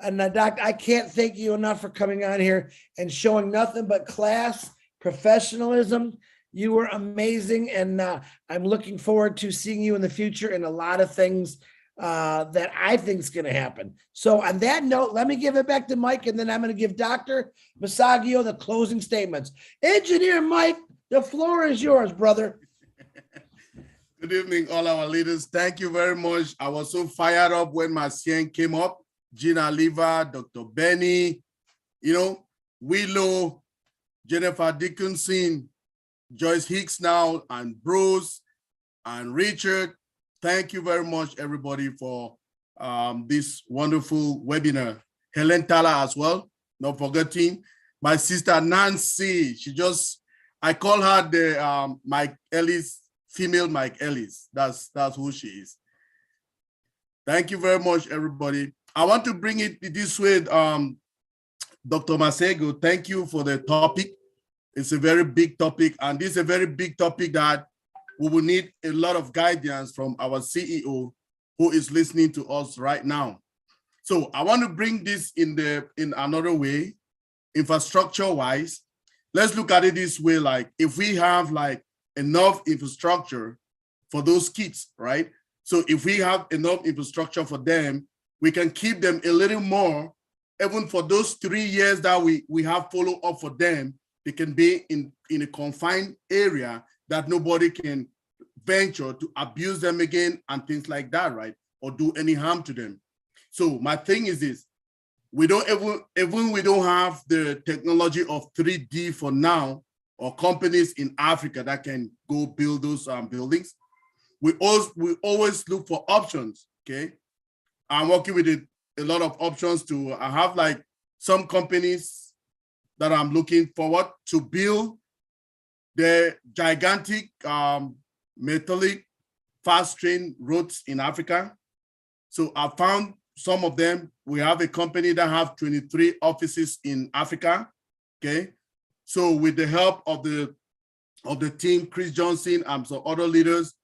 And Doc, I can't thank you enough for coming on here and showing nothing but class, professionalism. You were amazing. And I'm looking forward to seeing you in the future in a lot of things that I think is going to happen. So on that note, let me give it back to Mike, and then I'm going to give Dr. Masagio the closing statements. Engineer Mike, the floor is yours, brother. Good evening, all our leaders. Thank you very much. I was so fired up when my CN came up. Gina Lever, Dr. Benny, Willow, Jennifer Dickinson, Joyce Hicks now, and Bruce, and Richard. Thank you very much, everybody, for this wonderful webinar. Helen Tala as well, not forgetting. My sister Nancy, I call her the Mike Ellis, female Mike Ellis. That's who she is. Thank you very much, everybody. I want to bring it this way, Dr. Masego, thank you for the topic. It's a very big topic, and this is a very big topic that we will need a lot of guidance from our CEO who is listening to us right now. So I want to bring this in another way, infrastructure-wise. Let's look at it this way, like if we have like enough infrastructure for those kids, right? So if we have enough infrastructure for them, we can keep them a little more, even for those 3 years that we have follow up for them. They can be in a confined area that nobody can venture to abuse them again and things like that, right? Or do any harm to them. So my thing is this, we don't have the technology of 3D for now, or companies in Africa that can go build those buildings. We always look for options, okay? I'm working with a lot of options I have like some companies that I'm looking forward to build the gigantic metallic fast train roads in Africa. So I found some of them. We have a company that have 23 offices in Africa, okay? So with the help of the team, Chris Johnson and some other leaders,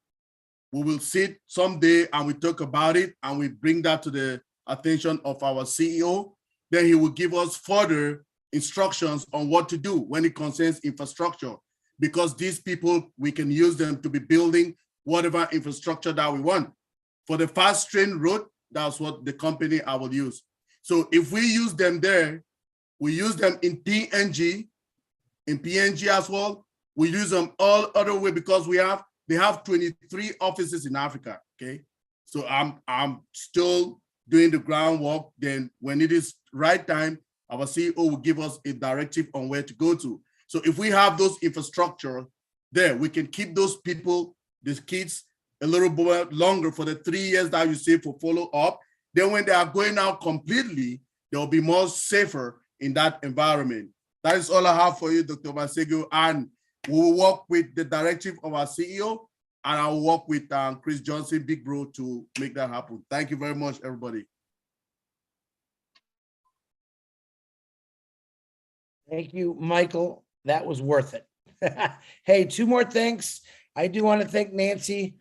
we will sit someday and we talk about it and we bring that to the attention of our CEO. Then he will give us further instructions on what to do when it concerns infrastructure, because these people, we can use them to be building whatever infrastructure that we want. For the fast train road, that's what the company I will use. So if we use them there, we use them in PNG as well. We use them all other way because they have 23 offices in Africa, okay? So I'm still doing the groundwork. Then when it is right time, our CEO will give us a directive on where to go to. So if we have those infrastructure there, we can keep those people, these kids, a little bit longer for the 3 years that you say for follow up. Then when they are going out completely, they'll be more safer in that environment. That is all I have for you, Dr. Masego. And we will work with the directive of our CEO, and I'll work with Chris Johnson, Big Bro, to make that happen. Thank you very much, everybody. Thank you, Michael. That was worth it. Hey, 2 more thanks. I do want to thank Nancy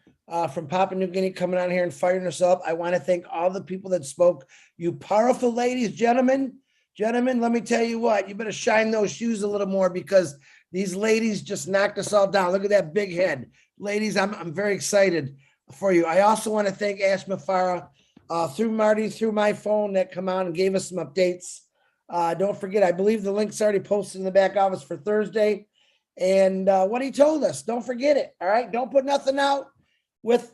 from Papua New Guinea coming on here and firing us up. I want to thank all the people that spoke. You powerful ladies, gentlemen, let me tell you what, you better shine those shoes a little more because these ladies just knocked us all down. Look at that big head. Ladies, I'm very excited for you. I also want to thank Ash Mafara through Marty, through my phone that come on and gave us some updates. Don't forget, I believe the link's already posted in the back office for Thursday. And what he told us, don't forget it. All right. Don't put nothing out with,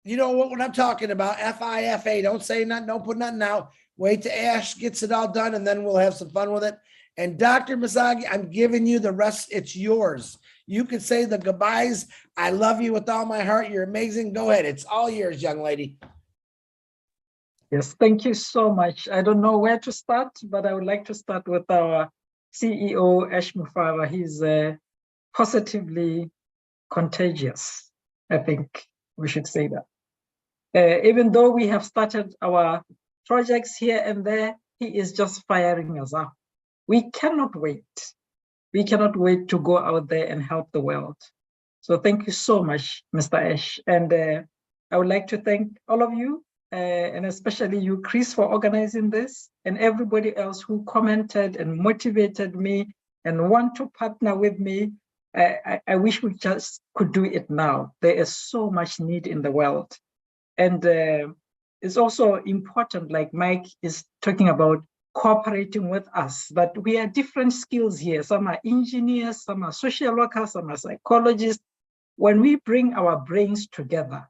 you know what I'm talking about. FIFA. Don't say nothing. Don't put nothing out. Wait till Ash gets it all done and then we'll have some fun with it. And Dr. Masagi, I'm giving you the rest. It's yours. You can say the goodbyes. I love you with all my heart. You're amazing. Go ahead. It's all yours, young lady. Yes, thank you so much. I don't know where to start, but I would like to start with our CEO, Ash Mufara. He's positively contagious. I think we should say that. Even though we have started our projects here and there, he is just firing us up. We cannot wait. We cannot wait to go out there and help the world. So thank you so much, Mr. Ash. And I would like to thank all of you, and especially you, Chris, for organizing this, and everybody else who commented and motivated me and want to partner with me. I wish we just could do it now. There is so much need in the world. And it's also important, like Mike is talking about, cooperating with us, that we are different skills here. Some are engineers, some are social workers, some are psychologists. When we bring our brains together,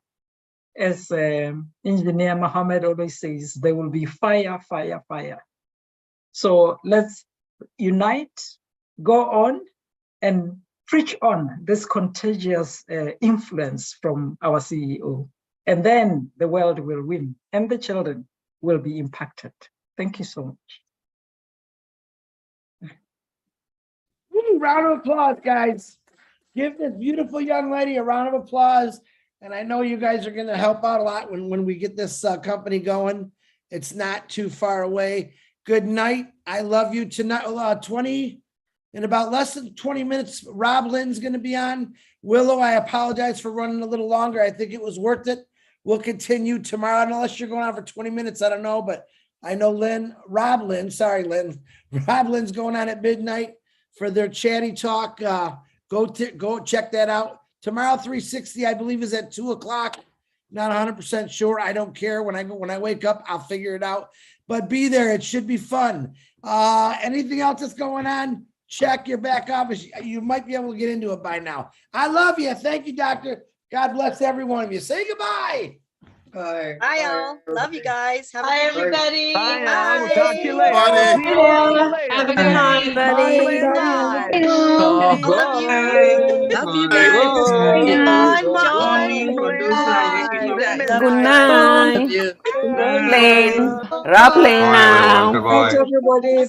as Engineer Mohammed always says, there will be fire, fire, fire. So let's unite, go on, and preach on this contagious influence from our CEO. And then the world will win and the children will be impacted. Thank you so much. Woo, round of applause, guys. Give this beautiful young lady a round of applause. And I know you guys are going to help out a lot when we get this company going. It's not too far away. Good night. I love you tonight. In about less than 20 minutes, Rob Lynn's going to be on. Willow, I apologize for running a little longer. I think it was worth it. We'll continue tomorrow, unless you're going on for 20 minutes. I don't know, but I know Rob Lynn's going on at midnight for their chatty talk. Go check that out. Tomorrow, 360, I believe, is at 2:00. Not 100% sure. I don't care. When I wake up, I'll figure it out. But be there. It should be fun. Anything else that's going on? Check your back office. You might be able to get into it by now. I love you. Thank you, doctor. God bless every one of you. Say goodbye. Bye, all. Love you guys. Have Bye, a good everybody. Bye. Bye. We'll talk to you later. Bye. See you later. Have a good night. Bye. I love you. Love you Bye. guys. John, John. Good night. night. Lane. Rob Lane Bye, now. everybody.